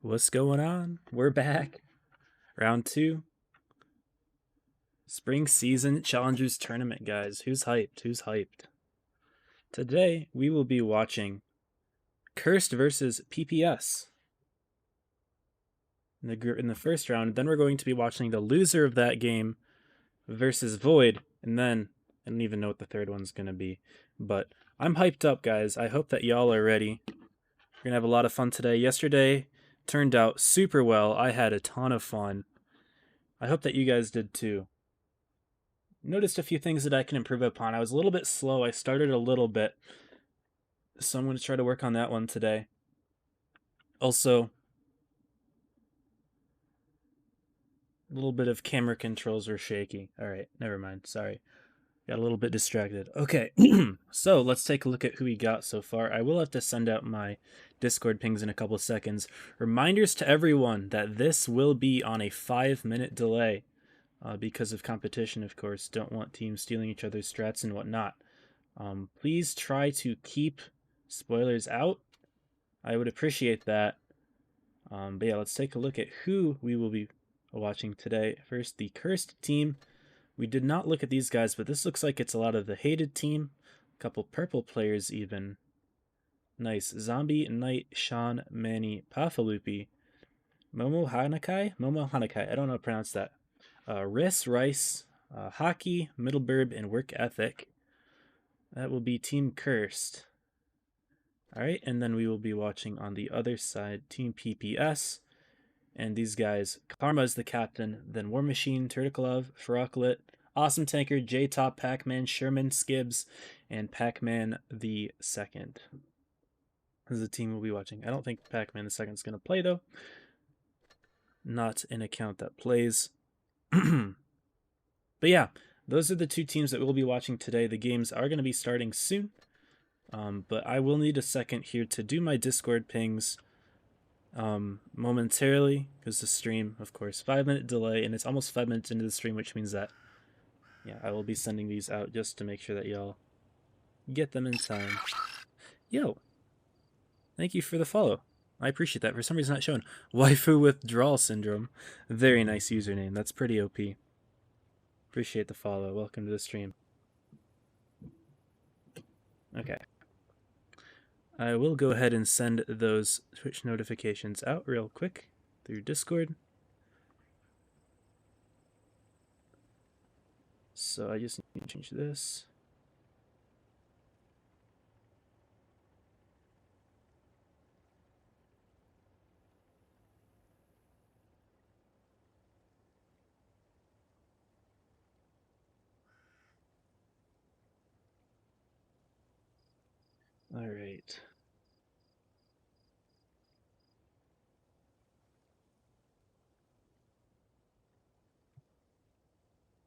What's going on? We're back. Round 2. Spring Season Challengers Tournament, guys. Who's hyped? Who's hyped? Today, we will be watching Cursed versus PPS in the first round. Then we're going to be watching the loser of that game versus Void. And then, I don't even know what the third one's going to be. But I'm hyped up, guys. I hope that y'all are ready. We're going to have a lot of fun today. Yesterday turned out super well. I had a ton of fun. I hope that you guys did too. Noticed a few things that I can improve upon. I was a little bit slow. I started a little bit, so I'm going to try to work on that one today. Also, a little bit of camera controls were shaky. All right, never mind. Sorry. Got a little bit distracted. Okay, so let's take a look at who we got so far. I will have to send out my Discord pings in a couple seconds. Reminders to everyone that this will be on a 5-minute delay. Because of competition, of course. Don't want teams stealing each other's strats and whatnot. Please try to keep spoilers out. I would appreciate that. But yeah, let's take a look at who we will be watching today. First, the Cursed team. We did not look at these guys, but this looks like it's a lot of the Hated team. A couple purple players even. Nice. Zombie, Knight, Sean, Manny, Pafalupi. Momo Hanakai? Momo Hanakai. I don't know how to pronounce that. Rice, Hockey, Middleburb, and Work Ethic. That will be Team Cursed. Alright, and then we will be watching on the other side, Team PPS. And these guys, Karma is the captain, then War Machine, Turtleglove, Feroclit, Awesome Tanker, J-Top, Pac-Man, Sherman, Skibs, and Pac-Man the Second. This is the team we'll be watching. I don't think Pac-Man the Second is going to play, though. Not an account that plays. But yeah, those are the two teams that we'll be watching today. The games are going to be starting soon. But I will need a second here to do my Discord pings momentarily, because the stream, of course, 5-minute delay, and it's almost 5 minutes into the stream, which means that, yeah, I will be sending these out just to make sure that y'all get them in time. Yo, thank you for the follow. I appreciate that. For some reason, not showing. Waifu Withdrawal Syndrome. Very nice username. That's pretty OP. Appreciate the follow. Welcome to the stream. Okay. I will go ahead and send those Twitch notifications out real quick through Discord. So I just need to change this. All right.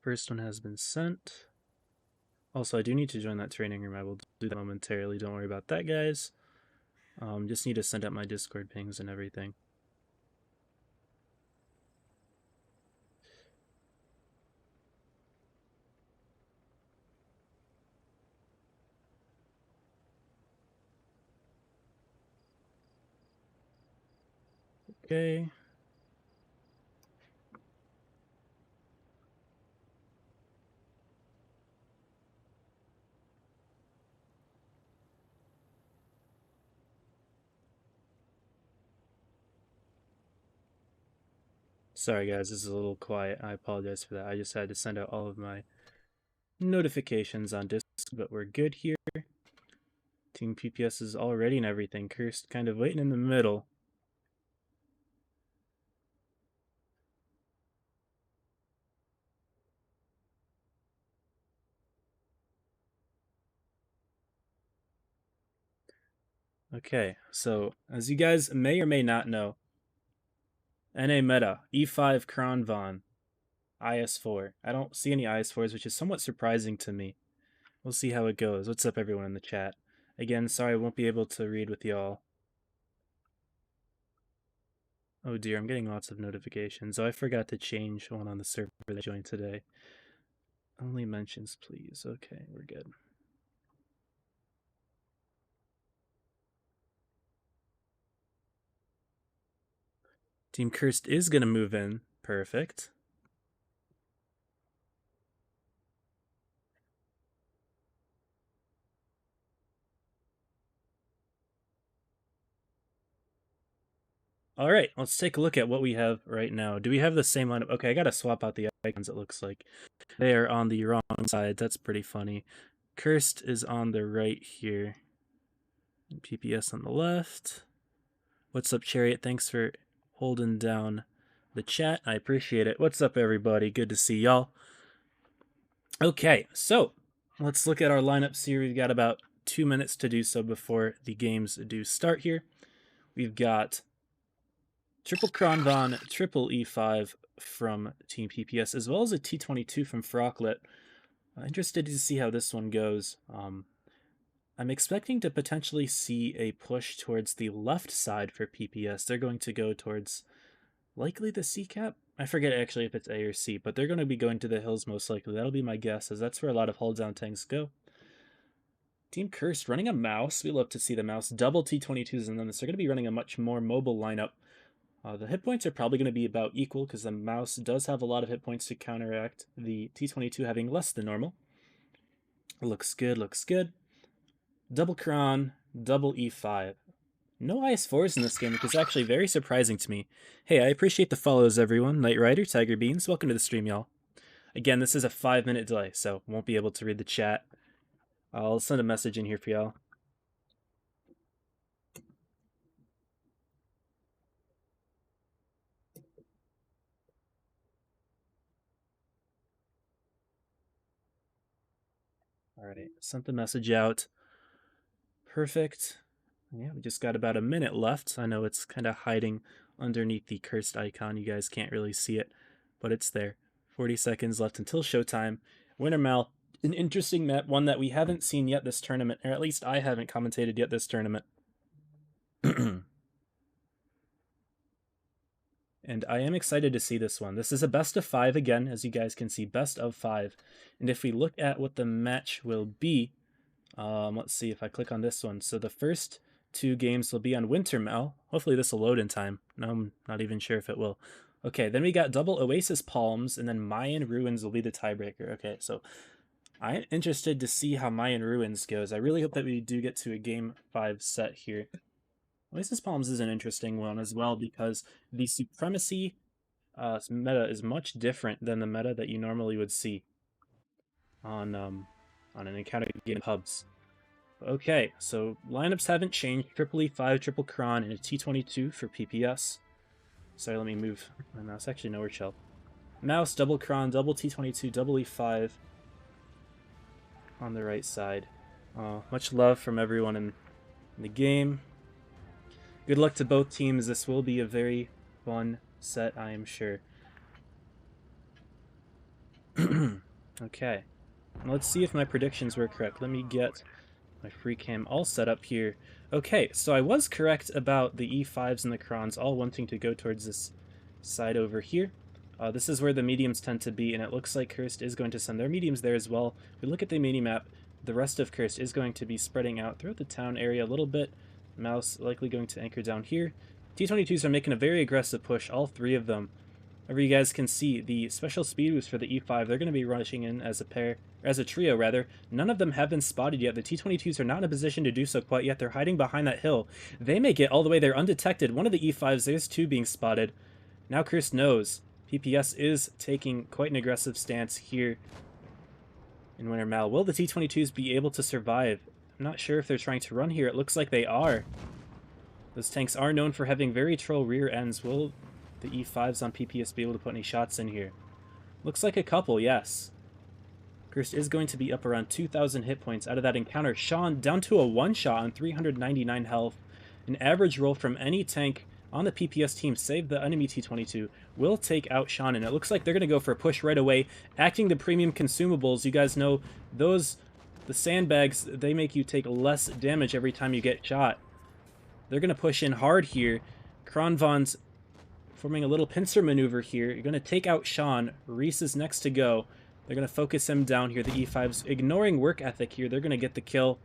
First one has been sent. Also, I do need to join that training room. I will do that momentarily. Don't worry about that, guys. Just need to send out my Discord pings and everything. Okay. Sorry, guys, this is a little quiet. I apologize for that. I just had to send out all of my notifications on Discord, but we're good here. Team PPS is all ready and everything. Cursed kind of waiting in the middle. Okay, so as you guys may or may not know, NA meta, E5 Kronvan, IS4. I don't see any IS4s, which is somewhat surprising to me. We'll see how it goes. What's up, everyone in the chat? Again, sorry I won't be able to read with y'all. Oh dear, I'm getting lots of notifications. Oh, I forgot to change one on the server that I joined today. Only mentions, please. Okay, we're good. Team Cursed is going to move in. Perfect. All right, let's take a look at what we have right now. Do we have the same lineup? Okay, I got to swap out the icons, it looks like. They are on the wrong side. That's pretty funny. Cursed is on the right here. PPS on the left. What's up, Chariot? Thanks for holding down the chat. I appreciate it. What's up, everybody? Good to see y'all. Okay, so let's look at our lineups here. We've got about 2 minutes to do so before the games do start here. We've got triple Kronvon, triple E5 from Team PPS, as well as a T22 from Frocklet. I'm interested to see how this one goes. I'm expecting to potentially see a push towards the left side for PPS. They're going to go towards likely the C cap. I forget actually if it's A or C, but they're going to be going to the hills most likely. That'll be my guess, as that's where a lot of hold down tanks go. Team Cursed running a mouse. We love to see the mouse. Double T22s in them, so they're going to be running a much more mobile lineup. The hit points are probably going to be about equal because the mouse does have a lot of hit points to counteract the T22 having less than normal. Looks good, looks good. Double Kron, double E5. No IS4s in this game, which is actually very surprising to me. Hey, I appreciate the follows, everyone. Knight Rider, Tiger Beans, welcome to the stream, y'all. Again, this is a 5-minute delay, so won't be able to read the chat. I'll send a message in here for y'all. Alright, sent the message out. Perfect. Yeah, we just got about a minute left. I know it's kind of hiding underneath the cursed icon. You guys can't really see it, but it's there. 40 seconds left until showtime. Wintermal, an interesting map, one that we haven't seen yet this tournament, or at least I haven't commentated yet this tournament. And I am excited to see this one. This is a best of 5 again, as you guys can see, best of 5. And if we look at what the match will be, let's see if I click on this one. So the first 2 games will be on Wintermal. Hopefully this will load in time. No, I'm not even sure if it will. Okay, then we got double Oasis Palms, and then Mayan Ruins will be the tiebreaker. Okay, so I'm interested to see how Mayan Ruins goes. I really hope that we do get to a game 5 set here. Oasis Palms is an interesting one as well because the Supremacy meta is much different than the meta that you normally would see on an encounter game hubs. Okay, so lineups haven't changed. Triple E5, triple Kron, and a T22 for PPS. Sorry, let me move my mouse. Actually, nowhere chill. Mouse, double Kron, double T22, double E5 on the right side. Much love from everyone in the game. Good luck to both teams. This will be a very fun set, I am sure. Okay. Let's see if my predictions were correct. Let me get my free cam all set up here. Okay, so I was correct about the E5s and the Krons all wanting to go towards this side over here. This is where the mediums tend to be, and it looks like Cursed is going to send their mediums there as well. If we look at the mini-map, the rest of Cursed is going to be spreading out throughout the town area a little bit. Mouse likely going to anchor down here. T22s are making a very aggressive push, all 3 of them. However, you guys can see the special speed boost for the E5. They're going to be rushing in as a pair, or as a trio rather. None of them have been spotted yet. The T22s are not in a position to do so quite yet. They're hiding behind that hill. They may get all the way there undetected. One of the E5s, there's 2 being spotted. Now Chris knows PPS is taking quite an aggressive stance here in Wintermal. Will the T22s be able to survive? I'm not sure if they're trying to run here. It looks like they are. Those tanks are known for having very troll rear ends. Will the E5s on PPS be able to put any shots in here? Looks like a couple, yes. Cursed is going to be up around 2,000 hit points out of that encounter. Sean down to a 1-shot on 399 health. An average roll from any tank on the PPS team, save the enemy T22, will take out Sean. And it looks like they're going to go for a push right away. Acting the premium consumables, you guys know those... The sandbags, they make you take less damage every time you get shot. They're going to push in hard here. Kronvon's forming a little pincer maneuver here. You're going to take out Sean. Reese is next to go. They're going to focus him down here. The E5's ignoring work ethic here. They're going to get the kill.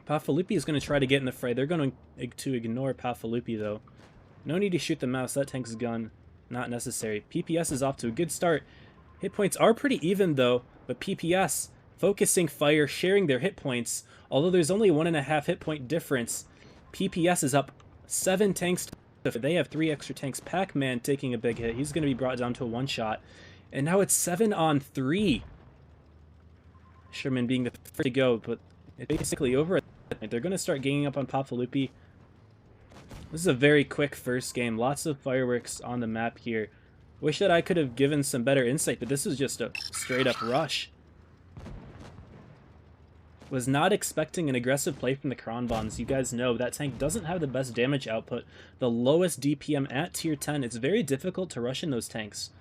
Pafalupi is going to try to get in the fray. They're going to ignore Pafalupi, though. No need to shoot the mouse. That tank's gone. Not necessary. PPS is off to a good start. Hit points are pretty even, though, but PPS focusing fire, sharing their hit points. Although there's only 1.5 hit point difference, PPS is up 7 tanks. They have 3 extra tanks. Pac-Man taking a big hit. He's going to be brought down to a one-shot. And now it's 7-on-3. Sherman being the first to go, but it's basically over. They're going to start ganging up on Papalupi. This is a very quick first game. Lots of fireworks on the map here. Wish that I could have given some better insight, but this was just a straight-up rush. Was not expecting an aggressive play from the Kronvons. You guys know that tank doesn't have the best damage output. The lowest DPM at tier 10. It's very difficult to rush in those tanks.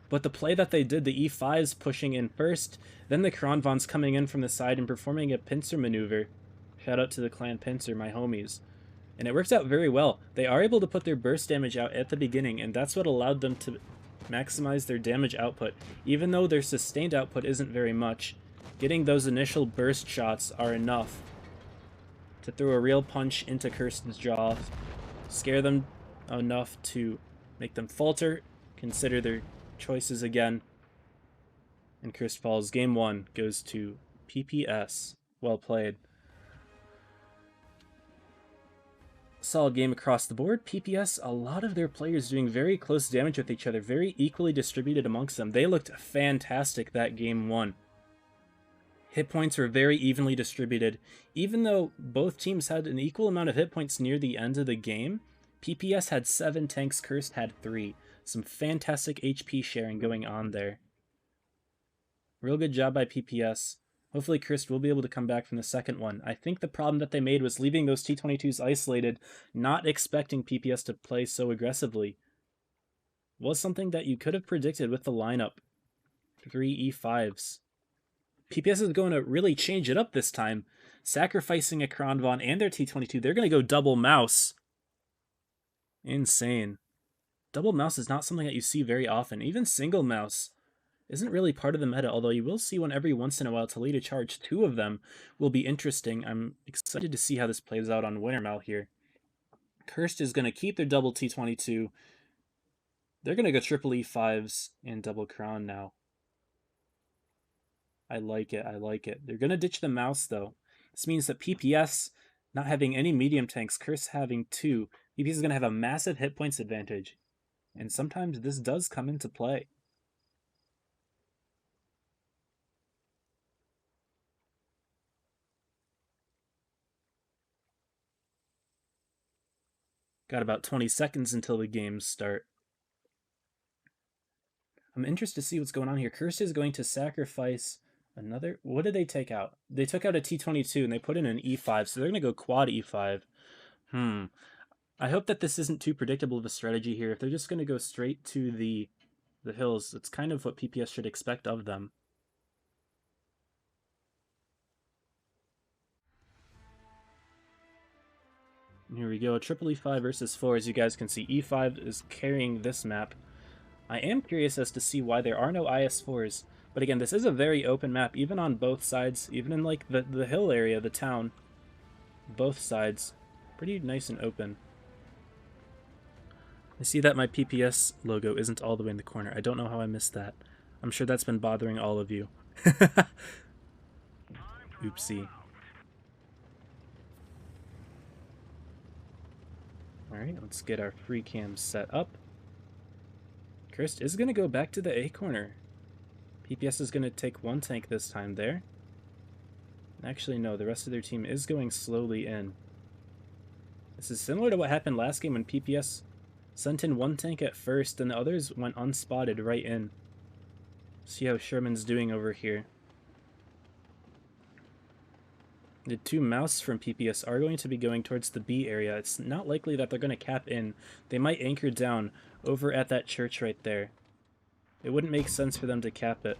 But the play that they did, the E5s pushing in first, then the Kronvons coming in from the side and performing a pincer maneuver. Shout out to the clan pincer, my homies. And it worked out very well. They are able to put their burst damage out at the beginning, and that's what allowed them to maximize their damage output. Even though their sustained output isn't very much, getting those initial burst shots are enough to throw a real punch into Kirsten's jaw, scare them enough to make them falter, consider their choices again, and Kirst falls. Game 1 goes to PPS. Well played. Solid game across the board. PPS, a lot of their players doing very close damage with each other, very equally distributed amongst them. They looked fantastic that game 1. Hit points were very evenly distributed. Even though both teams had an equal amount of hit points near the end of the game, PPS had 7 tanks, Kirst had 3. Some fantastic HP sharing going on there. Real good job by PPS. Hopefully Kirst will be able to come back from the second one. I think the problem that they made was leaving those T-22s isolated, not expecting PPS to play so aggressively. Was something that you could have predicted with the lineup. 3 E5s. PPS is going to really change it up this time. Sacrificing a Kronvon and their T-22. They're going to go double mouse. Insane. Double mouse is not something that you see very often. Even single mouse isn't really part of the meta, although you will see one every once in a while to lead a charge. 2 of them will be interesting. I'm excited to see how this plays out on Wintermal here. Kirst is going to keep their double T-22. They're going to go triple E5s and double Kron now. I like it, I like it. They're going to ditch the mouse, though. This means that PPS not having any medium tanks, Kirst having 2, PPS is going to have a massive hit points advantage. And sometimes this does come into play. Got about 20 seconds until the games start. I'm interested to see what's going on here. Kirst is going to sacrifice another... What did they take out? They took out a T-22 and they put in an E5, so they're going to go quad E5. I hope that this isn't too predictable of a strategy here. If they're just going to go straight to the hills, it's kind of what PPS should expect of them. And here we go, triple E5 versus 4. As you guys can see, E5 is carrying this map. I am curious as to see why there are no IS4s. But again, this is a very open map, even on both sides, even in like the hill area, the town. Both sides. Pretty nice and open. I see that my PPS logo isn't all the way in the corner. I don't know how I missed that. I'm sure that's been bothering all of you. Oopsie. Alright, let's get our free cam set up. Kirst is going to go back to the A corner. PPS is going to take 1 tank this time there. Actually, no, the rest of their team is going slowly in. This is similar to what happened last game when PPS sent in 1 tank at first, and the others went unspotted right in. See how Sherman's doing over here. The 2 mouse from PPS are going to be going towards the B area. It's not likely that they're going to cap in. They might anchor down over at that church right there. It wouldn't make sense for them to cap it,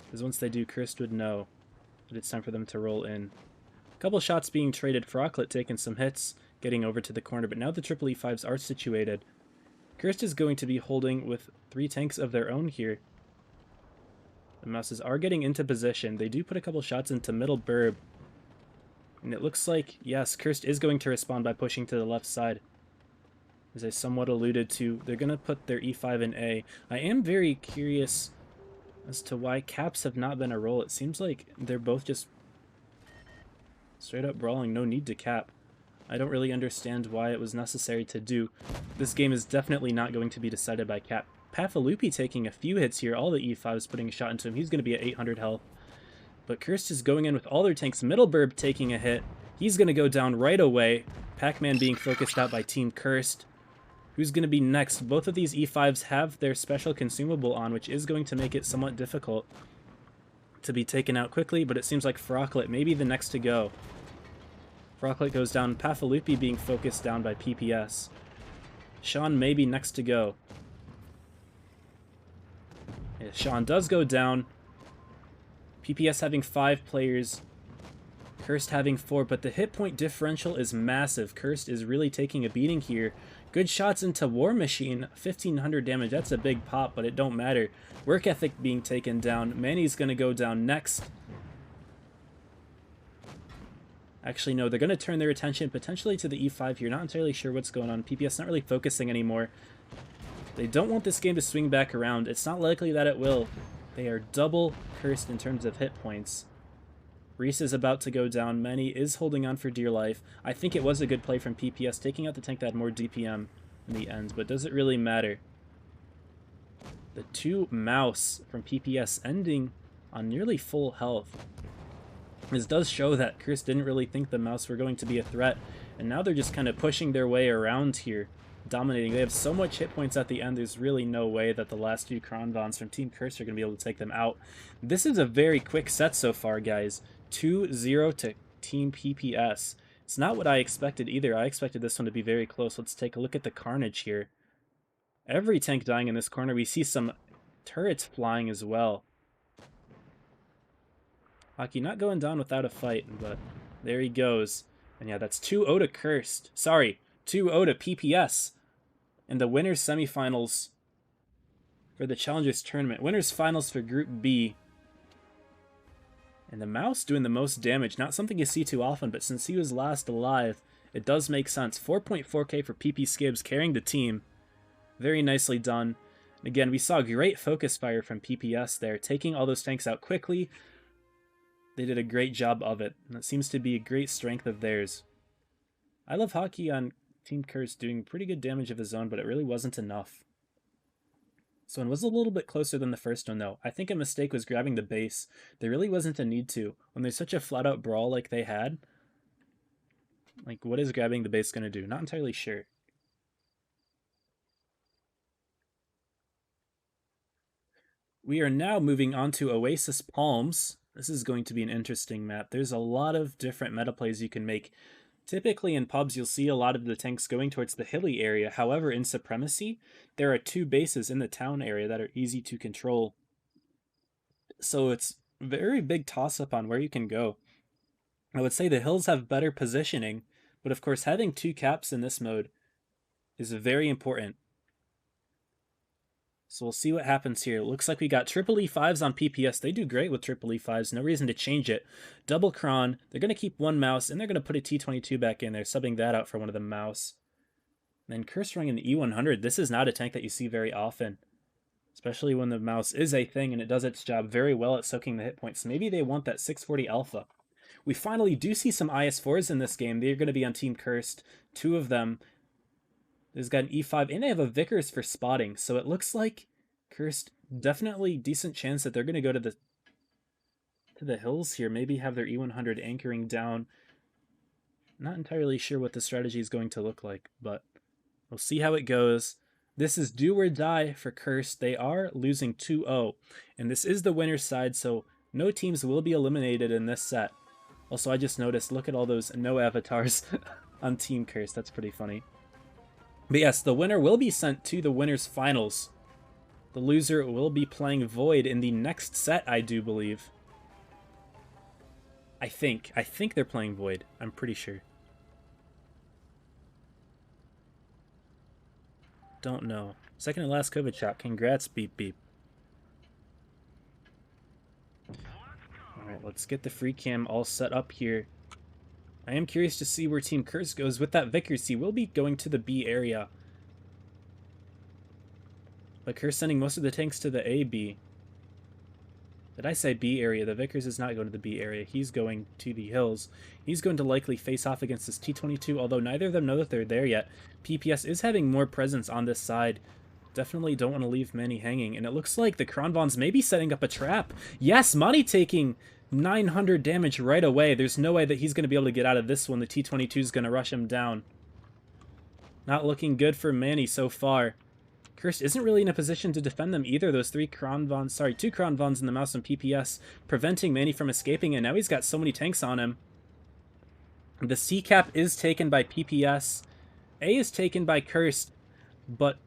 because once they do, Kirst would know that it's time for them to roll in. A couple shots being traded. Frocklet taking some hits, getting over to the corner, but now the triple E5s are situated. Kirst is going to be holding with 3 tanks of their own here. The mouses are getting into position. They do put a couple shots into middle burb. And it looks like, yes, Kirst is going to respond by pushing to the left side. as I somewhat alluded to, they're going to put their e5 in A. I am very curious as to why caps have not been a roll. It seems like they're both just straight up brawling, no need to cap. I don't really understand why it was necessary to do. This game is definitely not going to be decided by cap. Pafalupi taking a few hits here, all the e5s putting a shot into him. He's going to be at 800 health. But Kurst is going in with all their tanks. Middleburg taking a hit. He's going to go down right away. Pac-Man being focused out by Team Kurst. Who's going to be next? Both of these e5s have their special consumable on, which is going to make it somewhat difficult to be taken out quickly, but it seems like Frocklet may be the next to go. Frocklet goes down. Pafalupi being focused down by PPS. Sean may be next to go. Yeah, Sean does go down. PPS having 5 players. Kurst having 4, but the hit point differential is massive. Kurst is really taking a beating here. Good shots into War Machine, 1500 damage. That's a big pop, but it don't matter. Work Ethic being taken down. Manny's going to go down next. Actually, no, they're going to turn their attention potentially to the e5 here. Not entirely sure what's going on. PPS not really focusing anymore. They don't want this game to swing back around. It's not likely that it will. They are double cursed in terms of hit points. Reese is about to go down. Manny is holding on for dear life. I think it was a good play from PPS, taking out the tank that had more DPM in the end, but does it really matter? The 2 mouse from PPS ending on nearly full health. This does show that Chris didn't really think the mouse were going to be a threat, and now they're just kind of pushing their way around here, dominating. They have so much hit points at the end, there's really no way that the last 2 Kronvons from Team Curse are going to be able to take them out. This is a very quick set so far, guys. 2-0 to Team PPS. It's not what I expected either. I expected this one to be very close. Let's take a look at the carnage here. Every tank dying in this corner. We see some turrets flying as well. Hockey not going down without a fight, but there he goes. And yeah, that's 2-0 to Cursed. Sorry, 2-0 to PPS. In the winners semifinals for the Challengers Tournament. Winners finals for Group B. And the mouse doing the most damage. Not something you see too often, but since he was last alive, it does make sense. 4.4k for PP Skibs carrying the team. Very nicely done. And again, we saw great focus fire from PPS there, taking all those tanks out quickly. They did a great job of it, and that seems to be a great strength of theirs. I love Hockey on Team Curse doing pretty good damage of his own, but it really wasn't enough. This one was a little bit closer than the first one, though. I think a mistake was grabbing the base. There really wasn't a need to. When there's such a flat-out brawl like they had, like, what is grabbing the base going to do? Not entirely sure. We are now moving on to Oasis Palms. This is going to be an interesting map. There's a lot of different meta plays you can make. Typically in pubs, you'll see a lot of the tanks going towards the hilly area. However, in Supremacy, there are 2 bases in the town area that are easy to control. So it's a very big toss-up on where you can go. I would say the hills have better positioning, but of course having 2 caps in this mode is very important. So we'll see what happens here. It looks like we got triple E5s on PPS. They do great with triple E5s. No reason to change it. Double Kron. They're going to keep 1 mouse, and they're going to put a T22 back in there, subbing that out for one of the mouse. And then Curse running an E100. This is not a tank that you see very often, especially when the mouse is a thing, and it does its job very well at soaking the hit points. Maybe they want that 640 alpha. We finally do see some IS4s in this game. They're going to be on Team Cursed. 2 of them. There's got an E5, and they have a Vickers for spotting, so it looks like Cursed, definitely decent chance that they're going to go to the hills here, maybe have their E100 anchoring down. Not entirely sure what the strategy is going to look like, but we'll see how it goes. This is do or die for Cursed. They are losing 2-0, and this is the winner's side, so no teams will be eliminated in this set. Also, I just noticed, look at all those no avatars on Team Cursed. That's pretty funny. But yes, the winner will be sent to the winners finals. The loser will be playing Void in the next set, I do believe. I think they're playing Void. I'm pretty sure. Don't know. Second and last COVID shot. Congrats, beep beep. Alright, let's get the free cam all set up here. I am curious to see where Team Curse goes with that Vickers. He will be going to the B area. But Kerr sending most of the tanks to the A, B. Did I say B area? The Vickers is not going to the B area. He's going to the hills. He's going to likely face off against this T-22, although neither of them know that they're there yet. PPS is having more presence on this side. Definitely don't want to leave Manny hanging. And it looks like the Kronvons may be setting up a trap. Yes, Manny taking 900 damage right away. There's no way that he's going to be able to get out of this one. The T-22 is going to rush him down. Not looking good for Manny so far. Kurst isn't really in a position to defend them either. Those two Kronvons in the mouse and PPS preventing Manny from escaping, and now he's got so many tanks on him. The C cap is taken by PPS. A is taken by Kurst, but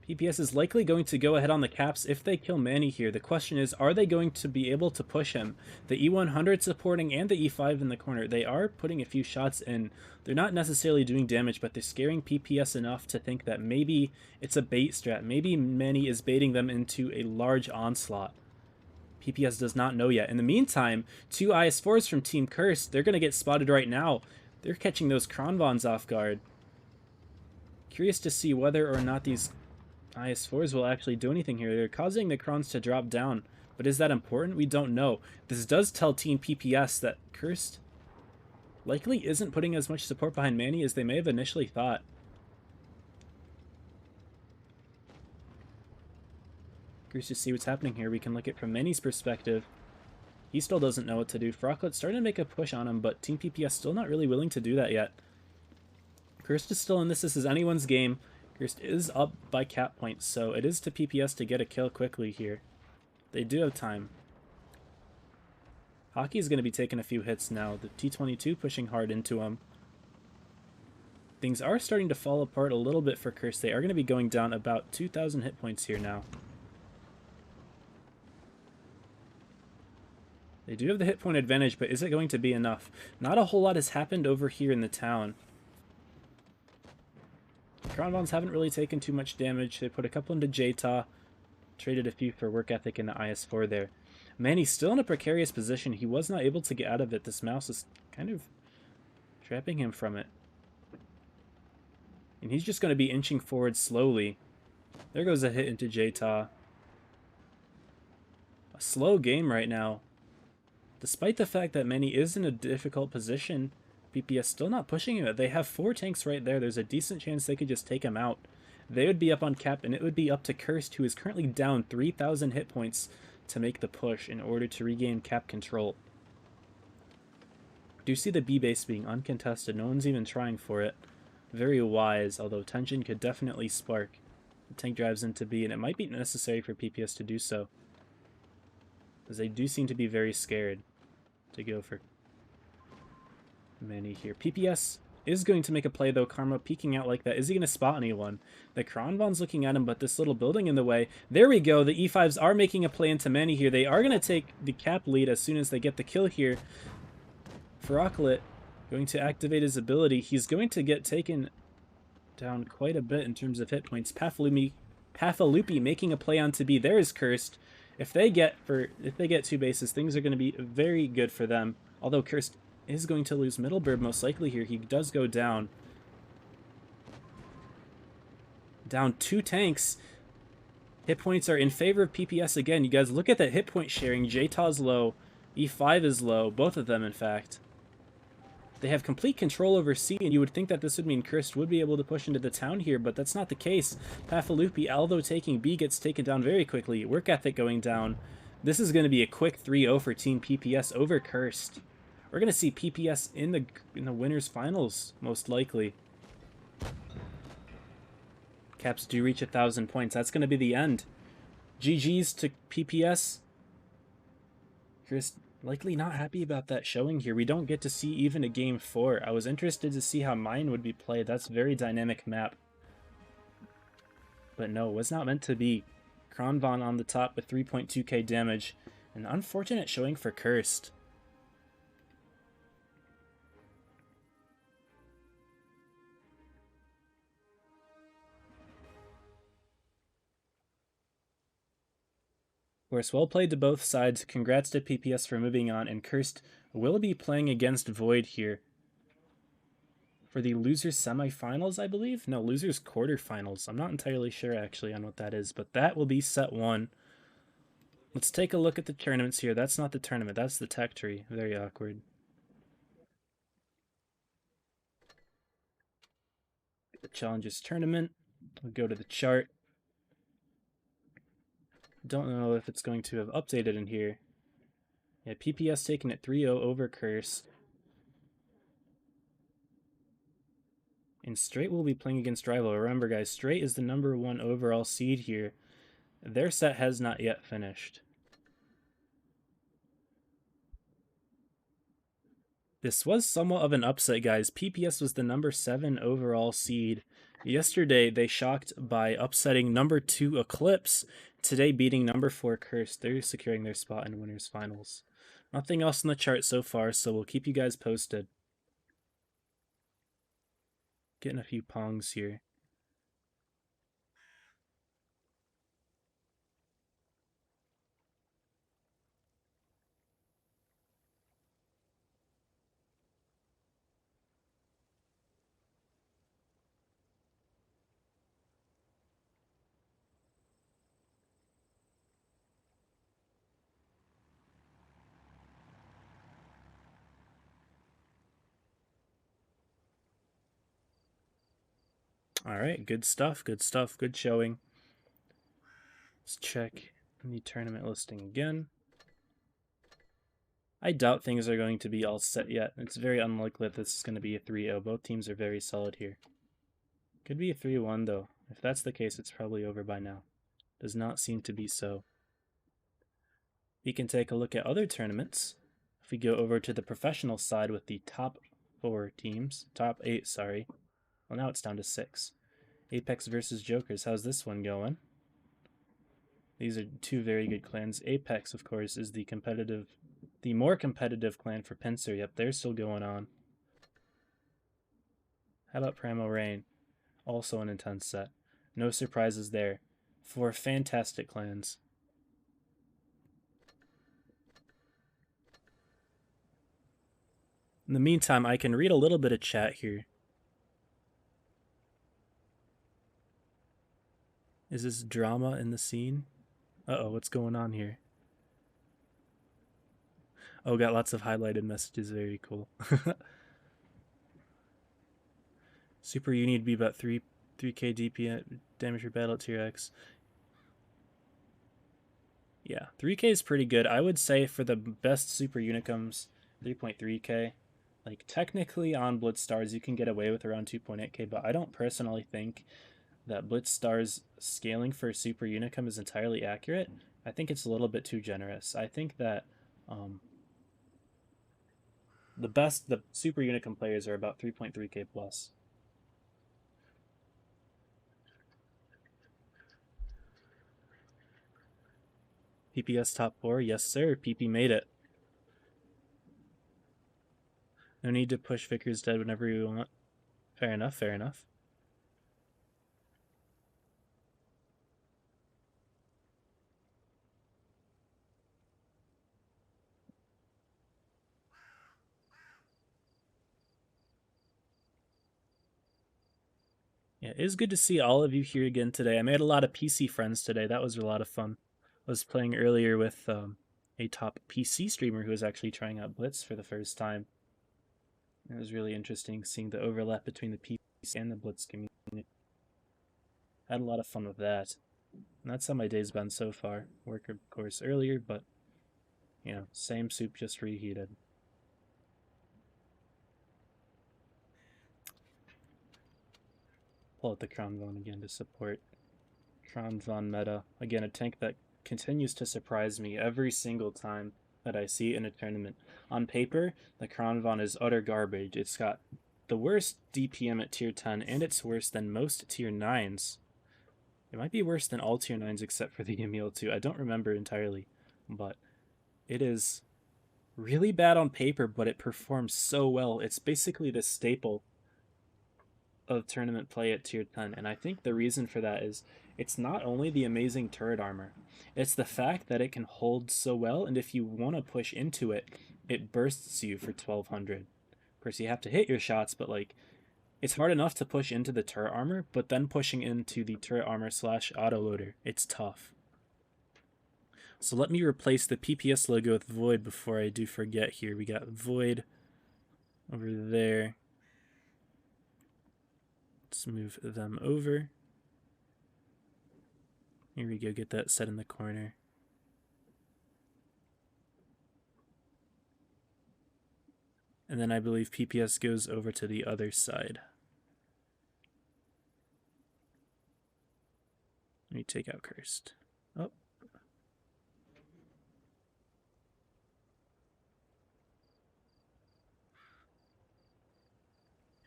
PPS is likely going to go ahead on the caps if they kill Manny here. The question is, are they going to be able to push him? The E100 supporting and the E5 in the corner, they are putting a few shots in. They're not necessarily doing damage, but they're scaring PPS enough to think that maybe it's a bait strat. Maybe Manny is baiting them into a large onslaught. PPS does not know yet. In the meantime, two IS-4s from Team Curse, they're going to get spotted right now. They're catching those Kronvons off guard. Curious to see whether or not these IS-4s will actually do anything here. They're causing the Krons to drop down, but is that important? We don't know. This does tell Team PPS that Cursed likely isn't putting as much support behind Manny as they may have initially thought. Curious to see what's happening here. We can look at it from Manny's perspective. He still doesn't know what to do. Frocklet's starting to make a push on him, but Team PPS still not really willing to do that yet. Cursed is still in this. This is anyone's game. Cursed is up by cap points, so it is to PPS to get a kill quickly here. They do have time. Hockey's going to be taking a few hits now. The T-22 pushing hard into him. Things are starting to fall apart a little bit for Cursed. They are going to be going down about 2,000 hit points here now. They do have the hit point advantage, but is it going to be enough? Not a whole lot has happened over here in the town. Kronvons haven't really taken too much damage. They put a couple into Jta, traded a few for work ethic in the IS-4 there. Manny's still in a precarious position. He was not able to get out of it. This mouse is kind of trapping him from it. And he's just going to be inching forward slowly. There goes a hit into Jta. A slow game right now. Despite the fact that Manny is in a difficult position, PPS still not pushing him. They have 4 tanks right there. There's a decent chance they could just take him out. They would be up on cap, and it would be up to Cursed, who is currently down 3,000 hit points, to make the push in order to regain cap control. Do see the B base being uncontested. No one's even trying for it. Very wise, although tension could definitely spark. The tank drives into B, and it might be necessary for PPS to do so, as they do seem to be very scared to go for Manny here. PPS is going to make a play, though. Karma peeking out like that. Is he going to spot anyone? The Kronvon's looking at him, but this little building in the way. There we go. The E5s are making a play into Manny here. They are going to take the cap lead as soon as they get the kill here. Frocklet going to activate his ability. He's going to get taken down quite a bit in terms of hit points. Pafalupi making a play onto B. There is Cursed. If they get 2 bases, things are going to be very good for them. Although Cursed is going to lose Middleburg most likely here. He does go down. Down 2 tanks. Hit points are in favor of PPS again. You guys look at that hit point sharing. Jta's low. E5 is low. Both of them, in fact. They have complete control over C, and you would think that this would mean Cursed would be able to push into the town here, but that's not the case. Pafalupi, although taking B, gets taken down very quickly. Work ethic going down. This is going to be a quick 3-0 for Team PPS over Cursed. We're going to see PPS in the winners finals, most likely. Caps do reach 1,000 points. That's going to be the end. GG's to PPS. Cursed likely not happy about that showing here. We don't get to see even a game 4. I was interested to see how mine would be played. That's a very dynamic map. But no, it was not meant to be. Kronvon on the top with 3.2k damage. An unfortunate showing for Cursed. Of course, well played to both sides. Congrats to PPS for moving on, and Cursed will be playing against Void here for the losers semifinals, I believe. No, losers quarterfinals. I'm not entirely sure actually on what that is, but that will be set 1. Let's take a look at the tournaments here. That's not the tournament, that's the tech tree. Very awkward. The Challengers tournament. We'll go to the chart. Don't know if it's going to have updated in here. Yeah, PPS taking it 3-0 over Curse. And Straight will be playing against Rival. Remember, guys, Straight is the #1 overall seed here. Their set has not yet finished. This was somewhat of an upset, guys. PPS was the #7 overall seed. Yesterday, they shocked by upsetting #2 Eclipse. Today, beating #4 Curse. They're securing their spot in Winners Finals. Nothing else in the chart so far, so we'll keep you guys posted. Getting a few pongs here. All right, good stuff, good stuff, good showing. Let's check the tournament listing again. I doubt things are going to be all set yet. It's very unlikely that this is going to be a 3-0. Both teams are very solid here. Could be a 3-1 though. If that's the case, it's probably over by now. Does not seem to be so. We can take a look at other tournaments. If we go over to the professional side with the top 8, sorry. Well, now it's down to 6. Apex versus Jokers. How's this one going? These are 2 very good clans. Apex, of course, is the more competitive clan for Pincer. Yep, they're still going on. How about Primo Rain? Also an intense set. No surprises there. 4 fantastic clans. In the meantime, I can read a little bit of chat here. Is this drama in the scene? Uh-oh, what's going on here? Oh, got lots of highlighted messages. Very cool. Super, you need to be about 3k DP damage per battle at tier X. Yeah, 3k is pretty good. I would say for the best Super Unicums, 3.3k. Like, technically on Blitz Stars, you can get away with around 2.8k, but I don't personally think that Blitz Stars scaling for Super Unicum is entirely accurate. I think it's a little bit too generous. I think that the Super Unicum players are about 3.3k plus. PPS top 4, yes sir, PP made it. No need to push Vickers dead whenever you want. Fair enough, fair enough. Yeah, it is good to see all of you here again today. I made a lot of PC friends today. That was a lot of fun. I was playing earlier with a top PC streamer who was actually trying out Blitz for the first time. It was really interesting seeing the overlap between the PC and the Blitz community. Had a lot of fun with that. And that's how my day's been so far. Work, of course, earlier, but, you know, same soup, just reheated. Pull out the Crown Von again to support Crown Von meta. Again, a tank that continues to surprise me every single time that I see in a tournament. On paper, the Crown Von is utter garbage. It's got the worst DPM at tier 10, and it's worse than most tier 9s. It might be worse than all tier 9s except for the Emil too. I don't remember entirely, but it is really bad on paper, but it performs so well. It's basically the staple of tournament play at tier 10, and I think the reason for that is it's not only the amazing turret armor, it's the fact that it can hold so well, and if you want to push into it, it bursts you for 1200. Of course, you have to hit your shots, but like It's hard enough to push into the turret armor, but then pushing into the turret armor / autoloader, it's tough. So let me replace the PPS logo with Void before I do forget here. We got Void over there. Let's move them over. Here we go, get that set in the corner. And then I believe PPS goes over to the other side. Let me take out Cursed. Oh.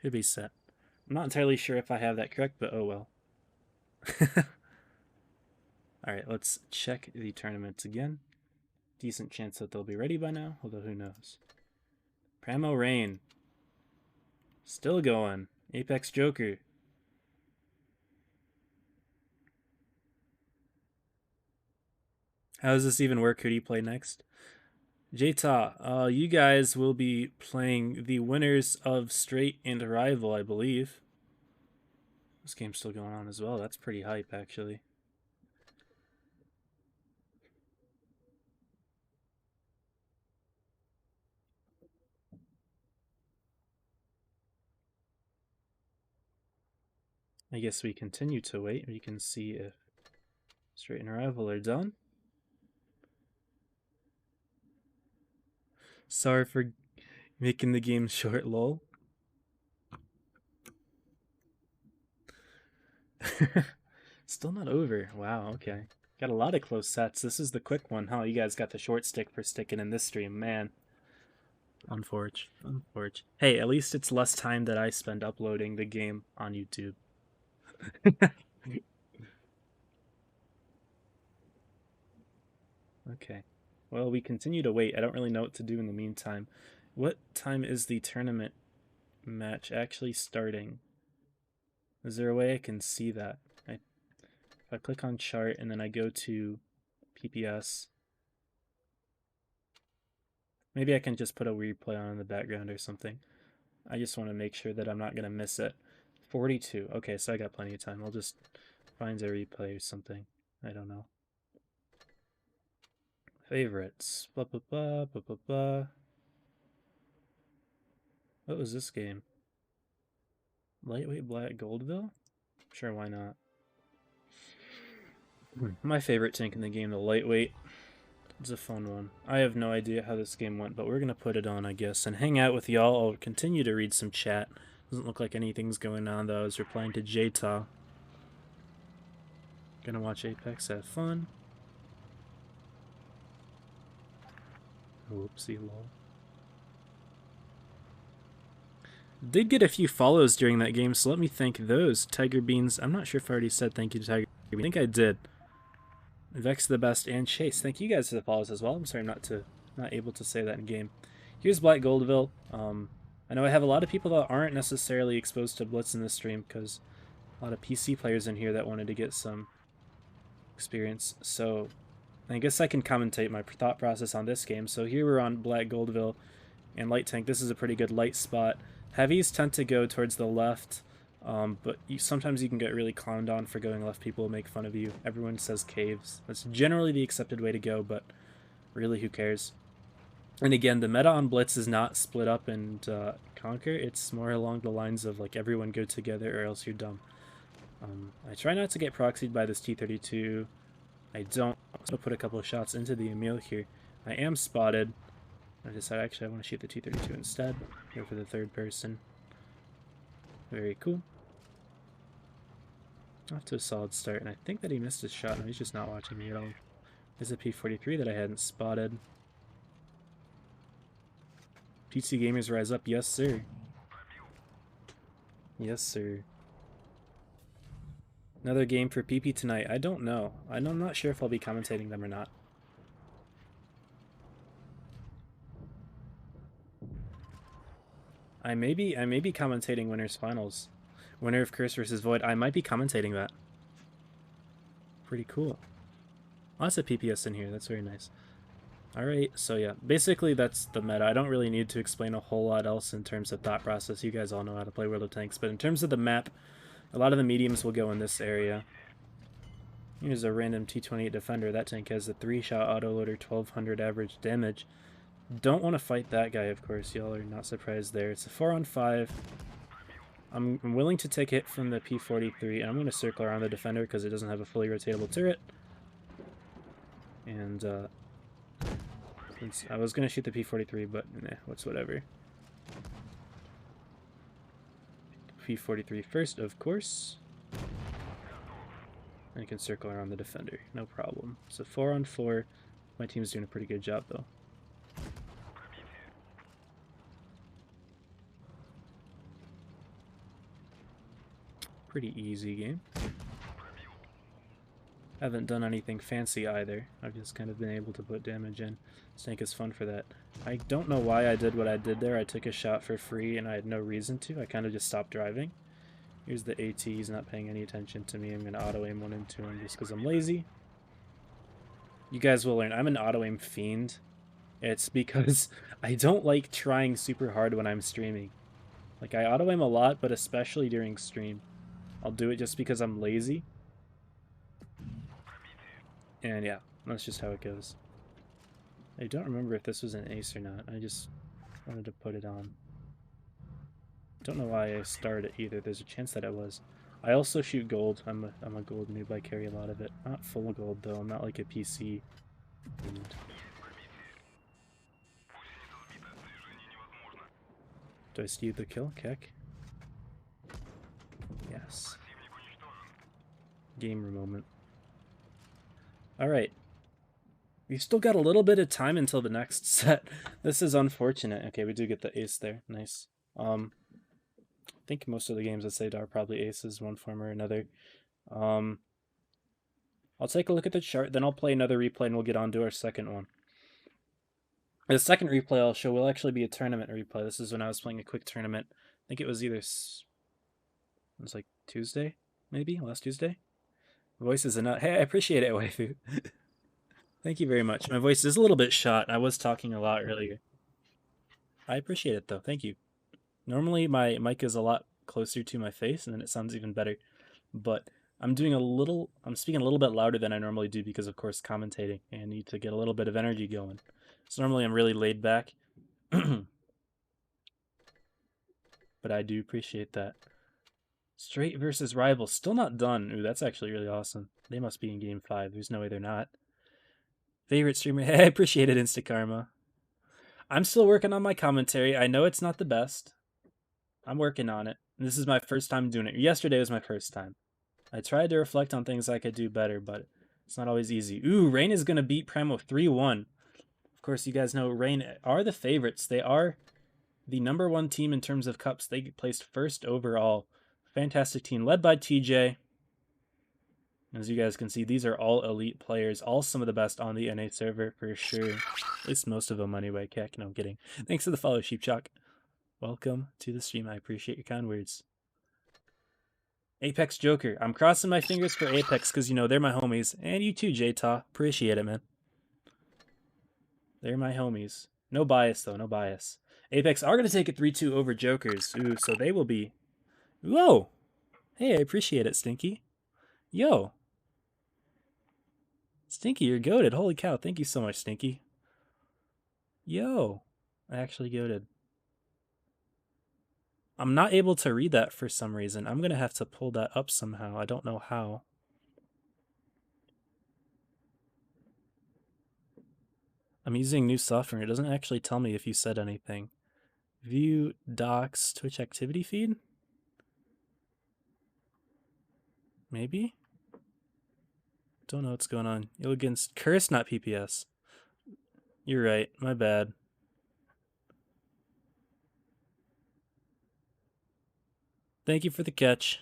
Should be set. I'm not entirely sure if I have that correct, but oh well. Alright, let's check the tournaments again. Decent chance that they'll be ready by now, although who knows. Pramo Rain. Still going. Apex Joker. How does this even work? Who do you play next? Jta, you guys will be playing the winners of Straight and Arrival, I believe. This game's still going on as well. That's pretty hype, actually. I guess we continue to wait. We can see if Straight and Arrival are done. Sorry for making the game short, lol. Still not over. Wow, okay. Got a lot of close sets. This is the quick one, huh? You guys got the short stick for sticking in this stream, man. Unforge. Hey, at least it's less time that I spend uploading the game on YouTube. Okay. Well, we continue to wait. I don't really know what to do in the meantime. What time is the tournament match actually starting? Is there a way I can see that? If I click on chart and then I go to PPS, maybe I can just put a replay on in the background or something. I just want to make sure that I'm not going to miss it. 42. Okay, so I got plenty of time. I'll just find a replay or something. I don't know. Favorites. Blah, blah, blah, blah, blah, blah. What was this game? Lightweight Black Goldville? Sure, why not? My favorite tank in the game, the lightweight. It's a fun one. I have no idea how this game went, but we're going to put it on, I guess, and hang out with y'all. I'll continue to read some chat. Doesn't look like anything's going on, though. I was replying to Jta. Gonna watch Apex, have fun. Whoopsie lol. Did get a few follows during that game, so let me thank those. Tiger Beans, I'm not sure if I already said thank you to Tiger Beans. I think I did. Vex the Best and Chase, thank you guys for the follows as well. I'm sorry I'm not able to say that in game. Here's Black Goldville. I know I have a lot of people that aren't necessarily exposed to Blitz in this stream because a lot of PC players in here that wanted to get some experience. So I guess I can commentate my thought process on this game. So here we're on Black Goldville and Light Tank. This is a pretty good light spot. Heavies tend to go towards the left, but sometimes you can get really clowned on for going left. People will make fun of you. Everyone says caves. That's generally the accepted way to go, but really, who cares? And again, the meta on Blitz is not split up and conquer. It's more along the lines of like everyone go together or else you're dumb. I try not to get proxied by this T-32. I don't. I'm going to put a couple of shots into the Emil here. I am spotted. I decided actually I want to shoot the T-32 instead. Go for the third person. Very cool. Off to a solid start, and I think that he missed his shot. No, he's just not watching me at all. There's a P-43 that I hadn't spotted. PC Gamers Rise Up, yes sir. Yes sir. Another game for PP tonight. I don't know. I'm not sure if I'll be commentating them or not. I may be commentating Winners Finals. Winner of Curse versus Void. I might be commentating that. Pretty cool. Lots of PPS in here. That's very nice. Alright, so yeah, basically that's the meta. I don't really need to explain a whole lot else in terms of thought process. You guys all know how to play World of Tanks, but in terms of the map, a lot of the mediums will go in this area. Here's a random T-28 Defender. That tank has a 3-shot autoloader, 1200 average damage. Don't want to fight that guy, of course. Y'all are not surprised there. It's a 4-on-5. I'm willing to take a hit from the P-43, and I'm going to circle around the Defender because it doesn't have a fully rotatable turret. And, since I was going to shoot the P-43, but nah, whatever. P-43 first, of course. And I can circle around the Defender, no problem. So 4-on-4. My team's doing a pretty good job, though. Pretty easy game. Haven't done anything fancy either. I've just kind of been able to put damage in. This tank is fun for that. I don't know why I did what I did there. I took a shot for free and I had no reason to. I kind of just stopped driving. Here's the AT. He's not paying any attention to me. I'm going to auto-aim one into him just because I'm lazy. You guys will learn. I'm an auto-aim fiend. It's because I don't like trying super hard when I'm streaming. Like, I auto-aim a lot, but especially during stream. I'll do it just because I'm lazy. And yeah, that's just how it goes. I don't remember if this was an ace or not. I just wanted to put it on. Don't know why I started it either. There's a chance that it was. I also shoot gold. I'm a gold noob. I carry a lot of it. Not full gold though. I'm not like a PC. Do I steal the kill, Keck? Yes. Gamer moment. Alright. We've still got a little bit of time until the next set. This is unfortunate. Okay, we do get the ace there. Nice. I think most of the games I saved are probably aces, one form or another. I'll take a look at the chart, then I'll play another replay and we'll get on to our second one. The second replay I'll show will actually be a tournament replay. This is when I was playing a quick tournament. I think it was either... It was like Tuesday, maybe? Last Tuesday? Voice is a nut. Hey, I appreciate it, waifu. Thank you very much. My voice is a little bit shot. I was talking a lot earlier. I appreciate it, though. Thank you. Normally, my mic is a lot closer to my face, and then it sounds even better. But I'm speaking a little bit louder than I normally do because, of course, commentating, and I need to get a little bit of energy going. So normally I'm really laid back. But I do appreciate that. Straight versus rival. Still not done. Ooh, that's actually really awesome. They must be in game 5. There's no way they're not. Favorite streamer. Hey, I appreciate it, Instakarma. I'm still working on my commentary. I know it's not the best. I'm working on it. This is my first time doing it. Yesterday was my first time. I tried to reflect on things I could do better, but it's not always easy. Ooh, Rain is going to beat Primo 3-1. Of course, you guys know Rain are the favorites. They are the #1 team in terms of cups. They placed first overall. Fantastic team led by TJ. As you guys can see, these are all elite players, all some of the best on the NA server for sure. At least most of them anyway. Keck, no, I'm kidding. Thanks for the follow, Sheepchalk. Welcome to the stream. I appreciate your kind words. Apex Joker. I'm crossing my fingers for Apex because, you know, they're my homies. And you too, J-Taw. Appreciate it, man. They're my homies. No bias, though. No bias. Apex are going to take it 3-2 over Jokers. Ooh, so they will be... Whoa! Hey, I appreciate it, Stinky. Yo! Stinky, you're goated. Holy cow. Thank you so much, Stinky. Yo! I actually goated. I'm not able to read that for some reason. I'm going to have to pull that up somehow. I don't know how. I'm using new software. It doesn't actually tell me if you said anything. View docs Twitch activity feed? Maybe? Don't know what's going on. You're against Curse, not PPS. You're right. My bad. Thank you for the catch.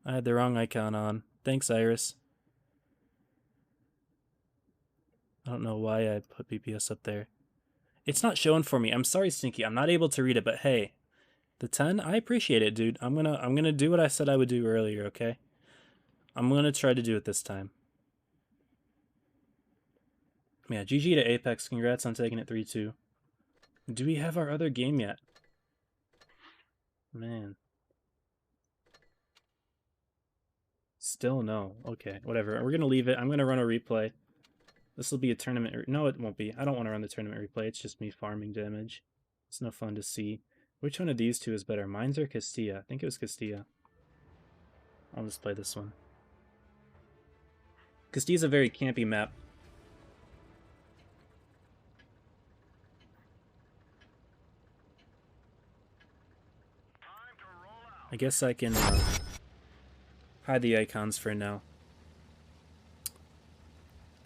I had the wrong icon on. Thanks, Iris. I don't know why I put PPS up there. It's not showing for me. I'm sorry, Stinky. I'm not able to read it, but hey. The 10? I appreciate it, dude. I'm gonna do what I said I would do earlier, okay? I'm gonna try to do it this time. Yeah, GG to Apex. Congrats on taking it 3-2. Do we have our other game yet? Man. Still no. Okay, whatever. We're going to leave it. I'm going to run a replay. This will be a tournament. No, it won't be. I don't want to run the tournament replay. It's just me farming damage. It's no fun to see. Which one of these two is better? Mines or Castilla? I think it was Castilla. I'll just play this one. Castilla's a very campy map. I guess I can hide the icons for now.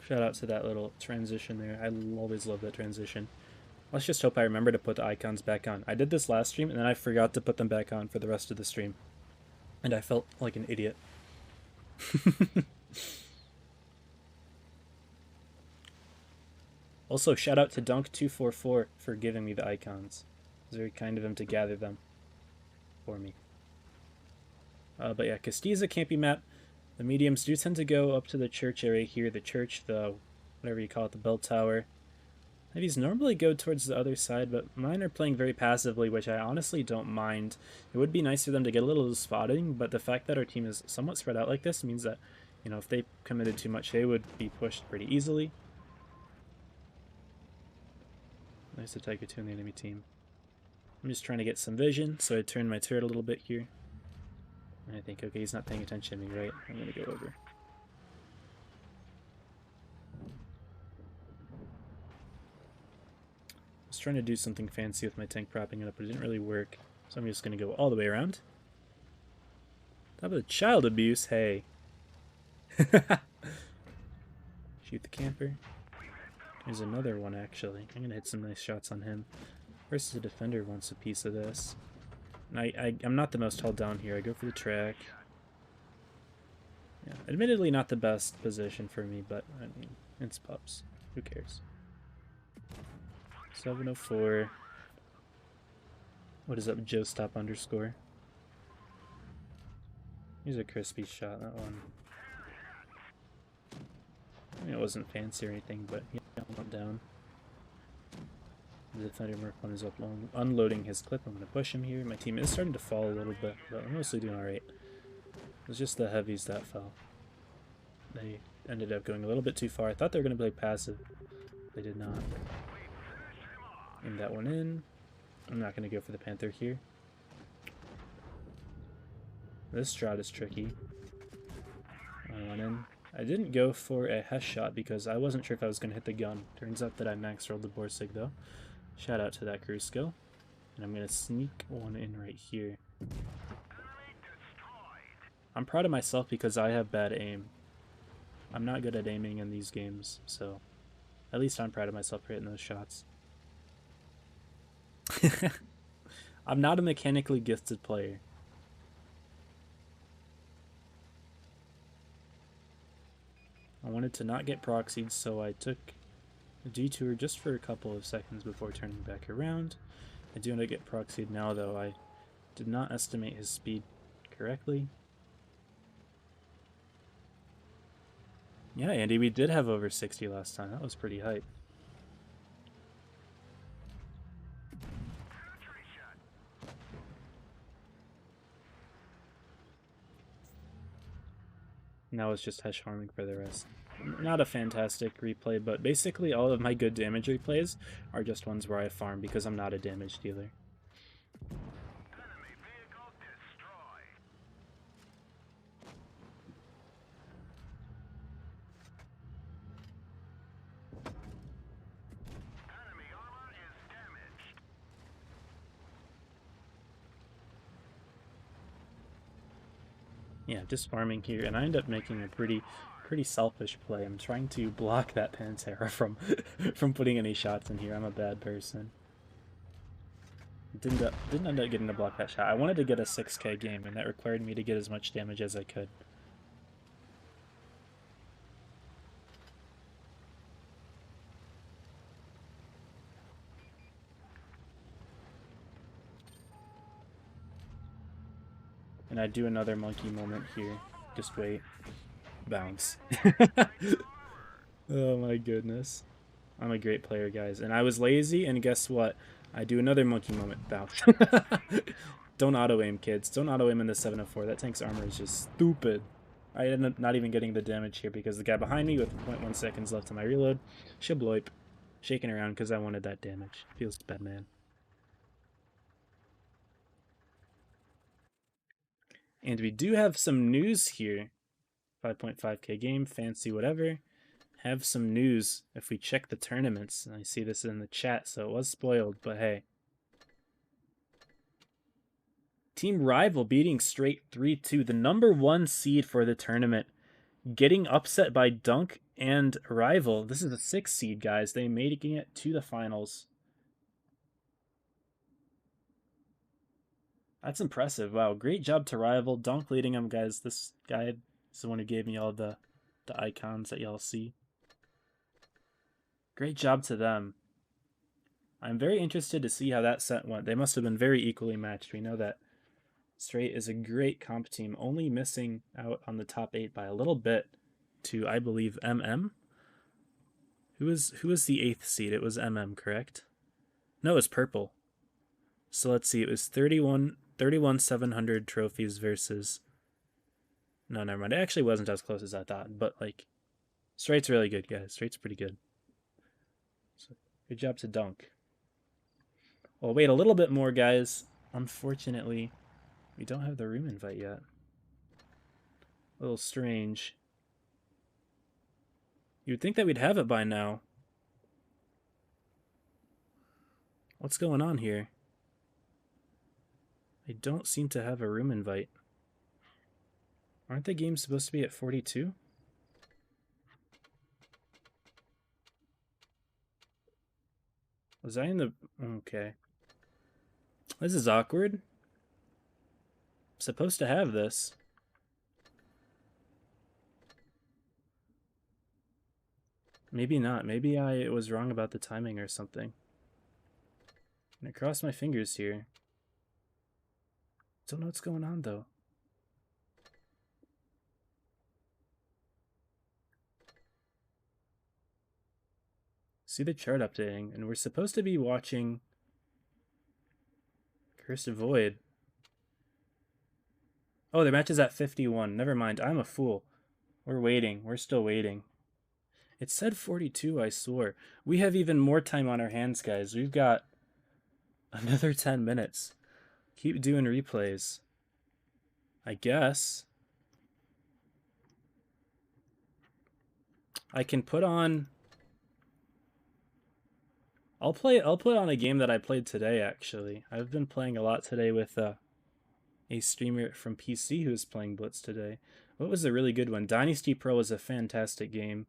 Shout out to that little transition there. I always love that transition. Let's just hope I remember to put the icons back on. I did this last stream, and then I forgot to put them back on for the rest of the stream. And I felt like an idiot. Also, shout out to Dunk244 for giving me the icons. It was very kind of him to gather them for me. But yeah, Castilla's a campy map. The mediums do tend to go up to the church area here. The church, the whatever you call it, the bell tower. Heavies normally go towards the other side, but mine are playing very passively, which I honestly don't mind. It would be nice for them to get a little spotting, but the fact that our team is somewhat spread out like this means that, you know, if they committed too much, they would be pushed pretty easily. Nice to take it to the enemy team. I'm just trying to get some vision, so I turn my turret a little bit here. And I think, okay, he's not paying attention to me, right? I'm going to go over. I was trying to do something fancy with my tank propping it up, but it didn't really work. So I'm just going to go all the way around. Top of the child abuse, hey. Shoot the camper. There's another one, actually. I'm going to hit some nice shots on him. Versus the defender wants a piece of this. And I'm not the most held down here. I go for the track. Yeah, admittedly not the best position for me, but I mean, it's pups. Who cares? 704. What is up, Joe Stop _? Here's a crispy shot, that one. I mean, it wasn't fancy or anything, but yeah, went down. The defender Merc 1 is up unloading his clip. I'm going to push him here. My team is starting to fall a little bit, but I'm mostly doing alright. It was just the heavies that fell. They ended up going a little bit too far. I thought they were going to play passive. They did not. Aim that one in. I'm not going to go for the Panther here. This shot is tricky. I went in. I didn't go for a Hesh shot because I wasn't sure if I was going to hit the gun. Turns out that I max rolled the Borsig though. Shout out to that crew skill. And I'm going to sneak one in right here. I'm proud of myself because I have bad aim. I'm not good at aiming in these games, so at least I'm proud of myself for hitting those shots. I'm not a mechanically gifted player. I wanted to not get proxied, so I took a detour just for a couple of seconds before turning back around. I do want to get proxied now, though. I did not estimate his speed correctly. Yeah, Andy, we did have over 60 last time. That was pretty hype. Now it's just Hesh harming for the rest. Not a fantastic replay, but basically all of my good damage replays are just ones where I farm because I'm not a damage dealer. Yeah, just farming here, and I end up making a pretty selfish play. I'm trying to block that Pantera from putting any shots in here. I'm a bad person. Didn't end up getting to block that shot. I wanted to get a 6k game, and that required me to get as much damage as I could. And I do another monkey moment here. Just wait. Bounce. Oh my goodness. I'm a great player, guys. And I was lazy, and guess what? I do another monkey moment bounce. Don't auto-aim, kids. Don't auto-aim in the 704. That tank's armor is just stupid. I ended up not even getting the damage here because the guy behind me with 0.1 seconds left on my reload, Shabloip, shaking around because I wanted that damage. Feels bad, man. And we do have some news here. 5.5k game, fancy whatever. Have some news if we check the tournaments. And I see this in the chat, so it was spoiled, but hey. Team Rival beating Straight 3-2, the #1 seed for the tournament. Getting upset by Dunk and Rival. This is the 6th seed, guys. They making it to the finals. That's impressive. Wow, great job to Rival. Dunk leading them, guys. This guy is the one who gave me all the icons that y'all see. Great job to them. I'm very interested to see how that set went. They must have been very equally matched. We know that Straight is a great comp team, only missing out on the top 8 by a little bit to, I believe, MM. Who was the 8th seed? It was MM, correct? No, it was Purple. So let's see. It was 31,700 trophies versus... No, never mind. It actually wasn't as close as I thought, but like, Straight's really good, guys. Straight's pretty good. So, good job to Dunk. Well, wait a little bit more, guys. Unfortunately, we don't have the room invite yet. A little strange. You'd think that we'd have it by now. What's going on here? I don't seem to have a room invite. Aren't the games supposed to be at 42? Was I in the... Okay. This is awkward. I'm supposed to have this. Maybe not. Maybe I was wrong about the timing or something. I'm gonna cross my fingers here. Don't know what's going on though. See the chart updating, and we're supposed to be watching Cursed Void. Oh, their match is at 51. Never mind. I'm a fool. We're waiting. We're still waiting. It said 42, I swore. We have even more time on our hands, guys. We've got another 10 minutes. Keep doing replays. I guess. I can put on... I'll put on a game that I played today, actually. I've been playing a lot today with a streamer from PC who was playing Blitz today. What was a really good one? Dynasty Pro was a fantastic game,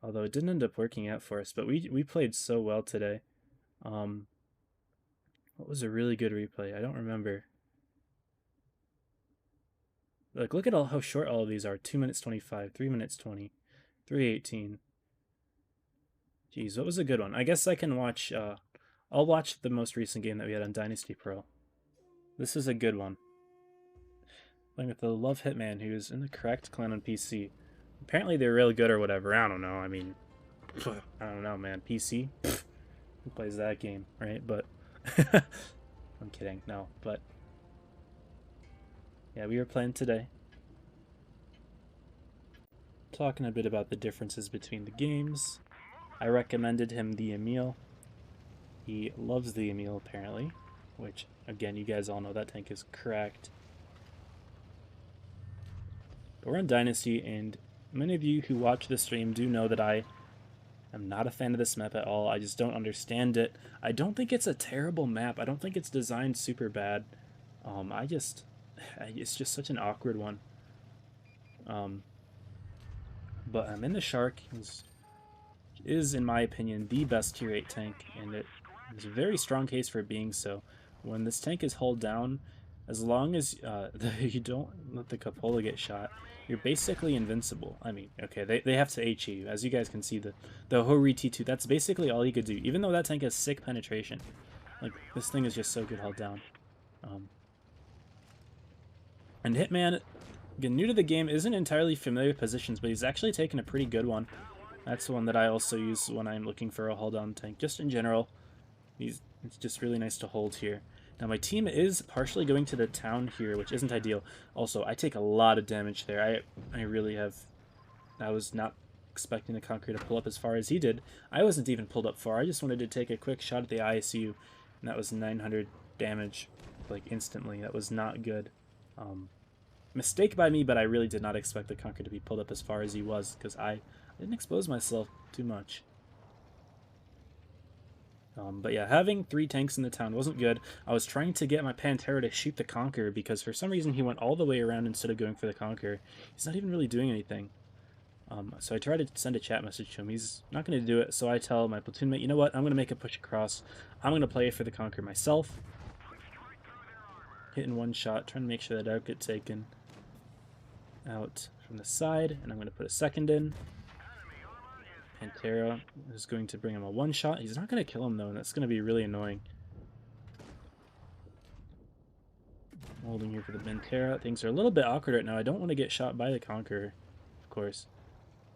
although it didn't end up working out for us, but we played so well today. What was a really good replay? I don't remember. Like, look at how short all of these are. 2 minutes 25, 3 minutes 20, 3:18. Jeez, what was a good one? I guess I can watch, I'll watch the most recent game that we had on Dynasty Pro. This is a good one. Playing with the Love Hitman, who's in the correct clan on PC. Apparently they're really good or whatever. I don't know. I mean, I don't know, man. PC? Who plays that game, right? But, I'm kidding. No, but, yeah, we were playing today. Talking a bit about the differences between the games. I recommended him the Emil. He loves the Emil, apparently. Which, again, you guys all know that tank is cracked. But we're on Dynasty, and many of you who watch the stream do know that I am not a fan of this map at all. I just don't understand it. I don't think it's a terrible map. I don't think it's designed super bad. It's just such an awkward one. But I'm in the Shark. Is, in my opinion, the best tier 8 tank, and it is a very strong case for being so. When this tank is hulled down, as long as you don't let the cupola get shot, you're basically invincible. I mean, okay, they have to HE you. As you guys can see, the Hori T2, that's basically all he could do, even though that tank has sick penetration. Like, this thing is just so good held down. And Hitman, again, new to the game, isn't entirely familiar with positions, but he's actually taken a pretty good one. That's one that I also use when I'm looking for a hold-on tank. Just in general, it's just really nice to hold here. Now my team is partially going to the town here, which isn't ideal. Also, I take a lot of damage there. I really have... I was not expecting the Conqueror to pull up as far as he did. I wasn't even pulled up far. I just wanted to take a quick shot at the ISU, and that was 900 damage, like, instantly. That was not good. Mistake by me, but I really did not expect the Conqueror to be pulled up as far as he was, because I didn't expose myself too much. But yeah, having 3 tanks in the town wasn't good. I was trying to get my Pantera to shoot the Conqueror, because for some reason he went all the way around instead of going for the Conqueror. He's not even really doing anything. So I try to send a chat message to him. He's not going to do it, so I tell my platoon mate, you know what, I'm going to make a push across. I'm going to play for the Conqueror myself. Hitting one shot, trying to make sure that I don't get taken out from the side, and I'm going to put a second in. Pantera is going to bring him a one shot. He's not going to kill him though, and that's going to be really annoying. Holding here for the Pantera. Things are a little bit awkward right now. I don't want to get shot by the Conqueror, of course.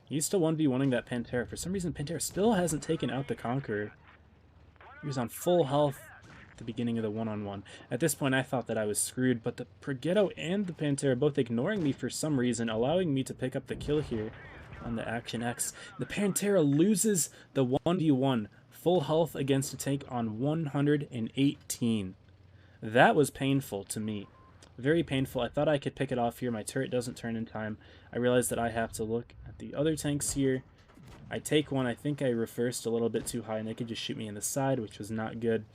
He's still 1v1ing that Pantera. For some reason, Pantera still hasn't taken out the Conqueror. He was on full health at the beginning of the one-on-one. At this point, I thought that I was screwed, but the Progetto and the Pantera both ignoring me for some reason, allowing me to pick up the kill here on the Action X. The Pantera loses the 1v1, full health against a tank on 118. That was painful to me. Very painful. I thought I could pick it off here. My turret doesn't turn in time. I realized that I have to look at the other tanks here. I take one. I think I reversed a little bit too high, and they could just shoot me in the side, which was not good.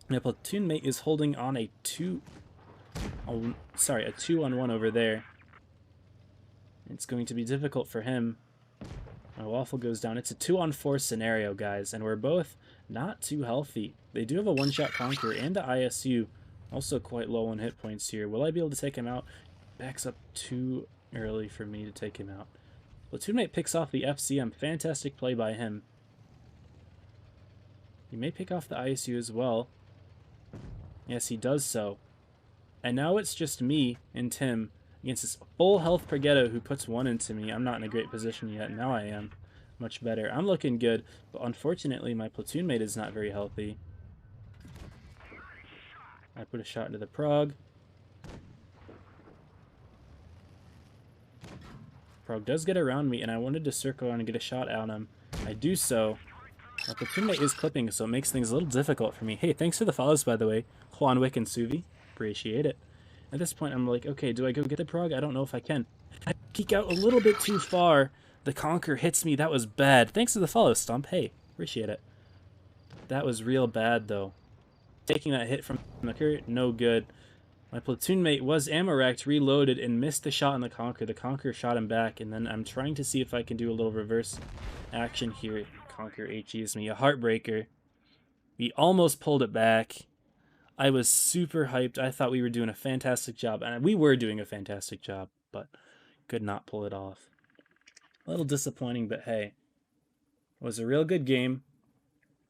My platoon mate is holding on a 2-on-1 over there. It's going to be difficult for him. My waffle goes down. It's a 2-on-4 scenario, guys, and we're both not too healthy. They do have a one-shot Conqueror and the ISU. Also quite low on hit points here. Will I be able to take him out? Backs up too early for me to take him out. Platoon mate picks off the FCM. Fantastic play by him. He may pick off the ISU as well. Yes, he does so. And now it's just me and Tim against this full health Progetto who puts one into me. I'm not in a great position yet. Now I am. Much better. I'm looking good, but unfortunately my platoon mate is not very healthy. I put a shot into the Prog. Prog does get around me, and I wanted to circle around and get a shot at him. I do so. My platoon mate is clipping, so it makes things a little difficult for me. Hey, thanks for the follows, by the way. Juan Wick and Suvi. Appreciate it. At this point, I'm like, okay, do I go get the Prog? I don't know if I can. I peek out a little bit too far. The Conqueror hits me. That was bad. Thanks for the follow, Stump. Hey, appreciate it. That was real bad, though. Taking that hit from the Conqueror, no good. My platoon mate was ammo-racked, reloaded, and missed the shot on the Conqueror. The Conqueror shot him back, and then I'm trying to see if I can do a little reverse action here. Conqueror HEs me. A heartbreaker. We almost pulled it back. I was super hyped. I thought we were doing a fantastic job, and we were doing a fantastic job, but could not pull it off. A little disappointing, but hey. It was a real good game.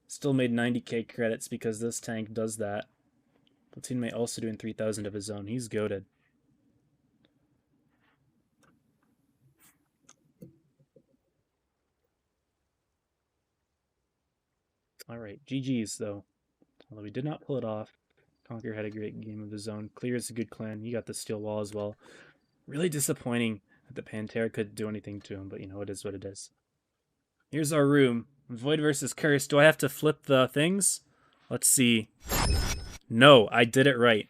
Still made 90k credits because this tank does that. Platoon mate also doing 3,000 of his own. He's goated. Alright, GG's though. Although we did not pull it off. Conqueror had a great game of his own. Clear is a good clan. You got the steel wall as well. Really disappointing that the Pantera couldn't do anything to him, but you know, it is what it is. Here's our room. Void versus Curse. Do I have to flip the things? Let's see. No, I did it right.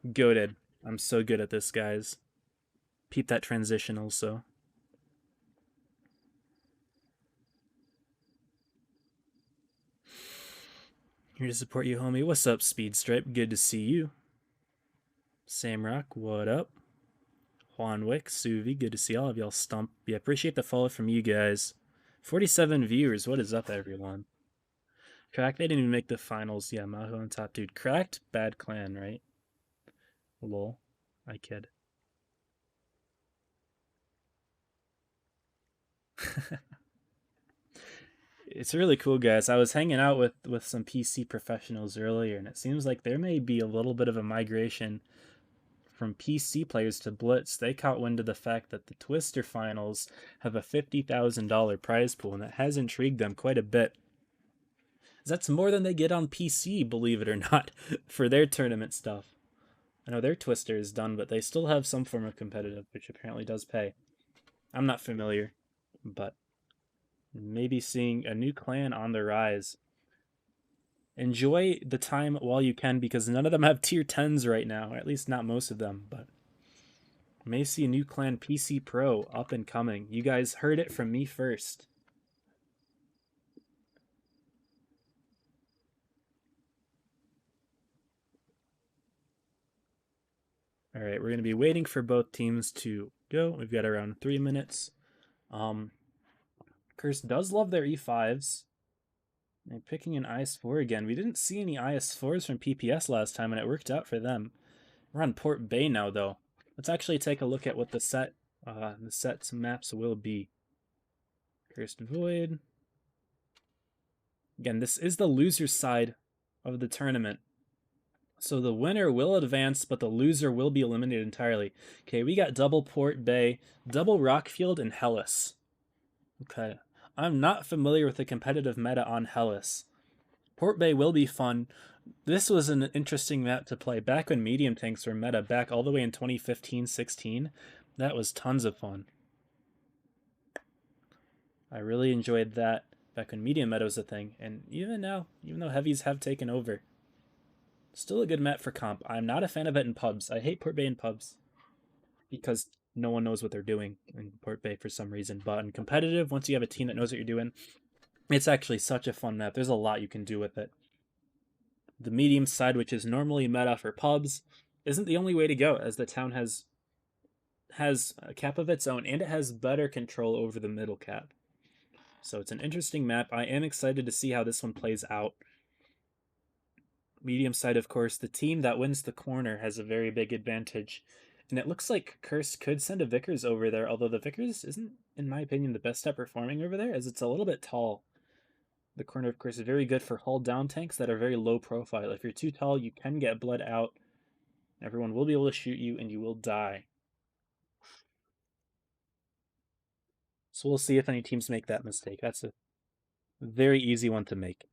Goated. I'm so good at this, guys. Peep that transition also. Here to support you, homie. What's up, Speedstripe? Good to see you. Samrock, what up? Juan Wick, Suvi, good to see all of y'all. Stump. Yeah, appreciate the follow from you guys. 47 viewers. What is up, everyone? Cracked, they didn't even make the finals. Yeah, Maho on top, dude. Cracked, bad clan, right? Lol. I kid. It's really cool, guys. I was hanging out with some PC professionals earlier, and it seems like there may be a little bit of a migration from PC players to Blitz, they caught wind of the fact that the Twister finals have a $50,000 prize pool, and that has intrigued them quite a bit. That's more than they get on PC, believe it or not, for their tournament stuff. I know their Twister is done, but they still have some form of competitive, which apparently does pay. I'm not familiar, but maybe seeing a new clan on the rise. Enjoy the time while you can, because none of them have tier 10s right now, or at least not most of them, but may see a new clan PC Pro up and coming. You guys heard it from me first. All right, we're going to be waiting for both teams to go. We've got around 3 minutes. Curse does love their E5s. They're picking an IS-4 again. We didn't see any IS-4s from PPS last time, and it worked out for them. We're on Port Bay now, though. Let's actually take a look at what the set's maps will be. Cursed Void. Again, this is the loser's side of the tournament. So the winner will advance, but the loser will be eliminated entirely. Okay, we got double Port Bay, double Rockfield, and Hellas. Okay, I'm not familiar with the competitive meta on Hellas. Port Bay will be fun. This was an interesting map to play back when medium tanks were meta, back all the way in 2015-16. That was tons of fun. I really enjoyed that back when medium meta was a thing, and even now, even though heavies have taken over. Still a good map for comp. I'm not a fan of it in pubs. I hate Port Bay in pubs because no one knows what they're doing in Port Bay for some reason. But in competitive, once you have a team that knows what you're doing, it's actually such a fun map. There's a lot you can do with it. The medium side, which is normally meta for pubs, isn't the only way to go, as the town has a cap of its own, and it has better control over the middle cap. So it's an interesting map. I am excited to see how this one plays out. Medium side, of course, the team that wins the corner has a very big advantage. And it looks like Curse could send a Vickers over there, although the Vickers isn't, in my opinion, the best at performing over there, as it's a little bit tall. The corner, of course, is very good for hull down tanks that are very low profile. If you're too tall, you can get bled out. Everyone will be able to shoot you, and you will die. So we'll see if any teams make that mistake. That's a very easy one to make.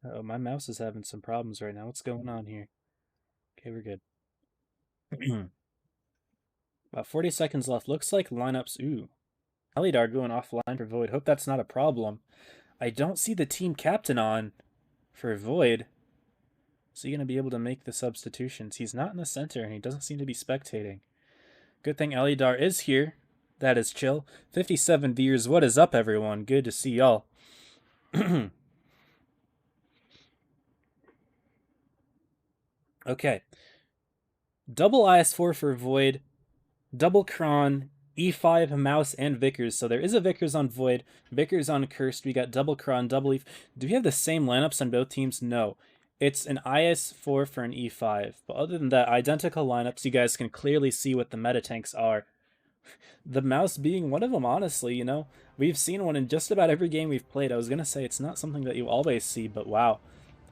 Uh-oh, my mouse is having some problems right now. What's going on here? Okay, we're good. About 40 seconds left. Looks like lineups. Ooh. Elidar going offline for Void. Hope that's not a problem. I don't see the team captain on for Void. Is he going to be able to make the substitutions? He's not in the center, and he doesn't seem to be spectating. Good thing Elidar is here. That is chill. 57 viewers. What is up, everyone? Good to see y'all. Okay. Double IS-4 for Void. Double Kron, E5, Mouse, and Vickers. So there is a Vickers on Void, Vickers on Cursed. We got double Kron, double E5. Do we have the same lineups on both teams? No. It's an IS-4 for an E5. But other than that, identical lineups. You guys can clearly see what the meta tanks are. The Mouse being one of them, honestly, you know. We've seen one in just about every game we've played. I was going to say it's not something that you always see, but wow.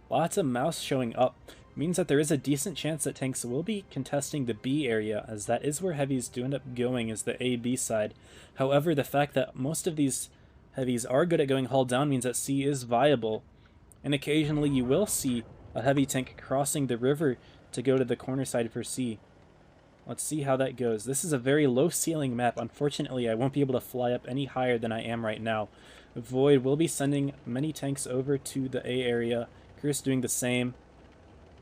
Lots of Mouse showing up. Means that there is a decent chance that tanks will be contesting the B area, as that is where heavies do end up going, is the A-B side. However, the fact that most of these heavies are good at going hull down means that C is viable, and occasionally you will see a heavy tank crossing the river to go to the corner side for C. Let's see how that goes. This is a very low ceiling map. Unfortunately, I won't be able to fly up any higher than I am right now. Void will be sending many tanks over to the A area. Chris doing the same.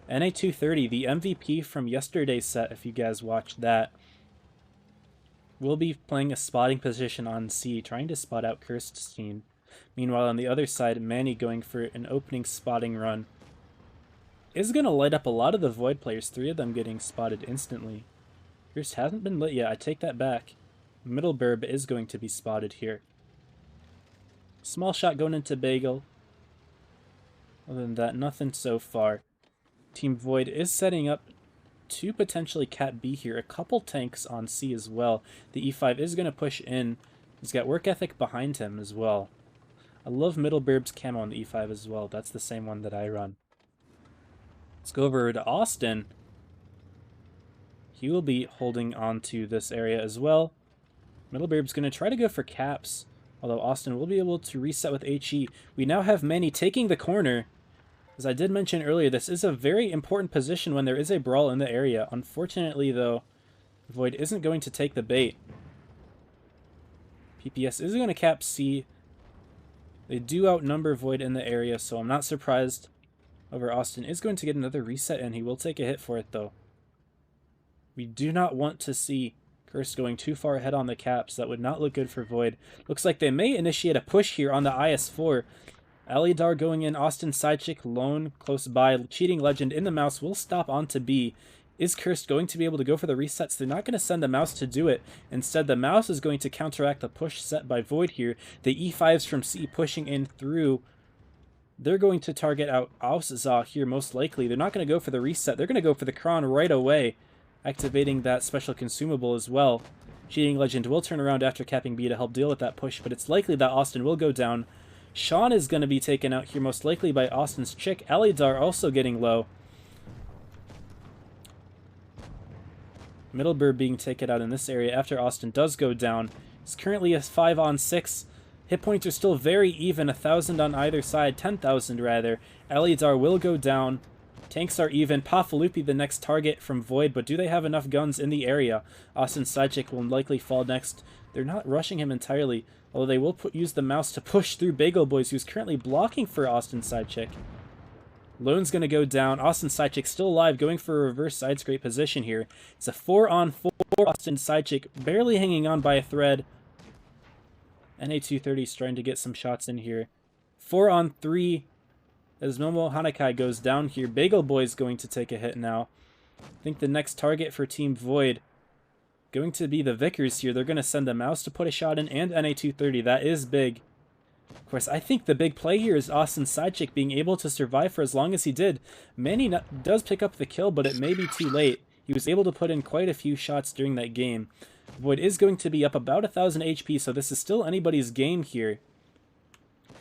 NA230, the MVP from yesterday's set, if you guys watched that, will be playing a spotting position on C, trying to spot out Kirstein. Meanwhile, on the other side, Manny going for an opening spotting run. is going to light up a lot of the Void players, 3 of them getting spotted instantly. Yours hasn't been lit yet, I take that back. Middle Burb is going to be spotted here. Small shot going into Bagel. Other than that, nothing so far. Team Void is setting up to potentially Cat B here. A couple tanks on C as well. The E5 is going to push in. He's got work ethic behind him as well. I love Middle Burb's camo on the E5 as well. That's the same one that I run. Let's go over to Austin. He will be holding on to this area as well. Middle Burb's going to try to go for caps, although Austin will be able to reset with HE. We now have Manny taking the corner. As I did mention earlier, this is a very important position when there is a brawl in the area. Unfortunately, though, Void isn't going to take the bait. PPS is going to cap C. They do outnumber Void in the area, so I'm not surprised over Austin is going to get another reset, and he will take a hit for it, though. We do not want to see Curse going too far ahead on the caps. That would not look good for Void. Looks like they may initiate a push here on the IS-4. Alidar going in, Austin Sidechick lone close by. Cheating Legend in the mouse will stop onto B. Is Cursed going to be able to go for the resets? They're not going to send the mouse to do it. Instead, the mouse is going to counteract the push set by Void here. The E5s from C pushing in through. They're going to target out Ausza here most likely. They're not going to go for the reset. They're going to go for the Kron right away, activating that special consumable as well. Cheating Legend will turn around after capping B to help deal with that push, but it's likely that Austin will go down. Sean is going to be taken out here most likely by Austin's chick. Alidar also getting low. Middleburg being taken out in this area after Austin does go down. It's currently a 5-on-6. Hit points are still very even, 1,000 on either side, 10,000 rather. Alidar will go down. Tanks are even. Pafalupi the next target from Void, but do they have enough guns in the area? Austin's Sidechick will likely fall next. They're not rushing him entirely, although they will use the mouse to push through Bagel Boys, who's currently blocking for Austin's Sidechick. Lone's going to go down. Austin's Sidechick still alive, going for a reverse side scrape position here. It's a 4-on-4. Austin's Sidechick barely hanging on by a thread. NA230 is trying to get some shots in here. 4-on-3 as Momo Hanakai goes down here. Bagel Boy's going to take a hit now. I think the next target for Team Void going to be the Vickers here. They're going to send the mouse to put a shot in and NA230. That is big. Of course, I think the big play here is Austin's Sidechick being able to survive for as long as he did. Manny does pick up the kill, but it may be too late. He was able to put in quite a few shots during that game. Void is going to be up about 1,000 HP, so this is still anybody's game here.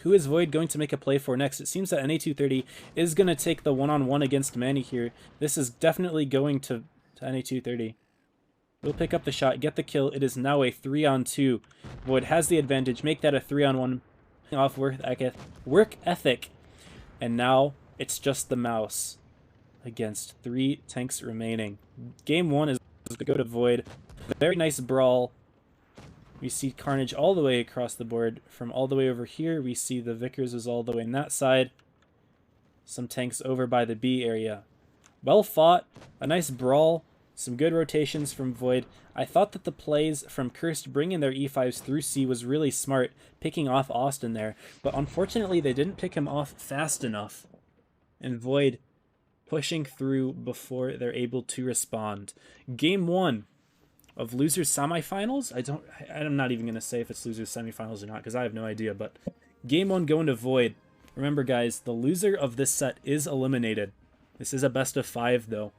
Who is Void going to make a play for next? It seems that NA230 is going to take the one-on-one against Manny here. This is definitely going to NA230. We'll pick up the shot, get the kill. It is now a 3-on-2. Void has the advantage. Make that a 3-on-1 off work ethic. And now it's just the mouse against 3 tanks remaining. Game 1 is going to go to Void. Very nice brawl. We see carnage all the way across the board. From all the way over here, we see the Vickers is all the way on that side. Some tanks over by the B area. Well fought. A nice brawl. Some good rotations from Void. I thought that the plays from Cursed bringing their E5s through C was really smart, picking off Austin there. But unfortunately, they didn't pick him off fast enough. And Void pushing through before they're able to respond. Game 1 of losers semifinals. I'm not even going to say if it's losers semifinals or not, because I have no idea. But game 1 going to Void. Remember, guys, the loser of this set is eliminated. This is a best of 5, though.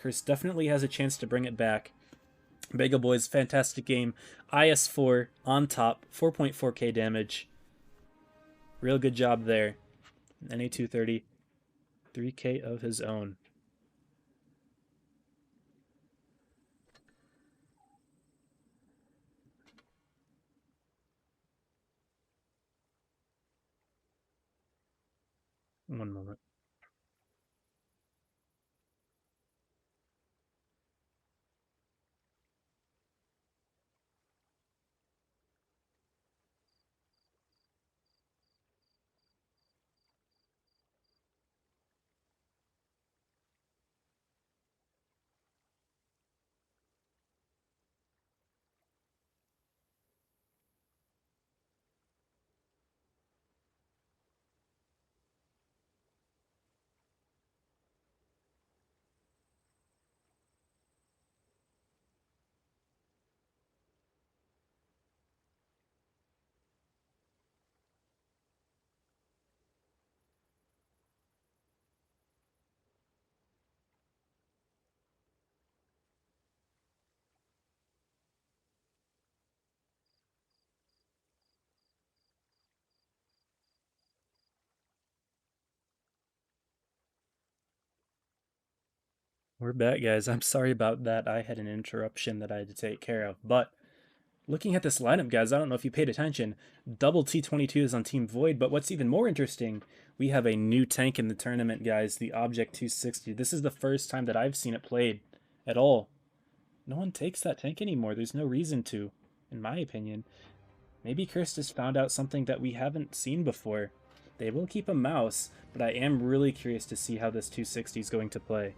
Curse definitely has a chance to bring it back. Bagel Boys, fantastic game. IS-4 on top, 4.4k damage. Real good job there. NA230, 3k of his own. One moment. We're back, guys. I'm sorry about that. I had an interruption that I had to take care of. But looking at this lineup, guys, I don't know if you paid attention. Double T-22s on Team Void, but what's even more interesting, we have a new tank in the tournament, guys, the Object 260. This is the first time that I've seen it played at all. No one takes that tank anymore. There's no reason to, in my opinion. Maybe Kirst has found out something that we haven't seen before. They will keep a mouse, but I am really curious to see how this 260 is going to play.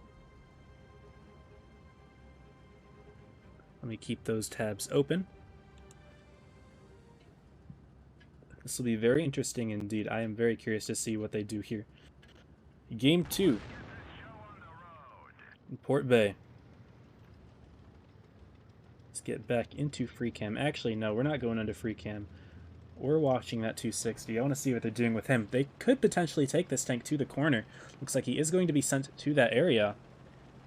Let me keep those tabs open. This will be very interesting indeed. I am very curious to see what they do here. Game 2. Port Bay. Let's get back into free cam. Actually, no, we're not going into free cam. We're watching that 260. I want to see what they're doing with him. They could potentially take this tank to the corner. Looks like he is going to be sent to that area.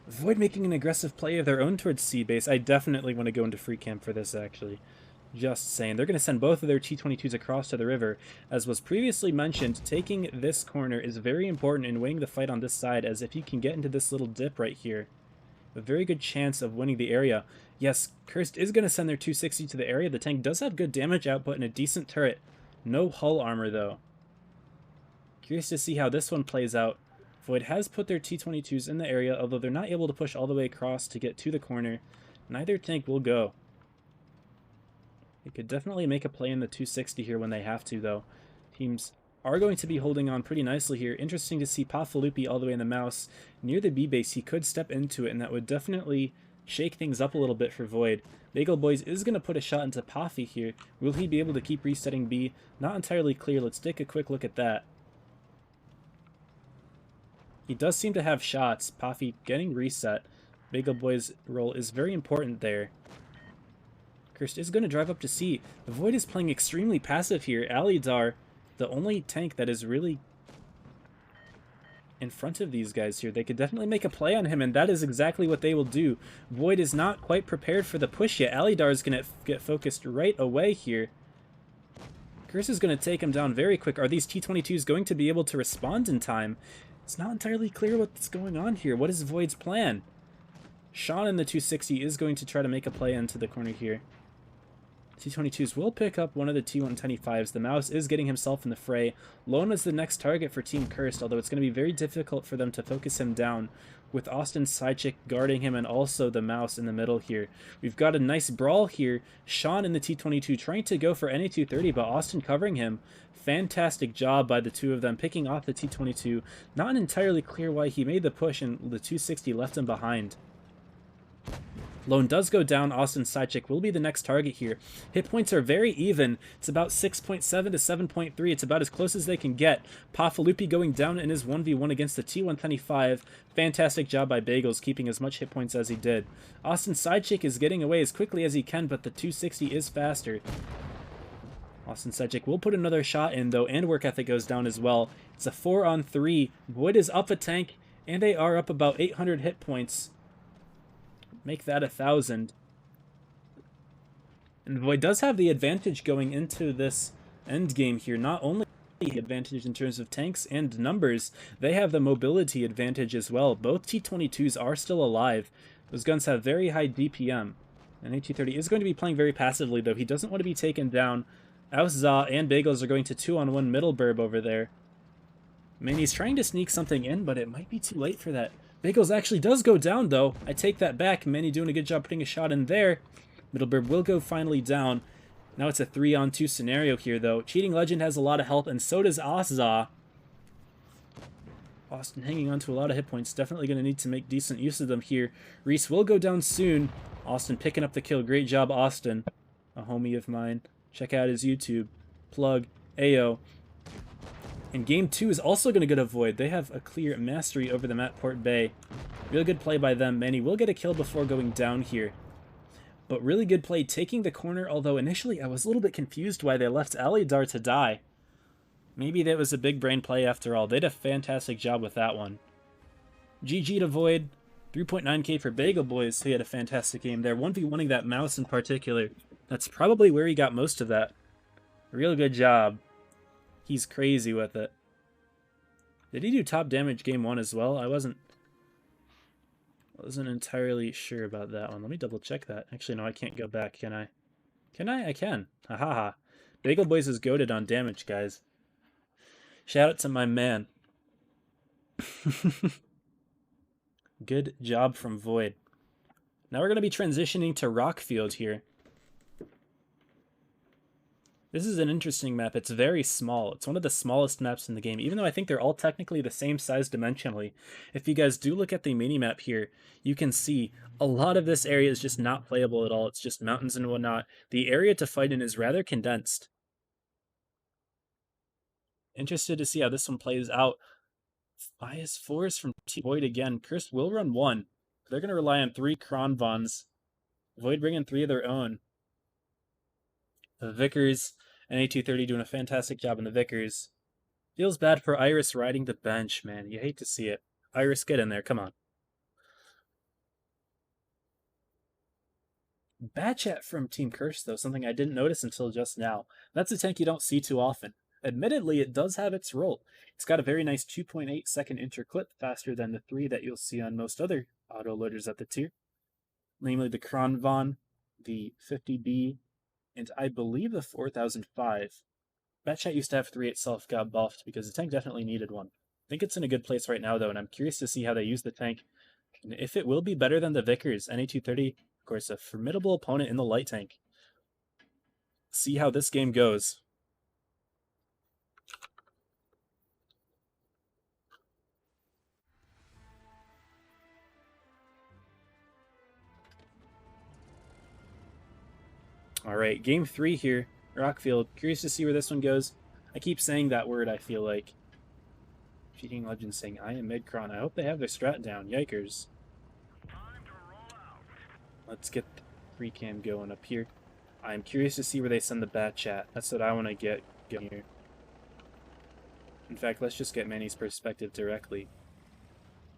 Void making an aggressive play of their own towards C base. I definitely want to go into free cam for this, actually. Just saying. They're going to send both of their T-22s across to the river. As was previously mentioned, taking this corner is very important in winning the fight on this side, as if you can get into this little dip right here, a very good chance of winning the area. Yes, Kirst is going to send their 260 to the area. The tank does have good damage output and a decent turret. No hull armor, though. Curious to see how this one plays out. Void has put their T-22s in the area, although they're not able to push all the way across to get to the corner. Neither tank will go. They could definitely make a play in the 260 here when they have to, though. Teams are going to be holding on pretty nicely here. Interesting to see Pafalupi all the way in the mouse. Near the B base, he could step into it, and that would definitely shake things up a little bit for Void. Bagel Boys is going to put a shot into Pafi here. Will he be able to keep resetting B? Not entirely clear. Let's take a quick look at that. He does seem to have shots. Pafi getting reset. Bagel Boys' role is very important there. Kirst is going to drive up to C. The Void is playing extremely passive here. Alidar, the only tank that is really in front of these guys here. They could definitely make a play on him, and that is exactly what they will do. Void is not quite prepared for the push yet. Alidar is going to get focused right away here. Kirst is going to take him down very quick. Are these T-22s going to be able to respond in time? It's not entirely clear what's going on here. What is Void's plan? Sean in the 260 is going to try to make a play into the corner here. T-22s will pick up one of the T-125s. The mouse is getting himself in the fray. Lone is the next target for Team Kirst, although it's going to be very difficult for them to focus him down, with Austin's sidechick guarding him and also the mouse in the middle here. We've got a nice brawl here. Sean in the T-22 trying to go for any 230, but Austin covering him. Fantastic job by the two of them, picking off the T-22. Not entirely clear why he made the push and the 260 left him behind. Lone does go down. Austin's sidechick will be the next target here. Hit points are very even. It's about 6.7 to 7.3. It's about as close as they can get. Pafalupi going down in his 1v1 against the T-125. Fantastic job by Bagels, keeping as much hit points as he did. Austin's sidechick is getting away as quickly as he can, but the 260 is faster. Austin's sidechick will put another shot in, though, and work ethic goes down as well. It's a 4-on-3. Wood is up a tank, and they are up about 800 hit points. Make that 1,000. And Void does have the advantage going into this end game here. Not only the advantage in terms of tanks and numbers, they have the mobility advantage as well. Both T-22s are still alive. Those guns have very high DPM. And AT-30 is going to be playing very passively, though. He doesn't want to be taken down. Ausza and Bagels are going to 2-on-1 middle burb over there. Man, he's trying to sneak something in, but it might be too late for that. Bagels actually does go down, though. I take that back. Manny doing a good job putting a shot in there. Middleburb will go finally down. Now it's a 3-on-2 scenario here, though. Cheating Legend has a lot of health, and so does Azza. Austin hanging on to a lot of hit points. Definitely going to need to make decent use of them here. Reese will go down soon. Austin picking up the kill. Great job, Austin. A homie of mine. Check out his YouTube. Plug. Ayo. And game 2 is also going to go to Void. They have a clear mastery over them at Port Bay. Real good play by them. Manny will get a kill before going down here. But really good play taking the corner, although initially I was a little bit confused why they left Alidar to die. Maybe that was a big brain play after all. They did a fantastic job with that one. GG to Void. 3.9k for Bagel Boys, who had a fantastic game there. 1v1ing that mouse in particular. That's probably where he got most of that. Real good job. He's crazy with it. Did he do top damage game 1 as well? I wasn't Wasn't entirely sure about that one. Let me double check that. Actually, no, I can't go back, can I? Can I? I can. Ha ha ha. Bagel Boys is goated on damage, guys. Shout out to my man. Good job from Void. Now we're going to be transitioning to Rockfield here. This is an interesting map. It's very small. It's one of the smallest maps in the game, even though I think they're all technically the same size dimensionally. If you guys do look at the mini-map here, you can see a lot of this area is just not playable at all. It's just mountains and whatnot. The area to fight in is rather condensed. Interested to see how this one plays out. IS4s from Team Void again. Cursed will run one. They're going to rely on 3 Kronvons. Void bringing 3 of their own. The Vickers and A230 doing a fantastic job in the Vickers. Feels bad for Iris riding the bench, man. You hate to see it. Iris, get in there. Come on. Bad chat from Team Curse, though, something I didn't notice until just now. That's a tank you don't see too often. Admittedly, it does have its role. It's got a very nice 2.8 second interclip, faster than the 3 that you'll see on most other autoloaders at the tier. Namely the Kronvon, the 50B, and I believe the 4005. Batchat used to have 3 itself, got buffed because the tank definitely needed one. I think it's in a good place right now, though, and I'm curious to see how they use the tank. And if it will be better than the Vickers. NA230, of course, a formidable opponent in the light tank. See how this game goes. Alright, game 3 here. Rockfield. Curious to see where this one goes. I keep saying that word, I feel like. Cheating Legend saying, I am mid-cron. I hope they have their strat down. Yikers. Let's get the free cam going up here. I'm curious to see where they send the bat chat. That's what I want to get here. In fact, let's just get Manny's perspective directly.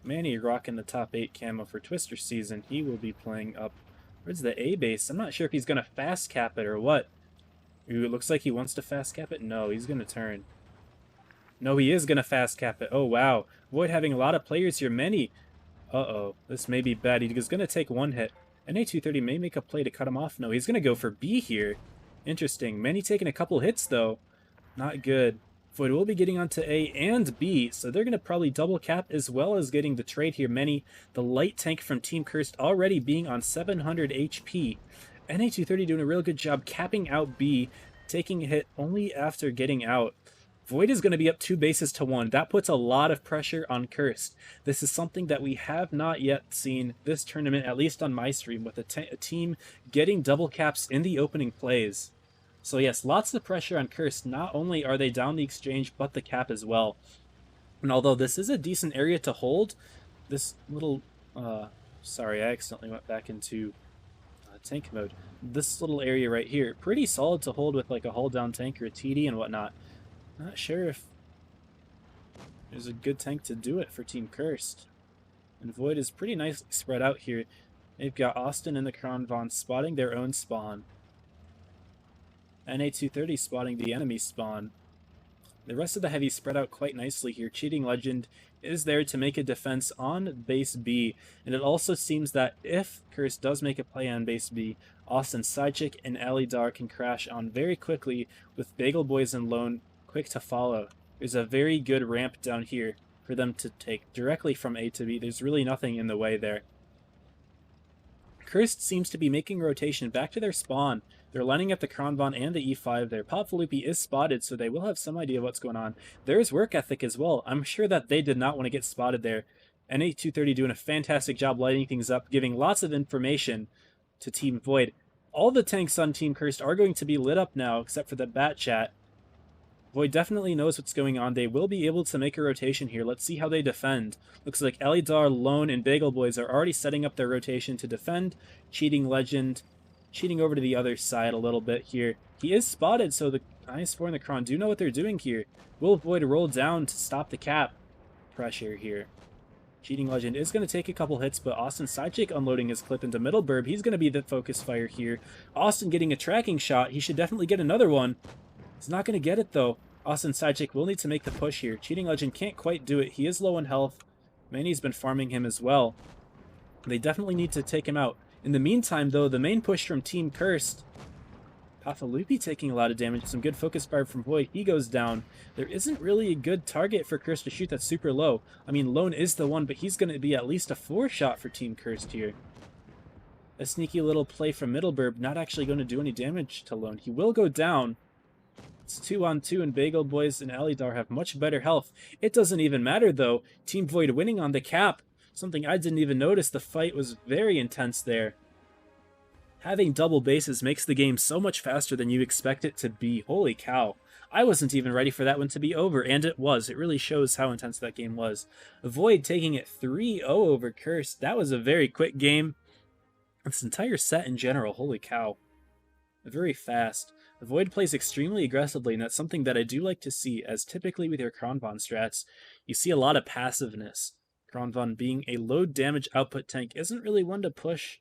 Manny rocking the top 8 camo for Twister season. He will be playing up. Where's the A base? I'm not sure if he's going to fast cap it or what. Ooh, it looks like he wants to fast cap it. No, he's going to turn. No, he is going to fast cap it. Oh, wow. Void having a lot of players here. Many. Uh-oh. This may be bad. He's going to take one hit. And A230 may make a play to cut him off. No, he's going to go for B here. Interesting. Many taking a couple hits, though. Not good. Void will be getting onto A and B, so they're going to probably double cap as well as getting the trade here. Many, the light tank from Team Cursed already being on 700 HP. NA230 doing a real good job capping out B, taking a hit only after getting out. Void is going to be up 2 bases to 1. That puts a lot of pressure on Cursed. This is something that we have not yet seen this tournament, at least on my stream, with a team getting double caps in the opening plays. So yes, lots of pressure on Cursed. Not only are they down the exchange, but the cap as well. And although this is a decent area to hold, this little... sorry, I accidentally went back into tank mode. This little area right here, pretty solid to hold with like a hull down tank or a TD and whatnot. Not sure if there's a good tank to do it for Team Cursed. And Void is pretty nicely spread out here. They've got Austin and the Kronvon spotting their own spawn. NA230 spotting the enemy spawn. The rest of the heavy spread out quite nicely here. Cheating Legend is there to make a defense on base B, and it also seems that if Curse does make a play on base B, Austin Sidechick and Alidar can crash on very quickly with Bagel Boys and Lone quick to follow. There's a very good ramp down here for them to take directly from A to B. There's really nothing in the way there. Cursed seems to be making rotation back to their spawn. They're lining up the Kronvon and the E5 there. Popfalupi is spotted, so they will have some idea of what's going on. There's work ethic as well. I'm sure that they did not want to get spotted there. NA230 doing a fantastic job lighting things up, giving lots of information to Team Void. All the tanks on Team Cursed are going to be lit up now, except for the bat chat. Void definitely knows what's going on. They will be able to make a rotation here. Let's see how they defend. Looks like Elidar, Lone, and Bagel Boys are already setting up their rotation to defend. Cheating Legend, cheating over to the other side a little bit here. He is spotted, so the IS4 and the Kron do know what they're doing here. Will Void roll down to stop the cap pressure here? Cheating Legend is going to take a couple hits, but Austin Sidechick unloading his clip into middle burb. He's going to be the focus fire here. Austin getting a tracking shot. He should definitely get another one. He's not going to get it, though. Austin Sidechick will need to make the push here. Cheating Legend can't quite do it. He is low in health. Manny's been farming him as well. They definitely need to take him out. In the meantime, though, the main push from Team Cursed, Pafalupi taking a lot of damage. Some good focus fire from Void. He goes down. There isn't really a good target for Cursed to shoot that's super low. I mean, Lone is the one, but he's going to be at least a 4-shot for Team Cursed here. A sneaky little play from Middleburb, not actually going to do any damage to Lone. He will go down. It's 2-on-2, and Bagel Boys and Alidar have much better health. It doesn't even matter, though. Team Void winning on the cap. Something I didn't even notice. The fight was very intense there. Having double bases makes the game so much faster than you expect it to be. Holy cow. I wasn't even ready for that one to be over, and it was. It really shows how intense that game was. Void taking it 3-0 over Cursed. That was a very quick game. This entire set in general, holy cow. Very fast. The Void plays extremely aggressively, and that's something that I do like to see, as typically with your Kronvon strats, you see a lot of passiveness. Kronvon being a low damage output tank isn't really one to push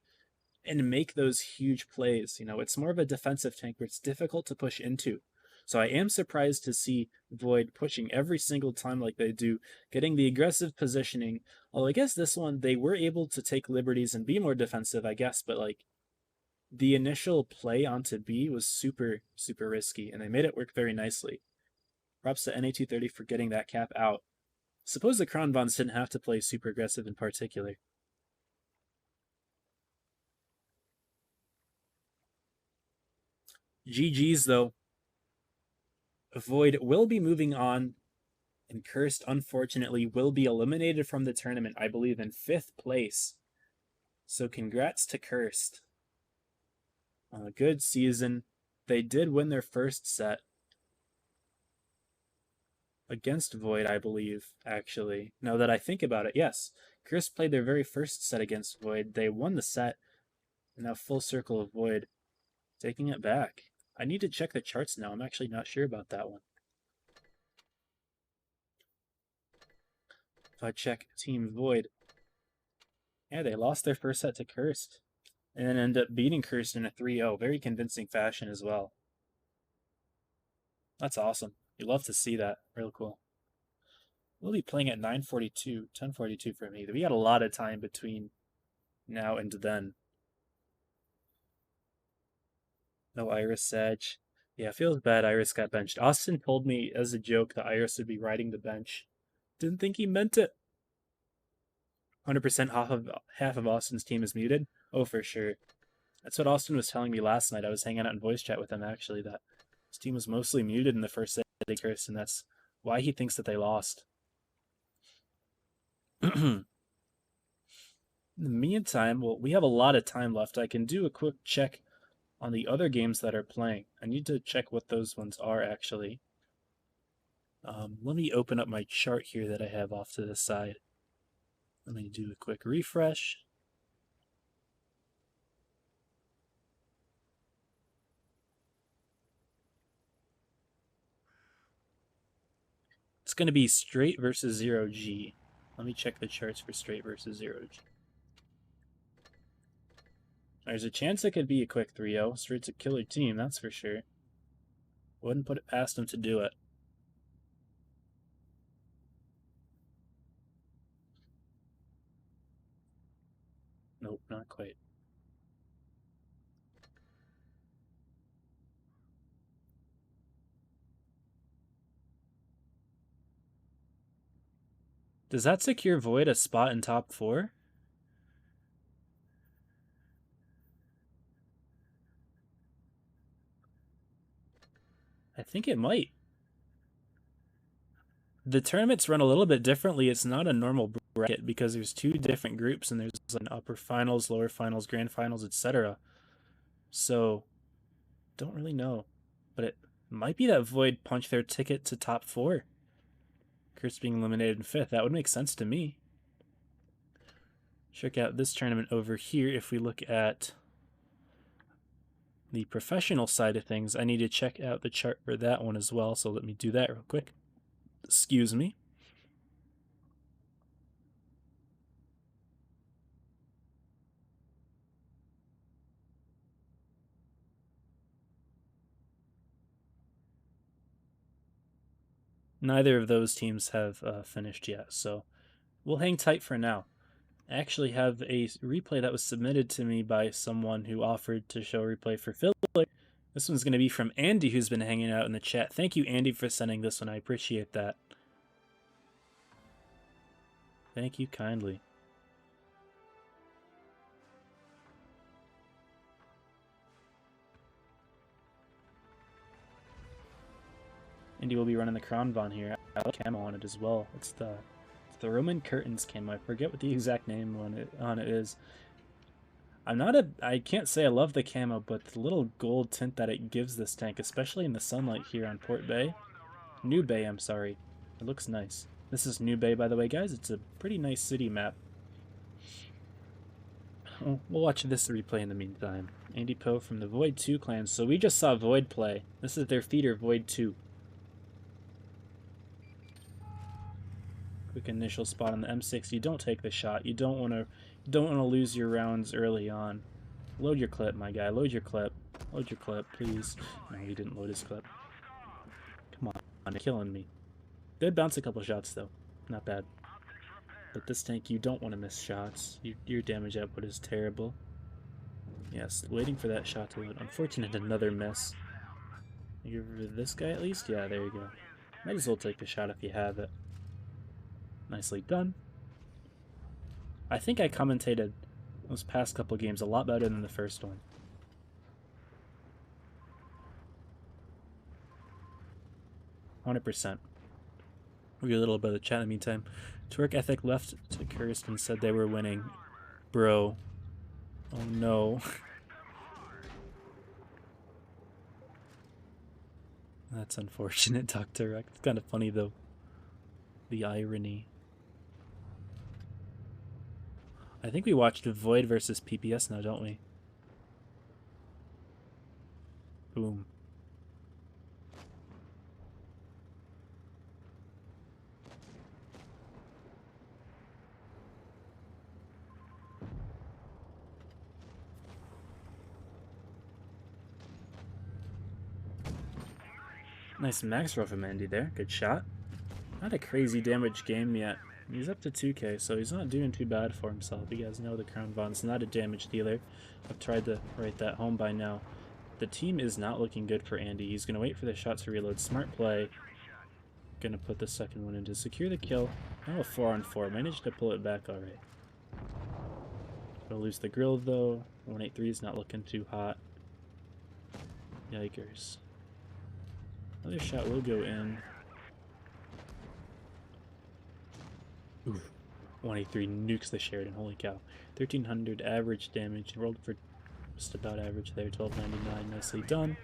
and make those huge plays. You know, it's more of a defensive tank where it's difficult to push into. So I am surprised to see Void pushing every single time like they do, getting the aggressive positioning. Although I guess this one, they were able to take liberties and be more defensive, I guess, but like, the initial play onto B was super, super risky, and they made it work very nicely. Props to NA230 for getting that cap out. Suppose the Kronvons didn't have to play super aggressive in particular. GG's, though. Void will be moving on, and Cursed, unfortunately, will be eliminated from the tournament, I believe, in 5th place. So congrats to Cursed. A good season. They did win their first set against Void, I believe, actually. Now that I think about it, yes. Cursed played their very first set against Void. They won the set, and now full circle of Void taking it back. I need to check the charts now. I'm actually not sure about that one. If I check Team Void, yeah, they lost their first set to Cursed, and then end up beating Cursed in a 3-0. Very convincing fashion as well. That's awesome. You love to see that. Real cool. We'll be playing at 9:42, 10:42 for me. We got a lot of time between now and then. No Iris Sedge. Yeah, it feels bad Iris got benched. Austin told me as a joke that Iris would be riding the bench. Didn't think he meant it. 100% half of Austin's team is muted? Oh, for sure. That's what Austin was telling me last night. I was hanging out in voice chat with him, actually, that his team was mostly muted in the first set they cursed, and that's why he thinks that they lost. In the meantime, well, we have a lot of time left. I can do a quick check on the other games that are playing. I need to check what those ones are, actually. Let me open up my chart here that I have off to the side. Let me do a quick refresh. It's going to be straight versus 0G. Let me check the charts for straight versus 0G. There's a chance it could be a quick 3-0. Straight's a killer team, that's for sure. Wouldn't put it past them to do it. Nope, not quite. Does that secure Void a spot in top 4? I think it might. The tournaments run a little bit differently. It's not a normal bracket because there's 2 different groups, and there's an upper finals, lower finals, grand finals, etc. So, don't really know. But it might be that Void punched their ticket to top 4. Curse being eliminated in 5th. That would make sense to me. Check out this tournament over here. If we look at the professional side of things, I need to check out the chart for that one as well, so let me do that real quick. Excuse me. Neither of those teams have finished yet, so we'll hang tight for now. I actually have a replay that was submitted to me by someone who offered to show a replay for Philly. This one's going to be from Andy, who's been hanging out in the chat. Thank you, Andy, for sending this one. I appreciate that. Thank you kindly. Andy will be running the Crown Von here. I like camo on it as well. It's the Roman Curtains camo. I forget what the exact name on it is. I can't say I love the camo, but the little gold tint that it gives this tank, especially in the sunlight here on Port Bay. New Bay, I'm sorry. It looks nice. This is New Bay, by the way, guys. It's a pretty nice city map. We'll watch this replay in the meantime. Andy Poe from the Void 2 clan. So we just saw Void play. This is their feeder, Void 2. Quick initial spot on the M60. Don't take the shot. You don't want to lose your rounds early on. Load your clip, my guy. Load your clip. Load your clip, please. No, he didn't load his clip. Come on, you're killing me. Did bounce a couple shots though. Not bad. But this tank, you don't want to miss shots. Your damage output is terrible. Yes, waiting for that shot to load. Unfortunate, another miss. Give this guy at least? Yeah, there you go. Might as well take the shot if you have it. Nicely done. I think I commentated those past couple games a lot better than the first one. %. We'll get a little bit of the chat in the meantime. Twerk Ethic left to Kirst and said they were winning. Bro. Oh no. That's unfortunate, Dr. Rex. It's kind of funny though. The irony. I think we watched Void versus PPS now, don't we? Boom. Nice max roll from Andy there. Good shot. Not a crazy damage game yet. He's up to 2k, so he's not doing too bad for himself. You guys know the Crown Von's not a damage dealer. I've tried to write that home by now. The team is not looking good for Andy. He's going to wait for the shot to reload. Smart play. Going to put the second one in to secure the kill. Oh, 4-on-4. Managed to pull it back alright. Gonna lose the grill though. 183 is not looking too hot. Yikers. Another shot will go in. Oof. 183 nukes the Sheridan. Holy cow. 1300 average damage. Rolled for just about average there. 1299. Nicely done.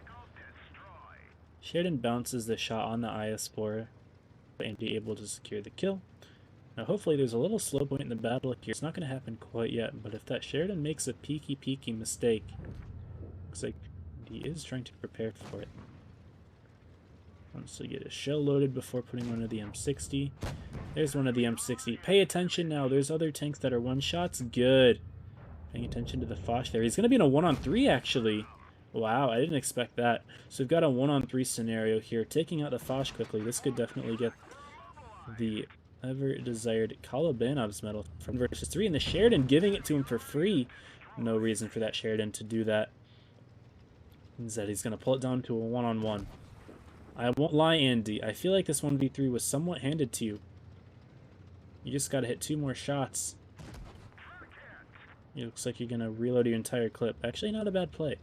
Sheridan bounces the shot on the IS-4. Andy able to secure the kill. Now hopefully there's a little slow point in the battle here. It's not going to happen quite yet, but if that Sheridan makes a peaky mistake, looks like he is trying to prepare for it. Wants to get a shell loaded before putting one of the M60. There's one of the M60. Pay attention now. There's other tanks that are one-shots. Good. Paying attention to the Foch there. He's going to be in a 1-on-3 actually. Wow, I didn't expect that. So we've got a 1-on-3 scenario here. Taking out the Foch quickly. This could definitely get the ever-desired Kolobanov's medal from versus 3. And the Sheridan giving it to him for free. No reason for that Sheridan to do that. Instead, he's going to pull it down to a 1-on-1. I won't lie, Andy. I feel like this 1v3 was somewhat handed to you. You just got to hit 2 more shots. It looks like you're going to reload your entire clip. Actually, not a bad play.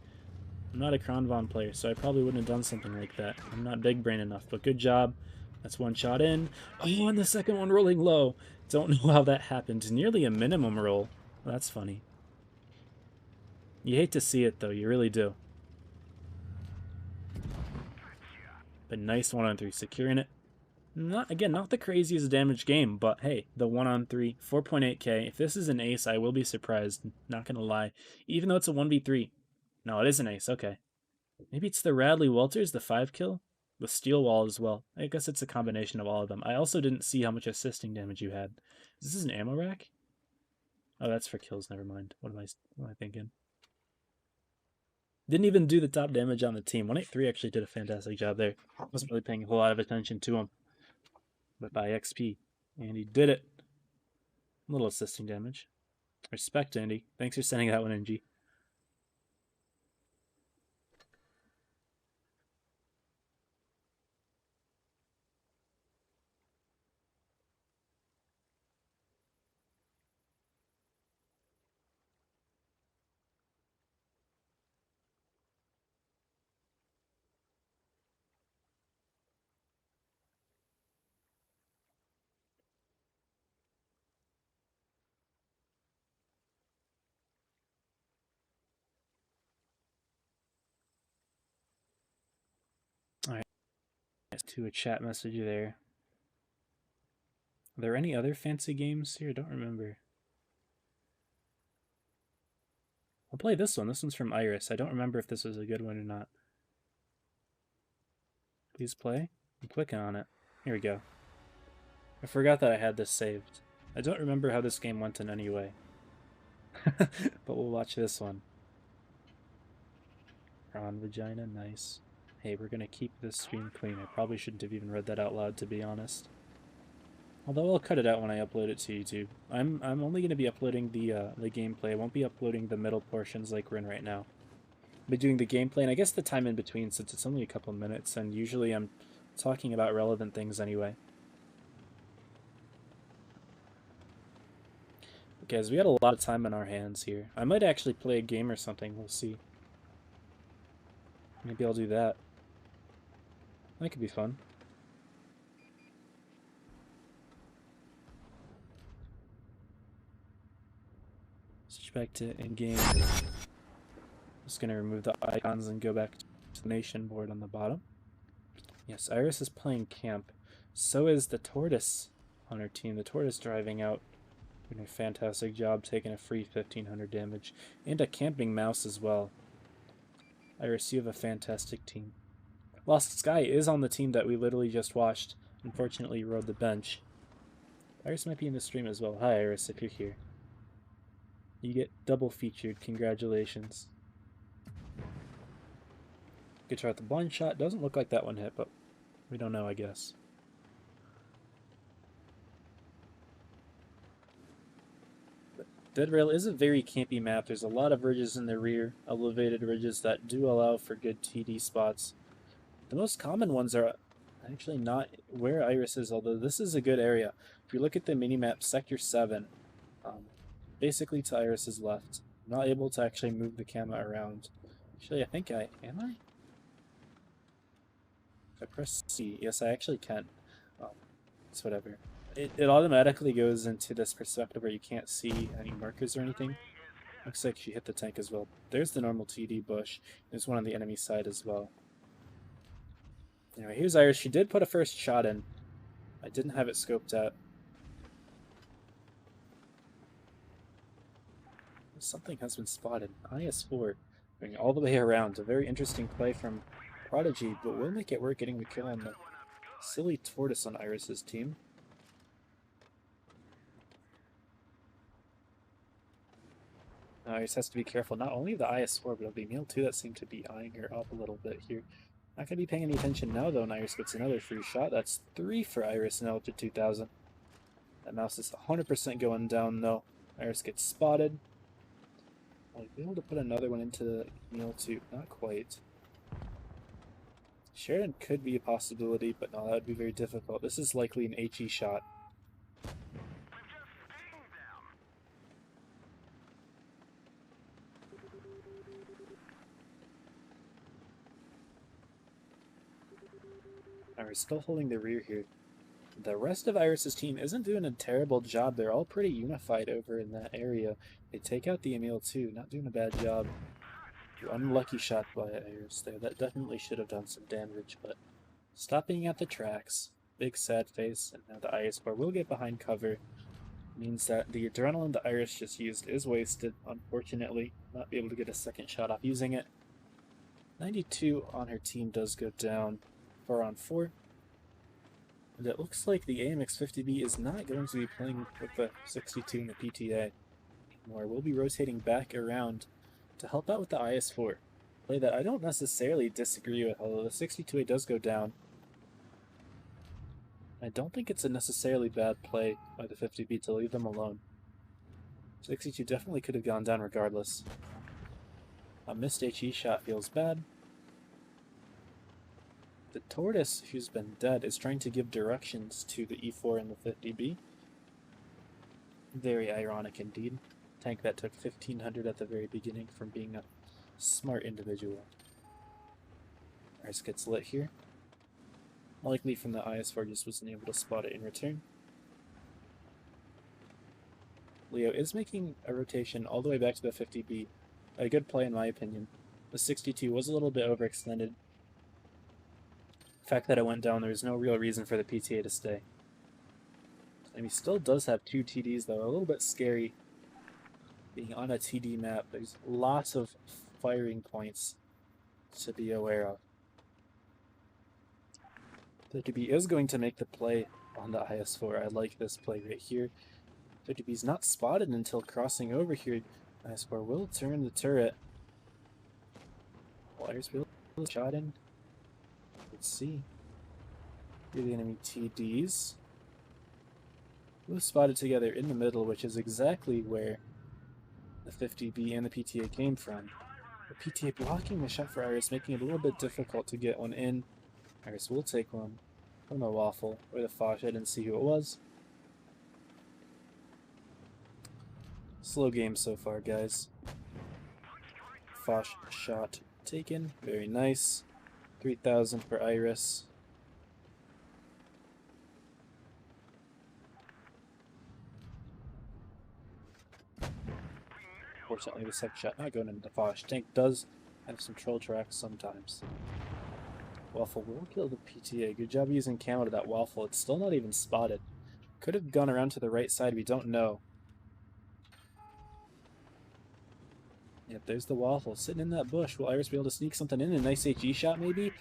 I'm not a Crown Von player, so I probably wouldn't have done something like that. I'm not big brain enough, but good job. That's one shot in. Oh, and the second one rolling low. Don't know how that happened. Nearly a minimum roll. Well, that's funny. You hate to see it, though. You really do. But nice 1-on-3, securing it. Not the craziest damage game, but hey, the 1-on-3, 4.8k. If this is an ace, I will be surprised. Not gonna lie. Even though it's a 1v3. No, it is an ace, okay. Maybe it's the Radley Walters, the 5-kill? The steel wall as well. I guess it's a combination of all of them. I also didn't see how much assisting damage you had. Is this an ammo rack? Oh, that's for kills, never mind. What am I thinking? Didn't even do the top damage on the team. 183 actually did a fantastic job there. Wasn't really paying a whole lot of attention to him. But by XP. And he did it. A little assisting damage. Respect, Andy. Thanks for sending that one in, G. Alright, to a chat message there. Are there any other fancy games here? I don't remember. I'll play this one. This one's from Iris. I don't remember if this was a good one or not. Please play. I'm clicking on it. Here we go. I forgot that I had this saved. I don't remember how this game went in any way. But we'll watch this one. Prawn vagina, nice. Hey, we're gonna keep this screen clean. I probably shouldn't have even read that out loud, to be honest. Although I'll cut it out when I upload it to YouTube. I'm only gonna be uploading the gameplay. I won't be uploading the middle portions like we're in right now. I'll be doing the gameplay, and I guess the time in between, since it's only a couple minutes, and usually I'm talking about relevant things anyway. Guys, we got a lot of time on our hands here. I might actually play a game or something. We'll see. Maybe I'll do that. That could be fun. Switch back to in-game. Just gonna remove the icons and go back to the nation board on the bottom. Yes, Iris is playing camp. So is the tortoise on her team. The tortoise driving out. Doing a fantastic job, taking a free 1500 damage. And a camping mouse as well. Iris, you have a fantastic team. Lost Sky is on the team that we literally just watched. Unfortunately, rode the bench. Iris might be in the stream as well. Hi, Iris, if you're here. You get double featured. Congratulations. Good try at the blind shot. Doesn't look like that one hit, but we don't know, I guess. Dead Rail is a very campy map. There's a lot of ridges in the rear, elevated ridges that do allow for good TD spots. The most common ones are actually not where Iris is, although this is a good area. If you look at the minimap, Sector 7, basically to Iris's left. I'm not able to actually move the camera around. Actually, I think I... Am I? If I press C, yes, I actually can. It's whatever. It automatically goes into this perspective where you can't see any markers or anything. Looks like she hit the tank as well. There's the normal TD bush. There's one on the enemy side as well. Anyway, here's Iris. She did put a first shot in. I didn't have it scoped out. Something has been spotted. IS-4 going all the way around. A very interesting play from Prodigy, but we'll make it work getting the kill on the silly tortoise on Iris's team. Iris has to be careful, not only of the IS-4, but of the Emil too that seem to be eyeing her up a little bit here. Not going to be paying any attention now, though, and Iris gets another free shot. That's 3 for Iris now to 2,000. That mouse is 100% going down, though. Iris gets spotted. I'll be able to put another one into the Emil too. Not quite. Sheridan could be a possibility, but no, that would be very difficult. This is likely an HE shot. Iris still holding the rear here. The rest of Iris's team isn't doing a terrible job. They're all pretty unified over in that area. They take out the Emil too, not doing a bad job. Unlucky shot by Iris there. That definitely should have done some damage, but stopping at the tracks. Big sad face, and now the IS-4 will get behind cover. Means that the adrenaline the Iris just used is wasted, unfortunately. Not be able to get a second shot off using it. 92 on her team does go down. 4 on 4. And it looks like the AMX-50B is not going to be playing with the 62 and the PTA anymore. We'll be rotating back around to help out with the IS-4. Play that I don't necessarily disagree with, although the 62A does go down. I don't think it's a necessarily bad play by the 50B to leave them alone. 62 definitely could have gone down regardless. A missed HE shot feels bad. The tortoise, who's been dead, is trying to give directions to the E4 and the 50B. Very ironic indeed. Tank that took 1500 at the very beginning from being a smart individual. Iris gets lit here. Likely from the IS-4 just wasn't able to spot it in return. Leo is making a rotation all the way back to the 50B. A good play in my opinion. The 62 was a little bit overextended. The fact that it went down, there was no real reason for the PTA to stay. And he still does have 2 TDs though, a little bit scary. Being on a TD map, there's lots of firing points to be aware of. 50B is going to make the play on the IS-4. I like this play right here. 50B's not spotted until crossing over here. IS-4 will turn the turret. Wires will shot in. Let's see. Here are the enemy TDs. Both spotted together in the middle, which is exactly where the 50B and the PTA came from. The PTA blocking the shot for Iris, making it a little bit difficult to get one in. Iris will take one from the waffle or the Foch. I didn't see who it was. Slow game so far, guys. Foch shot taken. Very nice. 3,000 for Iris. Fortunately, the second shot not going into the Foch. Tank does have some troll tracks sometimes. Waffle will kill the PTA. Good job using camo to that Waffle. It's still not even spotted. Could have gone around to the right side. We don't know. Yep, there's the Waffle sitting in that bush. Will Iris be able to sneak something in? A nice HE shot, maybe?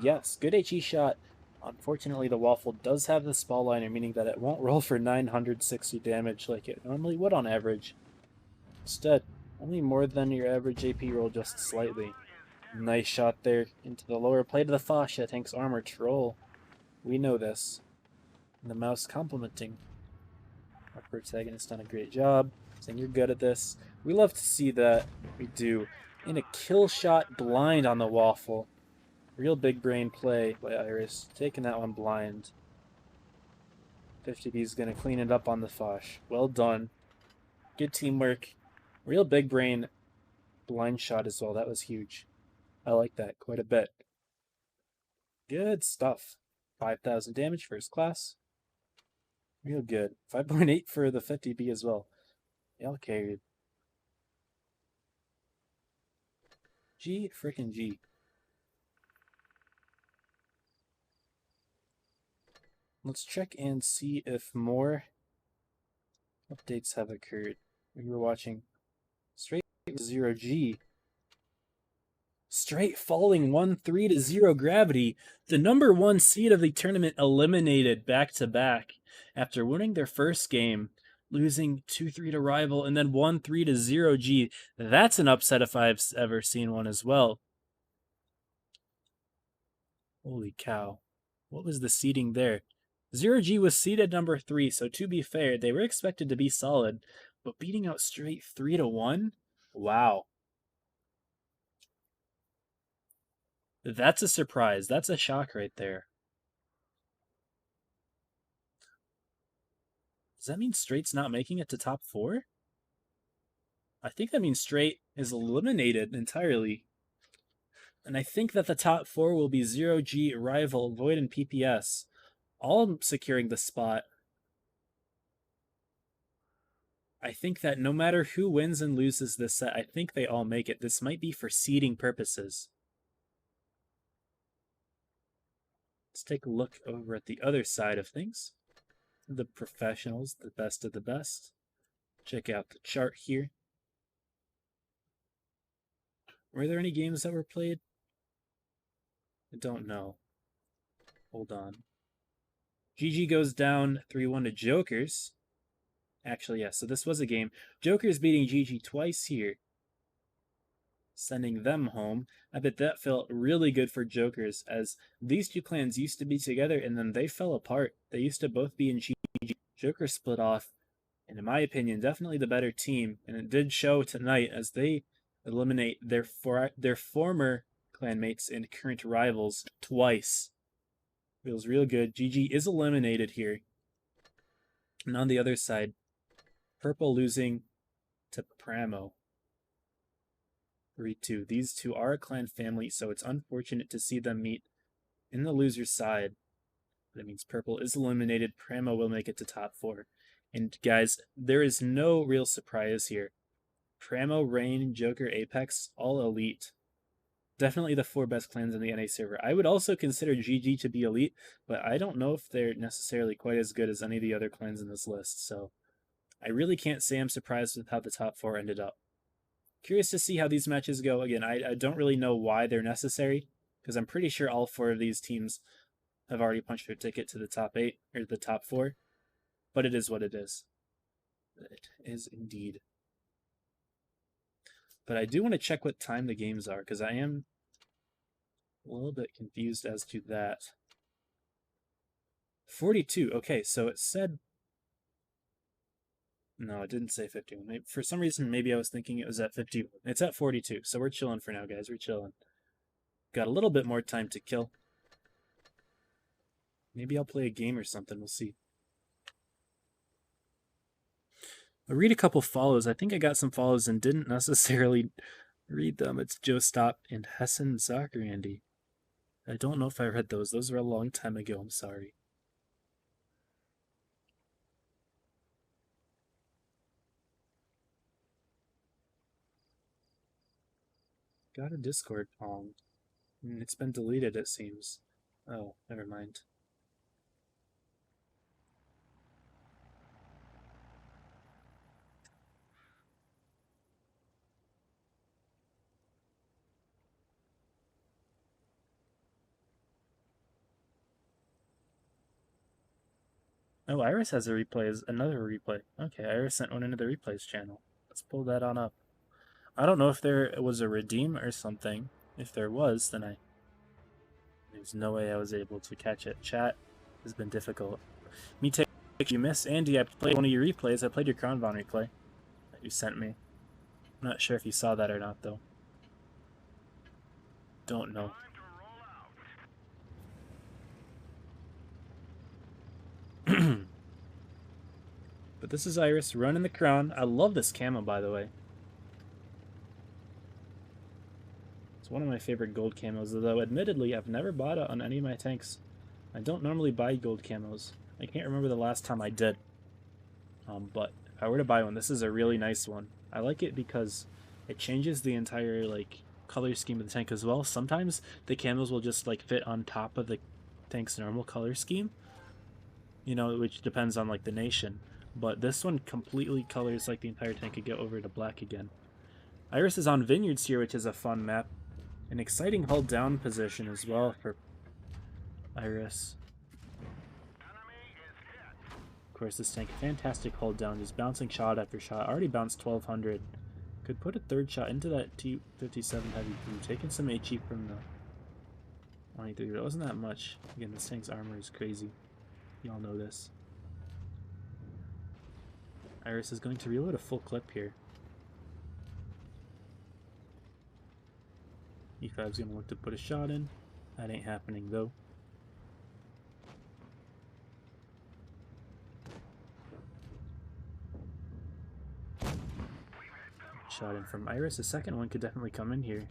Yes, good HE shot. Unfortunately, the Waffle does have the spall liner, meaning that it won't roll for 960 damage like it normally would on average. Instead, only more than your average AP roll, just slightly. Nice shot there into the lower plate of the Foch. That Tank's armor troll. We know this. And the mouse complimenting our protagonist done a great job, saying you're good at this. We love to see that. We do. In a kill shot blind on the Waffle. Real big brain play by Iris. Taking that one blind. 50B is going to clean it up on the Foch. Well done. Good teamwork. Real big brain blind shot as well. That was huge. I like that quite a bit. Good stuff. 5,000 damage, first class. Real good. 5.8 for the 50B as well. Y'all carried. G frickin' G. Let's check and see if more updates have occurred. We were watching straight 0G. Straight falling 1-3 to 0 gravity. The number 1 seed of the tournament eliminated back-to-back after winning their first game, losing 2-3 to rival, and then 1-3 to 0G. That's an upset if I've ever seen one as well. Holy cow. What was the seeding there? 0G was seeded number 3, so to be fair, they were expected to be solid, but beating out straight 3-1? Wow. That's a surprise. That's a shock right there. Does that mean Straight's not making it to top 4? I think that means Straight is eliminated entirely. And I think that the top 4 will be 0G, Rival, Void, and PPS. All securing the spot. I think that no matter who wins and loses this set, I think they all make it. This might be for seeding purposes. Let's take a look over at the other side of things. The professionals, the best of the best. Check out the chart here. Were there any games that were played? I don't know. Hold on. GG goes down 3-1 to Jokers. Actually, yeah, so this was a game. Jokers beating GG twice here. Sending them home. I bet that felt really good for Jokers, as these two clans used to be together and then they fell apart. They used to both be in GG. Joker split off. And in my opinion, definitely the better team. And it did show tonight as they eliminate their former clanmates and current rivals twice. Feels real good. GG is eliminated here. And on the other side, Purple losing to Pramo. 3-2. These two are a clan family, so it's unfortunate to see them meet in the loser's side. That means Purple is eliminated. Pramo will make it to top 4. And guys, there is no real surprise here. Pramo, Rain, Joker, Apex, all elite. Definitely the 4 best clans in the NA server. I would also consider GG to be elite, but I don't know if they're necessarily quite as good as any of the other clans in this list, so I really can't say I'm surprised with how the top 4 ended up. Curious to see how these matches go. Again, I don't really know why they're necessary, because I'm pretty sure all 4 of these teams have already punched their ticket to the top 8, or the top 4, but it is what it is. It is indeed. But I do want to check what time the games are, because I am a little bit confused as to that. 42, okay, so it said... No, it didn't say 51. Maybe, for some reason, maybe I was thinking it was at 51. It's at 42, so we're chilling for now, guys. We're chilling. Got a little bit more time to kill. Maybe I'll play a game or something. We'll see. I'll read a couple follows. I think I got some follows and didn't necessarily read them. It's Joe Stop and Hessen Soccer Andy. I don't know if I read those. Those were a long time ago. I'm sorry. Got a Discord pong. It's been deleted, it seems. Oh, never mind. Oh, Iris has a replay, another replay. Okay, Iris sent one into the replays channel. Let's pull that on up. I don't know if there was a redeem or something. If there was, then there's no way I was able to catch it. Chat has been difficult. Me take you miss. Andy, I played one of your replays. I played your Crown Von replay that you sent me. I'm not sure if you saw that or not, though. Don't know. But this is Iris running the crown. I love this camo, by the way. It's one of my favorite gold camos, though admittedly I've never bought it on any of my tanks. I don't normally buy gold camos. I can't remember the last time I did. But if I were to buy one, this is a really nice one. I like it because it changes the entire color scheme of the tank as well. Sometimes the camos will just fit on top of the tank's normal color scheme, you know, which depends on the nation. But this one completely colors the entire tank could go over to black again. Iris is on Vineyards here, which is a fun map. An exciting hold down position as well for Iris. Of course, this tank, fantastic hold down, just bouncing shot after shot. Already bounced 1200. Could put a third shot into that T57 heavy blue. Taking some HE from the 23, but it wasn't that much. Again, this tank's armor is crazy. Y'all know this. Iris is going to reload a full clip here. E5's going to look to put a shot in. That ain't happening, though. Shot in from Iris. A second one could definitely come in here.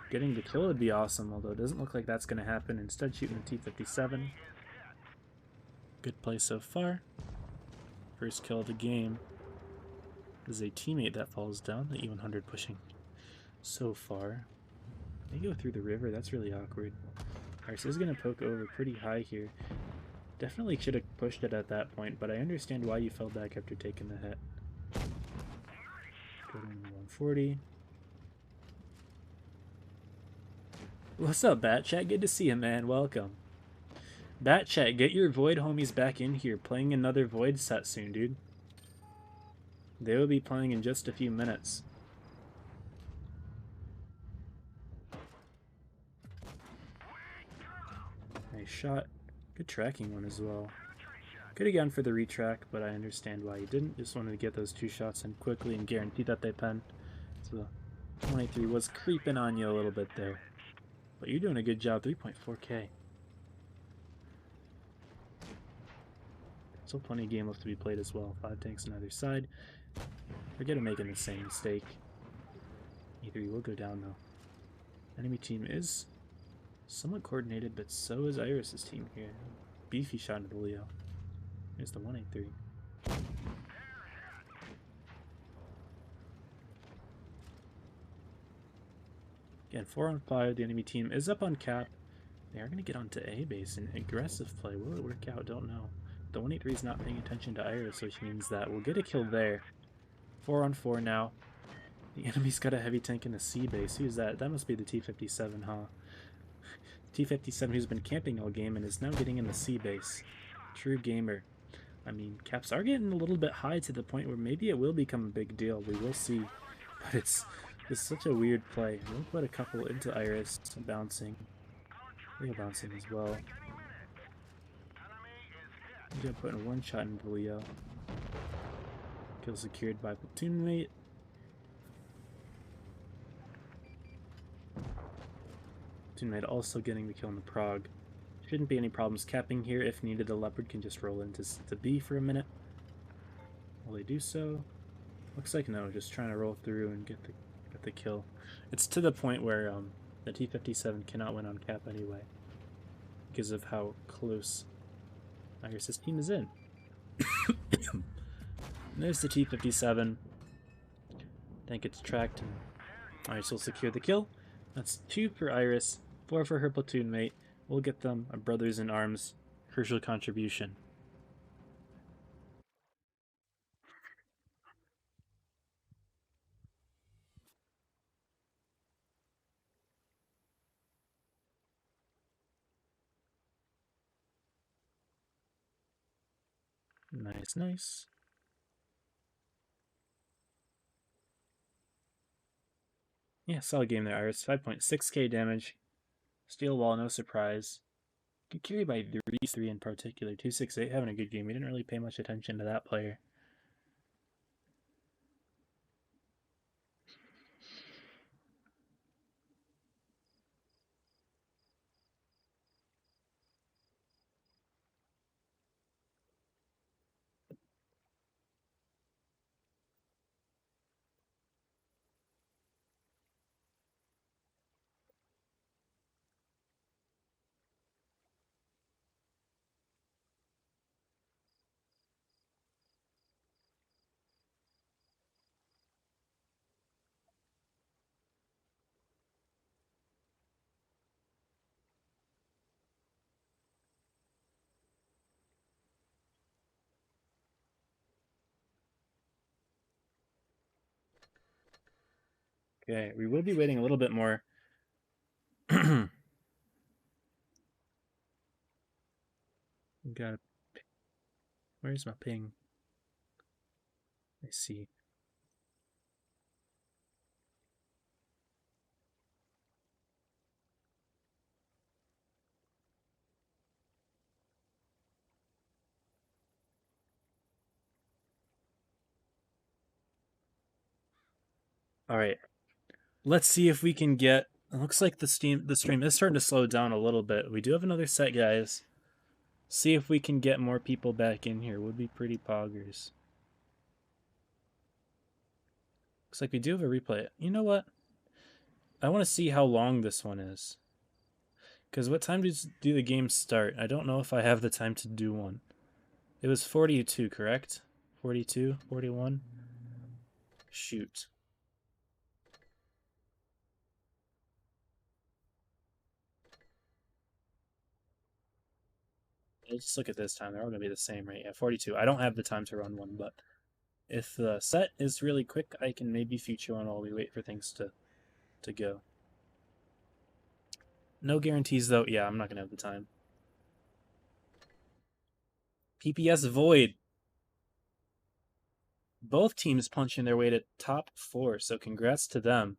Getting the kill would be awesome, although it doesn't look like that's going to happen. Instead, shooting the T57. Good play so far. First kill of the game. This is a teammate that falls down. The E100 pushing so far. They go through the river. That's really awkward. Iris is going to poke over pretty high here. Definitely should have pushed it at that point, but I understand why you fell back after taking the hit. Go to 140. What's up, Bat Chat? Good to see you, man. Welcome. Bat Chat, get your Void homies back in here. Playing another Void set soon, dude. They will be playing in just a few minutes. Nice shot. Good tracking one as well. Could have gone for the retrack, but I understand why you didn't. Just wanted to get those 2 shots in quickly and guarantee that they pen. So 23 was creeping on you a little bit there. But you're doing a good job, 3.4k. Still plenty of game left to be played as well. 5 tanks on either side. Forget making the same mistake. E3 will go down though. Enemy team is somewhat coordinated, but so is Iris's team here. Beefy shot into the Leo. Here's the 183. Again, 4 on 5. The enemy team is up on cap. They are going to get onto A base in aggressive play. Will it work out? Don't know. The 183 is not paying attention to Iris, which means that we'll get a kill there. 4 on 4 now. The enemy's got a heavy tank in the C base. Who's that? That must be the T-57, huh? T-57 who's been camping all game and is now getting in the C base. True gamer. I mean, caps are getting a little bit high to the point where maybe it will become a big deal. We will see. But it's such a weird play. We'll put a couple into Iris, bouncing. Leo bouncing as well. I'm gonna put in 1 shot into Leo. Kill secured by platoon mate. Platoon mate also getting the kill in the Prague. Shouldn't be any problems capping here. If needed, the Leopard can just roll into B for a minute. Will they do so? Looks like no, just trying to roll through and get the kill. It's to the point where the T-57 cannot win on cap anyway, because of how close Iris's team is in. There's the T-57. I think it's tracked, and Iris will secure the kill. That's 2 for Iris, 4 for her platoon mate. We'll get them a brothers in arms crucial contribution. Nice, nice. Yeah, solid game there, Iris. 5.6k damage. Steel wall, no surprise. Good carry by these 3 in particular. 268 having a good game. We didn't really pay much attention to that player. Okay, we will be waiting a little bit more. Got. Where's my ping? I see. All right. Let's see if we can get. It looks like the stream is starting to slow down a little bit. We do have another set, guys. See if we can get more people back in here. Would be pretty poggers. Looks like we do have a replay. You know what? I want to see how long this one is. Because what time do the games start? I don't know if I have the time to do one. It was 42, correct? 42? 41? Shoot. Let's look at this time. They're all going to be the same, right? Yeah, 42. I don't have the time to run one, but if the set is really quick, I can maybe feature one while we wait for things to go. No guarantees, though. Yeah, I'm not going to have the time. PPS Void. Both teams punching their way to top 4, so congrats to them.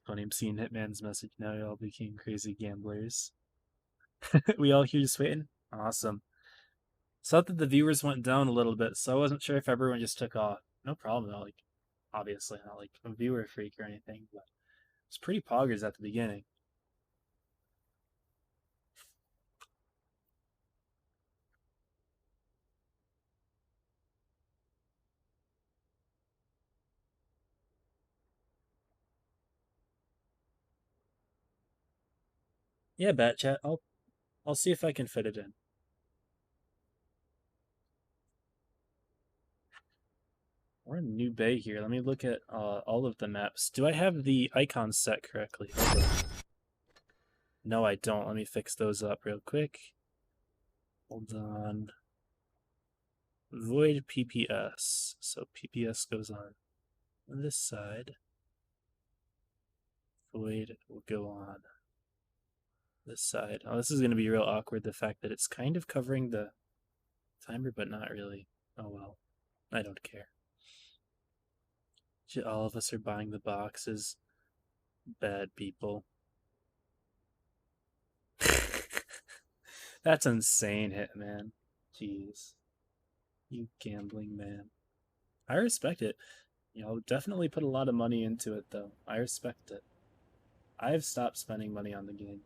Funny, I'm seeing Hitman's message now. Y'all became crazy gamblers. We all here just waiting? Awesome. So I thought the viewers went down a little bit, so I wasn't sure if everyone just took off. No problem though, like, obviously not like a viewer freak or anything, but it's pretty poggers at the beginning. Yeah, Bat Chat, I'll see if I can fit it in. We're in New Bay here. Let me look at all of the maps. Do I have the icons set correctly? No, I don't. Let me fix those up real quick. Hold on. Void PPS. So PPS goes on this side. Void will go on this side. Oh, this is going to be real awkward, the fact that it's kind of covering the timer, but not really. Oh well. I don't care. All of us are buying the boxes. Bad people. That's insane, Hitman. Jeez. You gambling man. I respect it. You know, definitely put a lot of money into it, though. I respect it. I've stopped spending money on the game.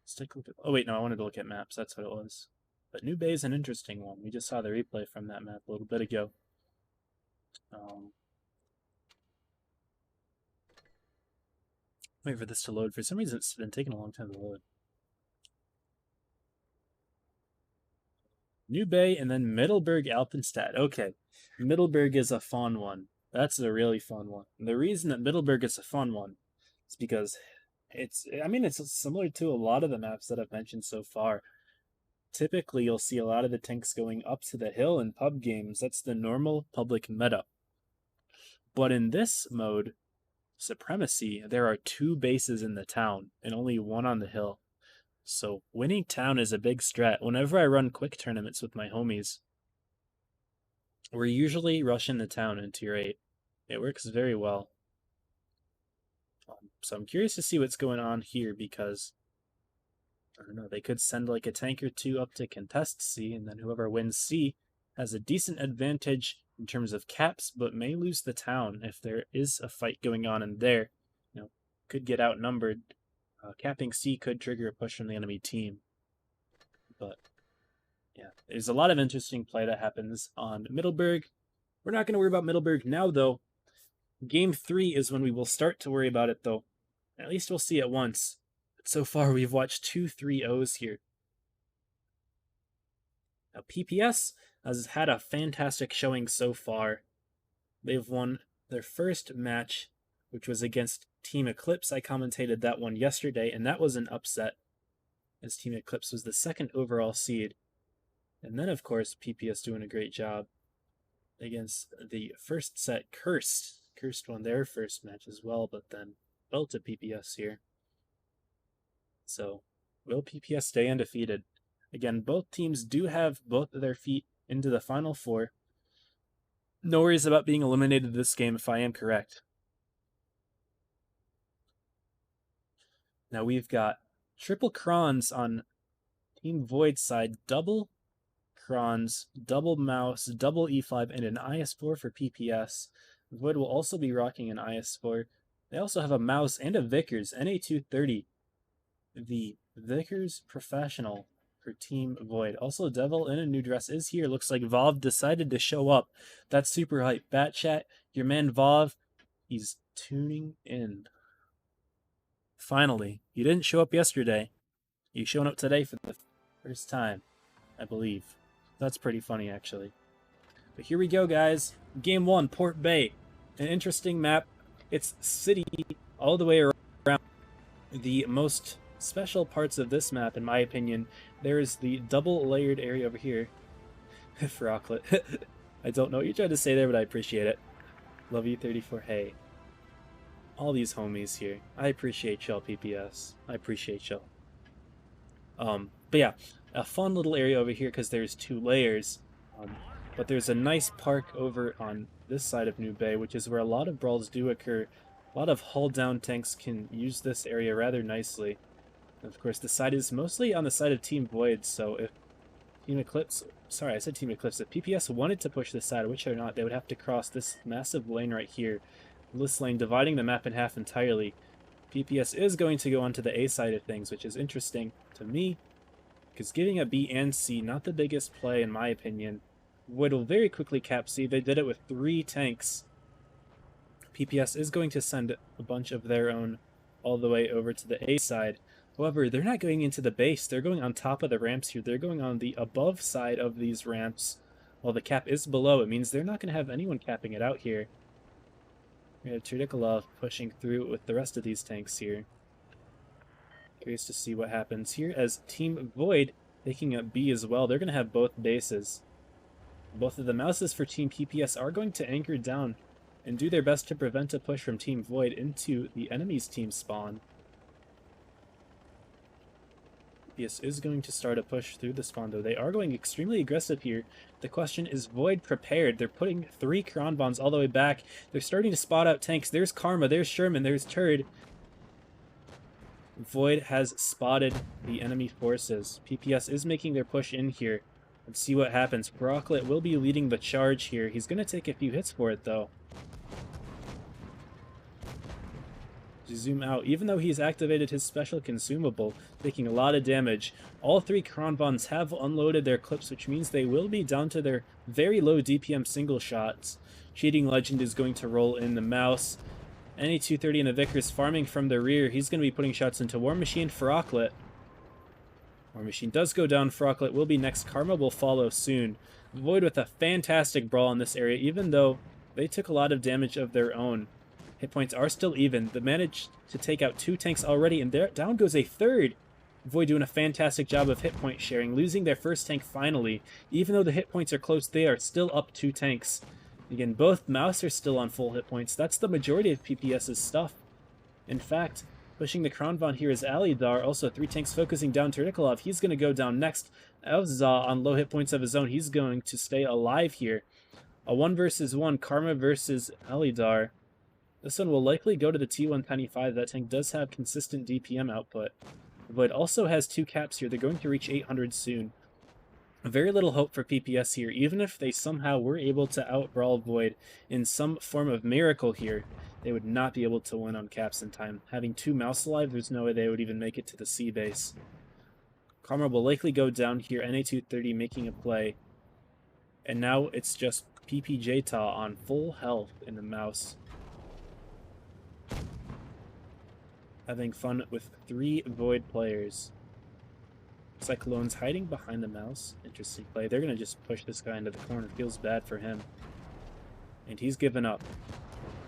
Let's take a look at... Oh, wait, no, I wanted to look at maps. That's what it was. But New Bay is an interesting one. We just saw the replay from that map a little bit ago. Wait for this to load. For some reason, it's been taking a long time to load. New Bay and then Middleburg Alpenstadt. Okay, Middleburg is a fun one. That's a really fun one. And the reason that Middleburg is a fun one is because it's similar to a lot of the maps that I've mentioned so far. Typically, you'll see a lot of the tanks going up to the hill in pub games. That's the normal public meta. But in this mode, Supremacy, there are 2 bases in the town and only 1 on the hill. So winning town is a big strat. Whenever I run quick tournaments with my homies, we're usually rushing the town in tier 8. It works very well. So I'm curious to see what's going on here because, I don't know, they could send like a tank or 2 up to contest C, and then whoever wins C has a decent advantage in terms of caps, but may lose the town if there is a fight going on in there. You know, could get outnumbered. Capping C could trigger a push from the enemy team. But, yeah, there's a lot of interesting play that happens on Middleburg. We're not going to worry about Middleburg now, though. Game 3 is when we will start to worry about it, though. At least we'll see it once. But so far, we've watched 2 3-0s here. Now, PPS has had a fantastic showing so far. They've won their first match, which was against Team Eclipse. I commentated that one yesterday, and that was an upset, as Team Eclipse was the 2nd overall seed. And then, of course, PPS doing a great job against the first set, Cursed. Cursed won their first match as well, but then fell to PPS here. So, will PPS stay undefeated? Again, both teams do have both of their feet into the Final Four. No worries about being eliminated this game if I am correct. Now we've got triple Crons on Team Void side, double Crons, double Mouse, double E5, and an IS4 for PPS. Void will also be rocking an IS4. They also have a Mouse and a Vickers, NA230. The Vickers Professional for Team Void. Also, Devil in a new dress is here. Looks like Vov decided to show up. That's super hype. Bat Chat, your man Vov, he's tuning in. Finally, you didn't show up yesterday. You showing up today for the first time, I believe. That's pretty funny, actually. But here we go, guys. Game 1, Port Bay. An interesting map. It's city all the way around. The most special parts of this map, in my opinion, there is the double layered area over here. Frocklet. I don't know what you're trying to say there, but I appreciate it. Love you, 34. Hey, all these homies here. I appreciate y'all, PPS. I appreciate y'all. But yeah, a fun little area over here because there's 2 layers. But there's a nice park over on this side of New Bay, which is where a lot of brawls do occur. A lot of hull-down tanks can use this area rather nicely. And of course, the side is mostly on the side of Team Void, so if Team Eclipse... Sorry, I said Team Eclipse. If PPS wanted to push this side, which they're not, they would have to cross this massive lane right here. This lane dividing the map in half entirely. PPS is going to go onto the A side of things, which is interesting to me, because giving a B and C, not the biggest play in my opinion. Void will very quickly cap C. They did it with 3 tanks. PPS is going to send a bunch of their own all the way over to the A side. However, they're not going into the base. They're going on top of the ramps here. They're going on the above side of these ramps. While the cap is below, it means they're not going to have anyone capping it out here. We have Turdikolov pushing through with the rest of these tanks here. Curious to see what happens here as Team Void taking up B as well. They're going to have both bases. Both of the mouses for Team PPS are going to anchor down and do their best to prevent a push from Team Void into the enemy's team spawn. PPS is going to start a push through the spawn, though. They are going extremely aggressive here. The question is Void prepared? They're putting 3 Kronvons all the way back. They're starting to spot out tanks. There's Karma, there's Sherman, there's Turd. Void has spotted the enemy forces. PPS is making their push in here. Let's see what happens. Brocklet will be leading the charge here. He's going to take a few hits for it, though. Zoom out. Even though he's activated his special consumable, taking a lot of damage, all 3 Kronvons have unloaded their clips, which means they will be down to their very low DPM single shots. Cheating Legend is going to roll in the mouse. NA230 and the Vickers farming from the rear. He's going to be putting shots into War Machine. Frocklet. War Machine does go down. Frocklet will be next. Karma will follow soon. Void with a fantastic brawl in this area, even though they took a lot of damage of their own. Hit points are still even. They managed to take out 2 tanks already, and there down goes a 3rd. Void doing a fantastic job of hit point sharing, losing their first tank finally. Even though the hit points are close, they are still up 2 tanks. Again, both Mouse are still on full hit points. That's the majority of PPS's stuff. In fact, pushing the Kronvon here is Alidar. Also, 3 tanks focusing down Turdikolov. He's going to go down next. Elza on low hit points of his own. He's going to stay alive here. A 1 versus 1, Karma versus Alidar. This one will likely go to the T195. That tank does have consistent DPM output. Void also has 2 caps here. They're going to reach 800 soon. Very little hope for PPS here, even if they somehow were able to out-brawl Void in some form of miracle here. They would not be able to win on caps in time. Having 2 Mouse alive, there's no way they would even make it to the C base. Karma will likely go down here, NA230 making a play. And now it's just PPJ-Ta on full health in the Mouse. Having fun with 3 Void players. Cyclone's hiding behind the Mouse. Interesting play. They're going to just push this guy into the corner. Feels bad for him. And he's given up.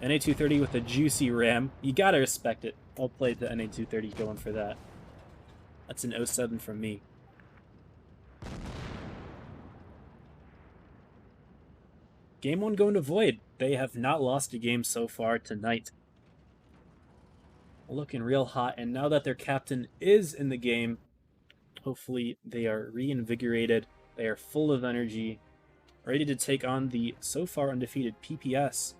NA230 with a juicy ram. You gotta respect it. I'll play the NA230 going for that. That's an 07 from me. Game 1 going to Void. They have not lost a game so far tonight. Looking real hot, and now that their captain is in the game, hopefully they are reinvigorated, they are full of energy, ready to take on the so far undefeated PPS.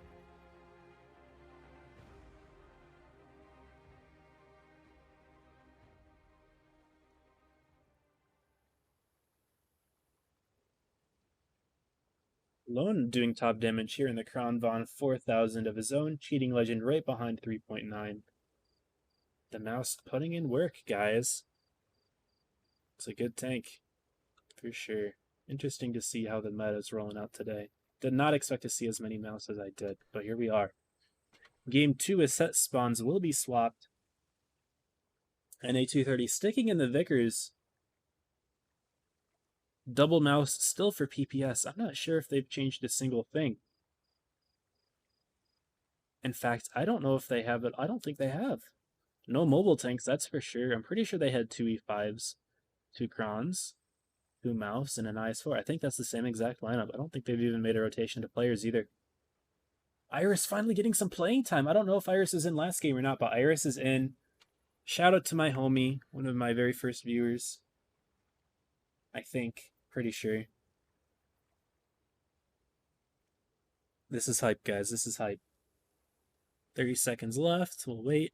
Lone doing top damage here in the Kronvon, 4,000 of his own, Cheating Legend right behind 3.9. The Mouse putting in work, guys. It's a good tank, for sure. Interesting to see how the meta is rolling out today. Did not expect to see as many Mouse as I did, but here we are. Game 2 as set spawns will be swapped. NA230 sticking in the Vickers. Double Mouse still for PPS. I'm not sure if they've changed a single thing. In fact, I don't know if they have it. I don't think they have. No mobile tanks, that's for sure. I'm pretty sure they had 2 E5s, 2 Krons. 2 Mouse, and an IS-4. I think that's the same exact lineup. I don't think they've even made a rotation to players either. Iris finally getting some playing time. I don't know if Iris is in last game or not, but Iris is in. Shout out to my homie, one of my very first viewers. I think. Pretty sure. This is hype, guys. This is hype. 30 seconds left. We'll wait.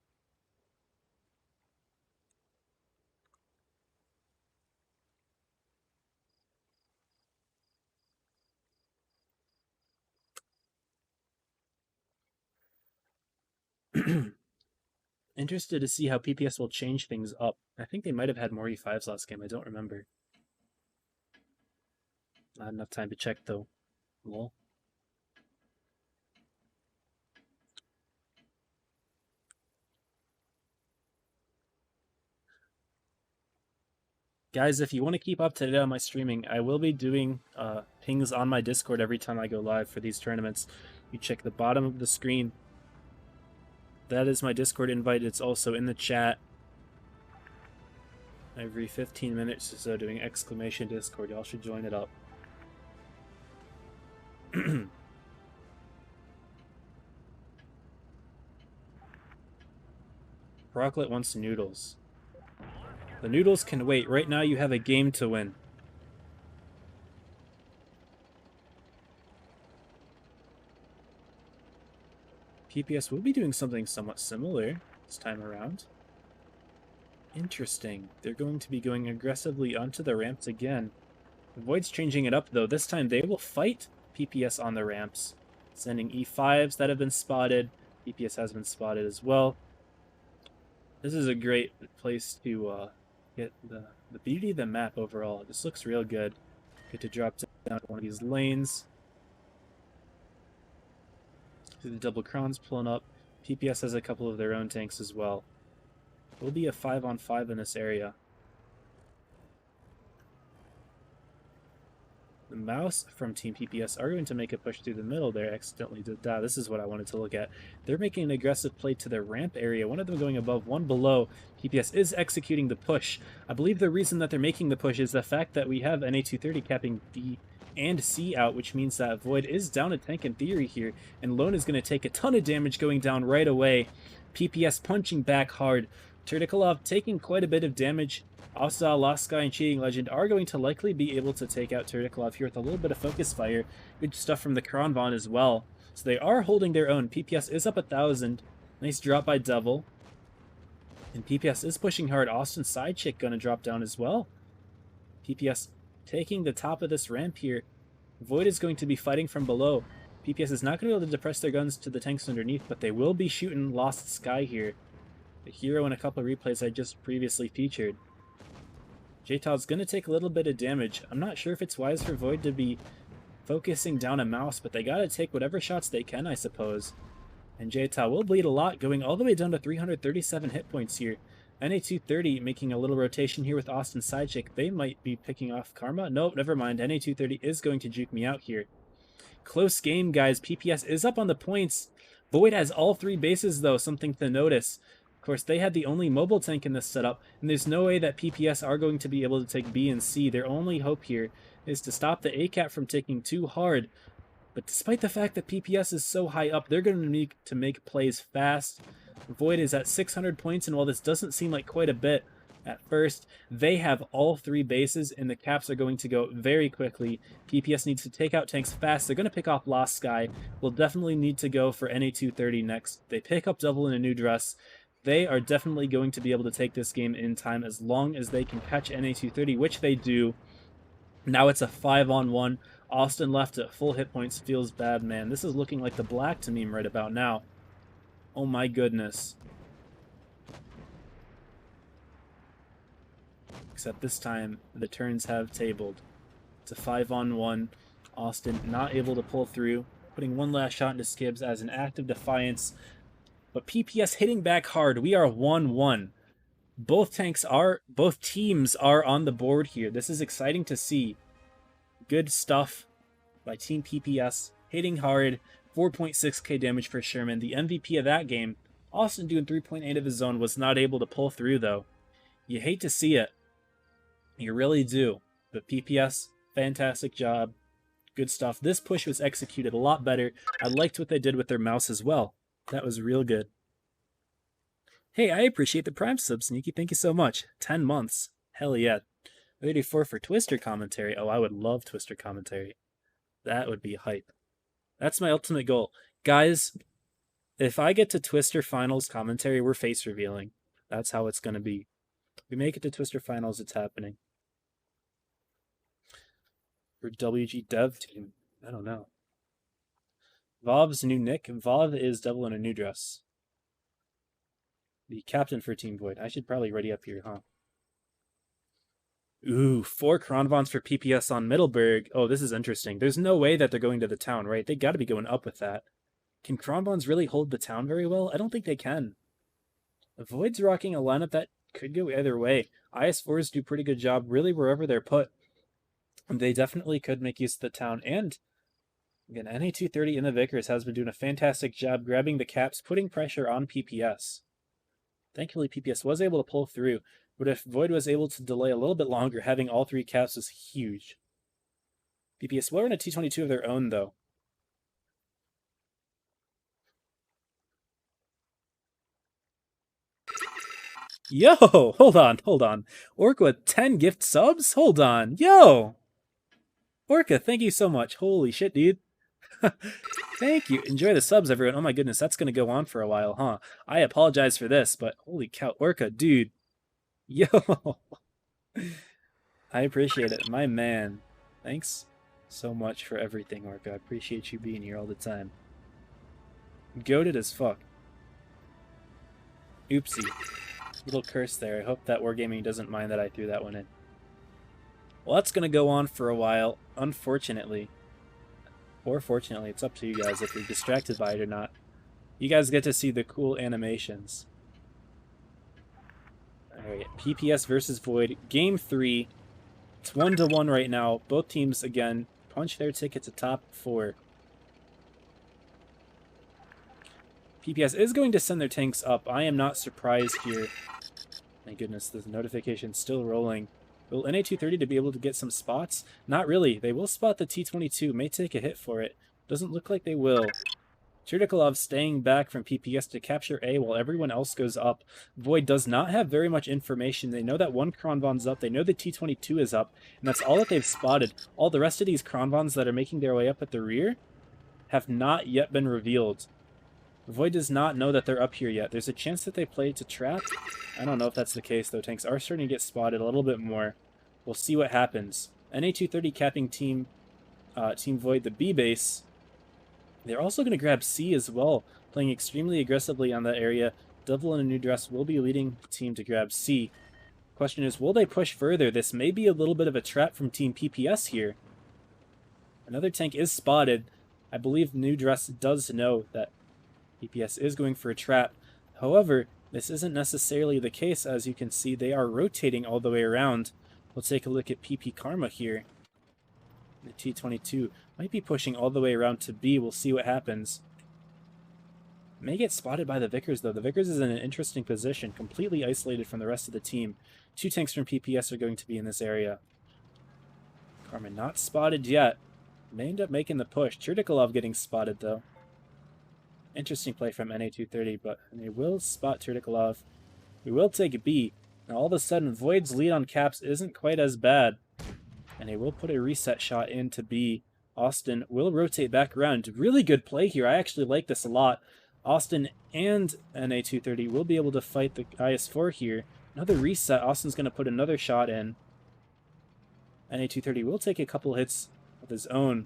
Interested to see how PPS will change things up. I think they might have had more E5s last game. I don't remember. Not enough time to check, though. Lol. Guys, if you want to keep up to date on my streaming, I will be doing pings on my Discord every time I go live for these tournaments. You check the bottom of the screen. That is my Discord invite. It's also in the chat. Every 15 minutes or so doing exclamation Discord. Y'all should join it up. Rocklet wants noodles. The noodles can wait. Right now you have a game to win. PPS will be doing something somewhat similar this time around. Interesting. They're going to be going aggressively onto the ramps again. Void's changing it up, though. This time they will fight PPS on the ramps. Sending E5s that have been spotted. PPS has been spotted as well. This is a great place to get the beauty of the map overall. This looks real good. Get to drop down one of these lanes. See the double crowns pulling up. PPS has a couple of their own tanks as well. It will be a 5-on-5 in this area. The Mouse from Team PPS are going to make a push through the middle there. Accidentally did that. This is what I wanted to look at. They're making an aggressive play to the ramp area. One of them going above, one below. PPS is executing the push. I believe the reason that they're making the push is the fact that we have NA230 capping D and C out, which means that Void is down a tank in theory here, and Lone is going to take a ton of damage going down right away. PPS punching back hard. Turdikolov taking quite a bit of damage. Asa, Lost Sky, and Cheating Legend are going to likely be able to take out Turdikolov here with a little bit of focus fire. Good stuff from the Kronvon as well. So they are holding their own. PPS is up 1,000. Nice drop by Devil. And PPS is pushing hard. Austin Sidechick going to drop down as well. PPS taking the top of this ramp here. Void is going to be fighting from below. PPS is not going to be able to depress their guns to the tanks underneath, but they will be shooting Lost Sky here. The hero in a couple of replays I just previously featured. J-Tow's going to take a little bit of damage. I'm not sure if it's wise for Void to be focusing down a Mouse, but they got to take whatever shots they can, I suppose. And J-Tow will bleed a lot, going all the way down to 337 hit points here. NA230 making a little rotation here with Austin Sidechick. They might be picking off Karma. Nope, never mind. NA230 is going to juke me out here. Close game, guys. PPS is up on the points. Void has all 3 bases, though, something to notice. Of course, they had the only mobile tank in this setup, and there's no way that PPS are going to be able to take B and C. Their only hope here is to stop the ACAT from taking too hard. But despite the fact that PPS is so high up, they're going to need to make plays fast. Void is at 600 points, and while this doesn't seem like quite a bit at first, they have all 3 bases, and the caps are going to go very quickly. PPS needs to take out tanks fast. They're going to pick off Lost Sky. Will definitely need to go for NA230 next. They pick up Devil in a new dress. They are definitely going to be able to take this game in time as long as they can catch NA230, which they do. Now it's a 5-on-1. Austin left at full hit points. Feels bad, man. This is looking like the Black to meme right about now. Oh my goodness. Except this time, the turns have tabled. It's a 5-on-1. Austin not able to pull through. Putting one last shot into Skibbs as an act of defiance. But PPS hitting back hard. We are 1-1. Both teams are on the board here. This is exciting to see. Good stuff by Team PPS. Hitting hard. 4.6k damage per Sherman. The MVP of that game, Austin doing 3.8 of his own, was not able to pull through, though. You hate to see it. You really do. But PPS, fantastic job. Good stuff. This push was executed a lot better. I liked what they did with their mouse as well. That was real good. Hey, I appreciate the Prime sub, Sneaky. Thank you so much. 10 months. Hell yeah. 34 for Twister commentary. Oh, I would love Twister commentary. That would be hype. That's my ultimate goal. Guys, if I get to Twister Finals commentary, we're face revealing. That's how it's going to be. If we make it to Twister Finals, it's happening. For WG Dev Team, I don't know. Vob's new nick. Vob is Devil in a New Dress. The captain for Team Void. I should probably ready up here, huh? Ooh, 4 Kronvons for PPS on Middleburg. Oh, this is interesting. There's no way that they're going to the town, right? They got to be going up with that. Can Kronvons really hold the town very well? I don't think they can. Void's rocking a lineup that could go either way. IS4s do a pretty good job, really, wherever they're put. They definitely could make use of the town. And, again, NA230 in the Vickers has been doing a fantastic job grabbing the caps, putting pressure on PPS. Thankfully, PPS was able to pull through, but if Void was able to delay a little bit longer, having all 3 caps was huge. PPS will run a T22 of their own, though. Yo, hold on. Orca with 10 gift subs? Hold on. Yo! Orca, thank you so much. Holy shit, dude. Thank you. Enjoy the subs, everyone. Oh my goodness, that's going to go on for a while, huh? I apologize for this, but holy cow, Orca, dude. Yo! I appreciate it. My man. Thanks so much for everything, Orca. I appreciate you being here all the time. Goated as fuck. Oopsie. Little curse there. I hope that Wargaming doesn't mind that I threw that one in. Well, that's going to go on for a while, unfortunately. Or fortunately, it's up to you guys if you're distracted by it or not. You guys get to see the cool animations. Alright, PPS versus Void. Game 3. It's 1-1 right now. Both teams, again, punch their ticket to top 4. PPS is going to send their tanks up. I am not surprised here. My goodness, the notification's still rolling. Will NA230 to be able to get some spots? Not really. They will spot the T22. May take a hit for it. Doesn't look like they will. Chirdikolov staying back from PPS to capture A while everyone else goes up. Void does not have very much information. They know that one Kronvon's up. They know the T22 is up. And that's all that they've spotted. All the rest of these Kronvons that are making their way up at the rear have not yet been revealed. Void does not know that they're up here yet. There's a chance that they played to trap. I don't know if that's the case, though. Tanks are starting to get spotted a little bit more. We'll see what happens. NA230 capping Team Void the B base. They're also going to grab C as well, playing extremely aggressively on that area. Devil in a New Dress will be leading the team to grab C. Question is, will they push further? This may be a little bit of a trap from Team PPS here. Another tank is spotted. I believe New Dress does know that PPS is going for a trap. However, this isn't necessarily the case. As you can see, they are rotating all the way around. We'll take a look at PP Karma here. The T22 might be pushing all the way around to B. We'll see what happens. May get spotted by the Vickers, though. The Vickers is in an interesting position, completely isolated from the rest of the team. 2 tanks from PPS are going to be in this area. Karma not spotted yet. May end up making the push. Chirdikolov getting spotted, though. Interesting play from NA230, but they will spot Chirdikolov. We will take B. Now, all of a sudden, Void's lead on caps isn't quite as bad. And they will put a reset shot into B. Austin will rotate back around. Really good play here. I actually like this a lot. Austin and NA230 will be able to fight the IS-4 here. Another reset. Austin's going to put another shot in. NA230 will take a couple hits of his own.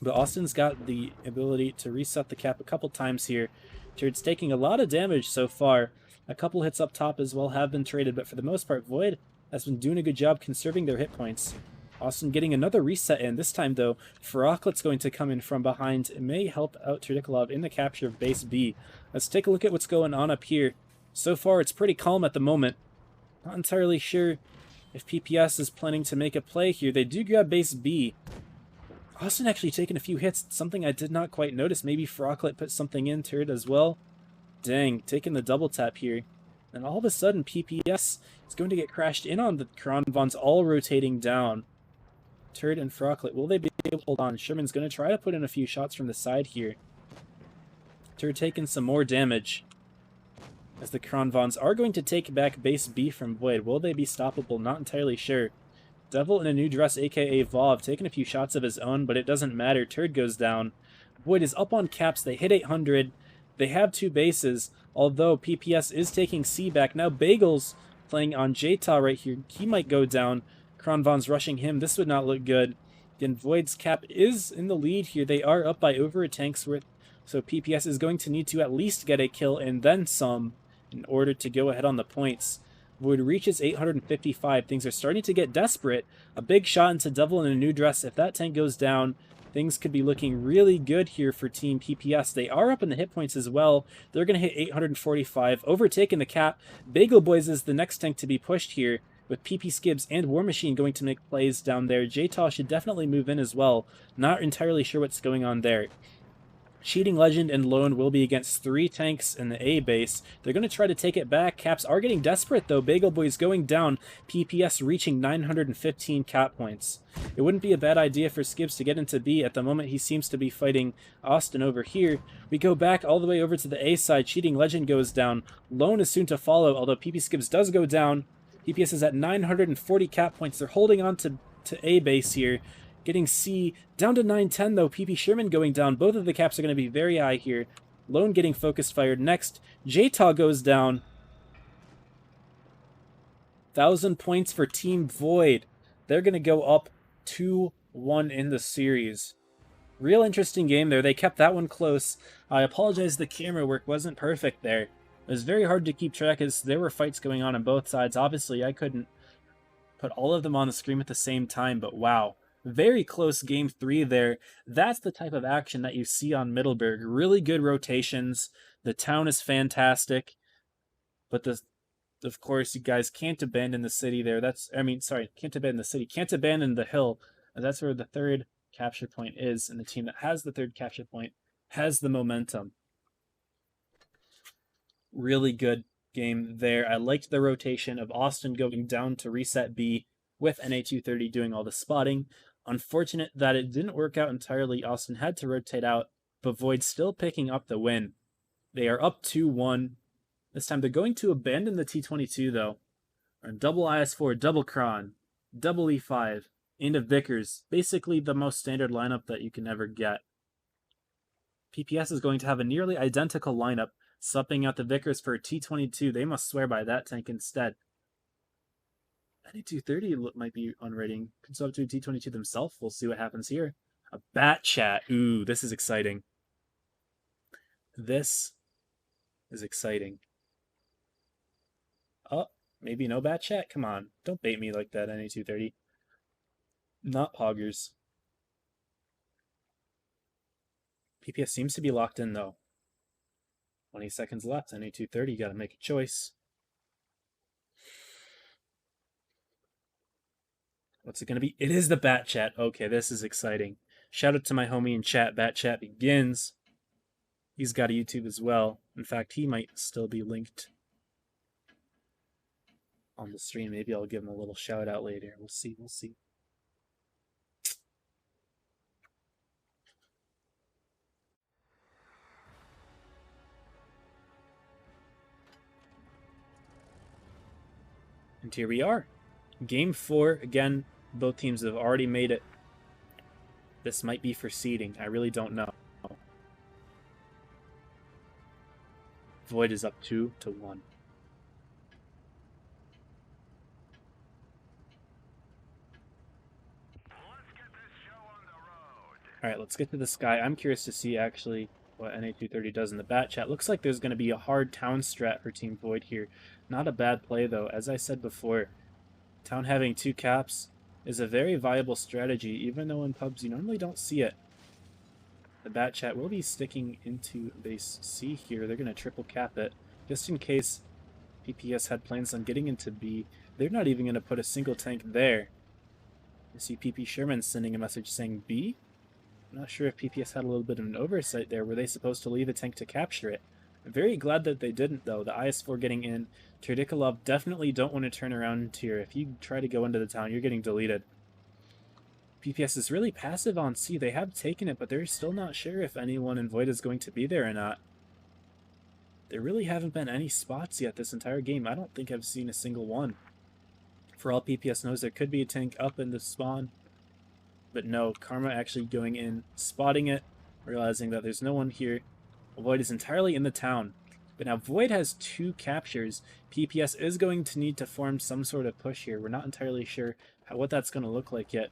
But Austin's got the ability to reset the cap a couple times here. Jared's taking a lot of damage so far. A couple hits up top as well have been traded, but for the most part, Void has been doing a good job conserving their hit points. Austin getting another reset in. This time, though, Faraklet's going to come in from behind. It may help out Chirdikolov in the capture of base B. Let's take a look at what's going on up here. So far, it's pretty calm at the moment. Not entirely sure if PPS is planning to make a play here. They do grab base B. Austin actually taking a few hits, something I did not quite notice. Maybe Faraklet put something into it as well. Dang, taking the double tap here. And all of a sudden, PPS is going to get crashed in on the Kronvons all rotating down. Turd and Frocklet, will they be able to hold on? Sherman's going to try to put in a few shots from the side here. Turd taking some more damage, as the Kronvons are going to take back base B from Void. Will they be stoppable? Not entirely sure. Devil in a new dress, aka Vov, taking a few shots of his own, but it doesn't matter. Turd goes down. Void is up on caps. They hit 800. They have 2 bases, although PPS is taking C back. Now Bagel's playing on Jta right here. He might go down. Kronvon's rushing him. This would not look good. Again, Void's cap is in the lead here. They are up by over a tank's worth, so PPS is going to need to at least get a kill and then some in order to go ahead on the points. Void reaches 855. Things are starting to get desperate. A big shot into Devil in a new dress. If that tank goes down, things could be looking really good here for Team PPS. They are up in the hit points as well. They're going to hit 845, overtaking the cap. Bagel Boys is the next tank to be pushed here, with PP Skibs and War Machine going to make plays down there. Jta should definitely move in as well. Not entirely sure what's going on there. Cheating Legend and Lone will be against 3 tanks in the A base. They're going to try to take it back. Caps are getting desperate, though. Bagel Boys going down. PPS reaching 915 cap points. It wouldn't be a bad idea for Skibbs to get into B. At the moment, he seems to be fighting Austin over here. We go back all the way over to the A side. Cheating Legend goes down. Lone is soon to follow, although PP Skibbs does go down. PPS is at 940 cap points. They're holding on to A base here. Getting C down to 910, though. PP Sherman going down. Both of the caps are going to be very high here. Lone getting focused fired next. Jta goes down. 1,000 points for Team Void. They're going to go up 2-1 in the series. Real interesting game there. They kept that one close. I apologize, the camera work wasn't perfect there. It was very hard to keep track as there were fights going on both sides. Obviously, I couldn't put all of them on the screen at the same time, but wow. Very close game 3 there. That's the type of action that you see on Middleburg. Really good rotations. The town is fantastic. But of course, you guys can't abandon the city there. Can't abandon the city. Can't abandon the hill. That's where the 3rd capture point is. And the team that has the 3rd capture point has the momentum. Really good game there. I liked the rotation of Austin going down to reset B with NA230 doing all the spotting. Unfortunate that it didn't work out entirely. Austin had to rotate out, but Void still picking up the win. They are up 2-1. This time they're going to abandon the T-22, though. On double IS-4, double Kron, double E5, and a Vickers. Basically the most standard lineup that you can ever get. PPS is going to have a nearly identical lineup, subbing out the Vickers for a T-22. They must swear by that tank instead. NA230 might be on rating. Could sub to a T-22 themselves. We'll see what happens here. A bat chat. Ooh, this is exciting. This is exciting. Oh, maybe no bat chat? Come on. Don't bait me like that, NA230. Not poggers. PPS seems to be locked in, though. 20 seconds left. NA230, gotta make a choice. What's it going to be? It is the Bat Chat. Okay, this is exciting. Shout out to my homie in chat. Bat Chat begins. He's got a YouTube as well. In fact, he might still be linked on the stream. Maybe I'll give him a little shout out later. We'll see. We'll see. And here we are. Game 4. Again, both teams have already made it. This might be for seeding. I really don't know. Void is up 2-1. Alright, let's get to the sky. I'm curious to see actually what NA230 does in the bat chat. Looks like there's going to be a hard town strat for Team Void here. Not a bad play though. As I said before, town having 2 caps is a very viable strategy, even though in pubs you normally don't see it. The bat chat will be sticking into base C here. They're going to triple cap it, just in case PPS had plans on getting into B. They're not even going to put a single tank there. You see PP Sherman sending a message saying B. I'm not sure if PPS had a little bit of an oversight there. Were they supposed to leave a tank to capture it? I'm very glad that they didn't, though. The IS-4 getting in. Turdikolov definitely don't want to turn around here. If you try to go into the town, you're getting deleted. PPS is really passive on C. They have taken it, but they're still not sure if anyone in Void is going to be there or not. There really haven't been any spots yet this entire game. I don't think I've seen a single one. For all PPS knows, there could be a tank up in the spawn. But no, Karma actually going in, spotting it, realizing that there's no one here. Void is entirely in the town. But now Void has 2 captures. PPS is going to need to form some sort of push here. We're not entirely sure what that's going to look like yet.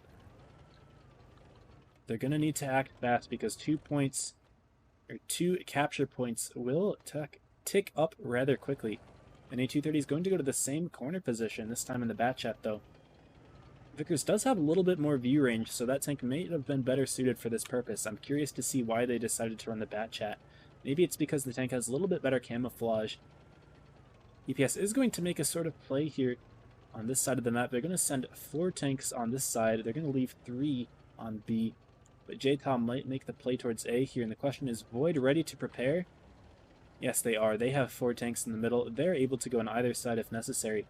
They're going to need to act fast because 2 capture points will tick up rather quickly. And A230 is going to go to the same corner position, this time in the bat chat though. Vickers does have a little bit more view range, so that tank may have been better suited for this purpose. I'm curious to see why they decided to run the bat chat. Maybe it's because the tank has a little bit better camouflage. EPS is going to make a sort of play here on this side of the map. They're going to send 4 tanks on this side. They're going to leave 3 on B. But J-Tom might make the play towards A here, and the question is, Void ready to prepare? Yes, they are. They have 4 tanks in the middle. They're able to go on either side if necessary.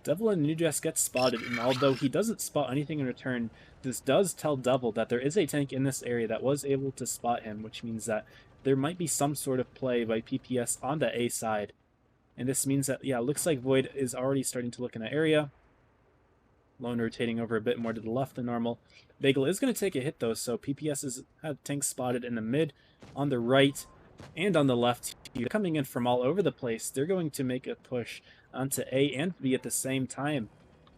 Devil in New Dress gets spotted, and although he doesn't spot anything in return, this does tell Devil that there is a tank in this area that was able to spot him, which means that there might be some sort of play by PPS on the A side. And this means that, yeah, it looks like Void is already starting to look in the area. Lone rotating over a bit more to the left than normal. Bagel is going to take a hit, though, so PPS has had tanks spotted in the mid, on the right, and on the left. They're coming in from all over the place. They're going to make a push onto A and B at the same time.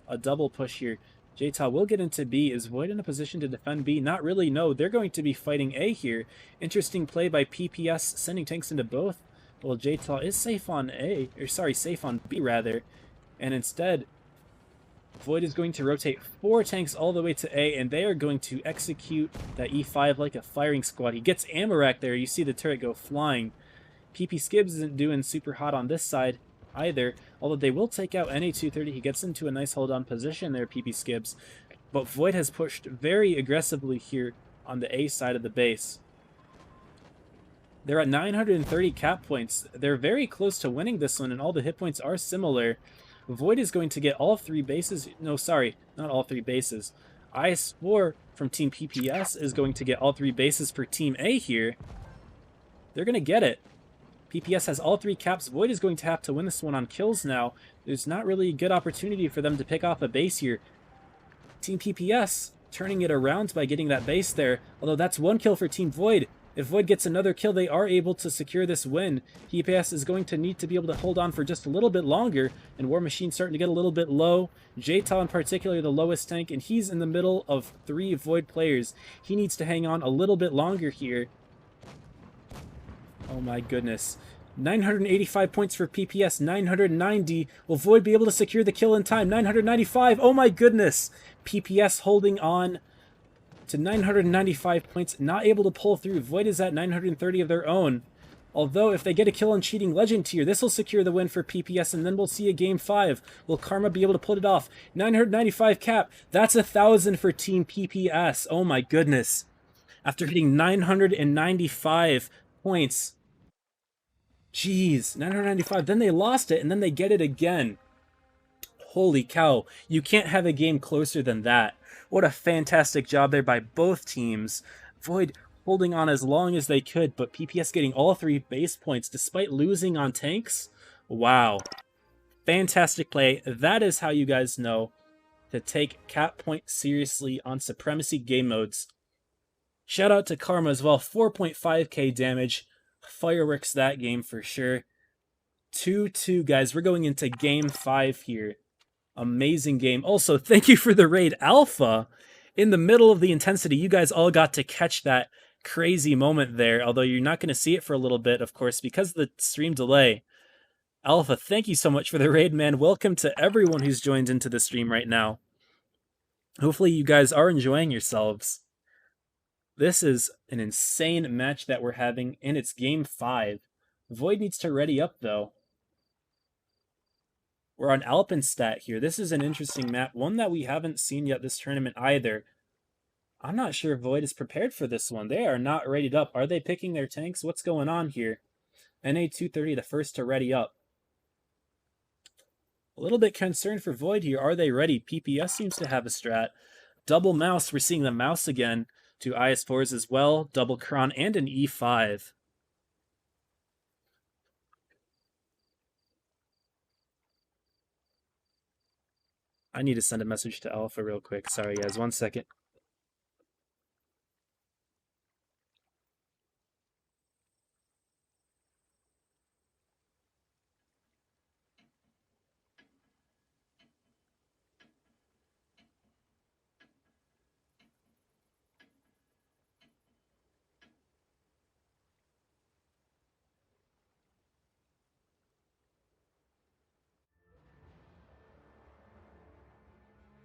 A double push here. J-Ta will get into B. Is Void in a position to defend B? Not really, no. They're going to be fighting A here. Interesting play by PPS, sending tanks into both. Well, J-Ta is safe on A, or sorry, safe on B rather. And instead, Void is going to rotate 4 tanks all the way to A, and they are going to execute that E5 like a firing squad. He gets ammo rack there. You see the turret go flying. PP Skibs isn't doing super hot on this side either, although they will take out NA230. He gets into a nice hold-on position there, PP Skibs. But Void has pushed very aggressively here on the A side of the base. They're at 930 cap points. They're very close to winning this one, and all the hit points are similar. Void is going to get all 3 bases. No, sorry, not all 3 bases. IS4 from Team PPS is going to get all 3 bases for Team A here. They're going to get it. PPS has all 3 caps. Void is going to have to win this one on kills now. There's not really a good opportunity for them to pick off a base here. Team PPS turning it around by getting that base there, although that's 1 kill for Team Void. If Void gets another kill, they are able to secure this win. PPS is going to need to be able to hold on for just a little bit longer, and War Machine's starting to get a little bit low. J-Ta in particular, the lowest tank, and he's in the middle of 3 Void players. He needs to hang on a little bit longer here. Oh my goodness. 985 points for PPS, 990. Will Void be able to secure the kill in time? 995, oh my goodness! PPS holding on to 995 points, not able to pull through. Void is at 930 of their own. Although, if they get a kill on Cheating Legend tier, this will secure the win for PPS, and then we'll see a Game 5. Will Karma be able to pull it off? 995 cap. That's 1,000 for Team PPS. Oh my goodness. After hitting 995 points. Jeez, 995. Then they lost it, and then they get it again. Holy cow. You can't have a game closer than that. What a fantastic job there by both teams. Void holding on as long as they could, but PPS getting all 3 base points despite losing on tanks. Wow. Fantastic play. That is how you guys know to take cap point seriously on Supremacy game modes. Shout out to Karma as well. 4.5k damage. Fireworks that game for sure. 2-2, guys. We're going into Game 5 here. Amazing game. Also, thank you for the raid, Alpha. In the middle of the intensity, you guys all got to catch that crazy moment there, although you're not going to see it for a little bit, of course, because of the stream delay. Alpha, thank you so much for the raid, man. Welcome to everyone who's joined into the stream right now. Hopefully you guys are enjoying yourselves. This is an insane match that we're having, and it's Game 5. Void needs to ready up, though. We're on Alpenstat here. This is an interesting map, one that we haven't seen yet this tournament either. I'm not sure Void is prepared for this one. They are not readied up. Are they picking their tanks? What's going on here? NA230, the first to ready up. A little bit concerned for Void here. Are they ready? PPS seems to have a strat. Double mouse. We're seeing the mouse again. 2 IS4s as well. Double Kron and an E5. I need to send a message to Alpha real quick. Sorry, guys. 1 second.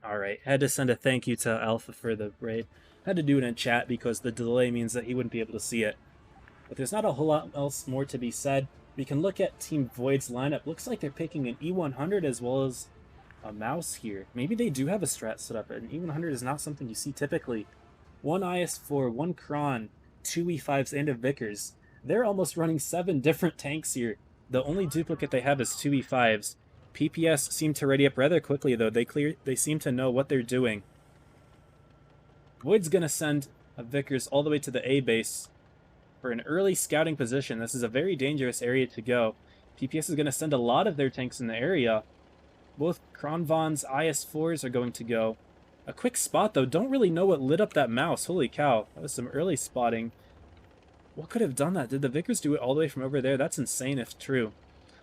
Alright, had to send a thank you to Alpha for the raid. Had to do it in chat because the delay means that he wouldn't be able to see it. But there's not a whole lot else more to be said. We can look at Team Void's lineup. Looks like they're picking an E100 as well as a mouse here. Maybe they do have a strat set up. An E100 is not something you see typically. 1 IS4, 1 Kron, 2 E5s, and a Vickers. They're almost running 7 different tanks here. The only duplicate they have is 2 E5s. PPS seem to ready up rather quickly, though. They seem to know what they're doing. Void's going to send a Vickers all the way to the A base for an early scouting position. This is a very dangerous area to go. PPS is going to send a lot of their tanks in the area. Both Kronvon's IS4s are going to go. A quick spot, though. Don't really know what lit up that mouse. Holy cow. That was some early spotting. What could have done that? Did the Vickers do it all the way from over there? That's insane if true.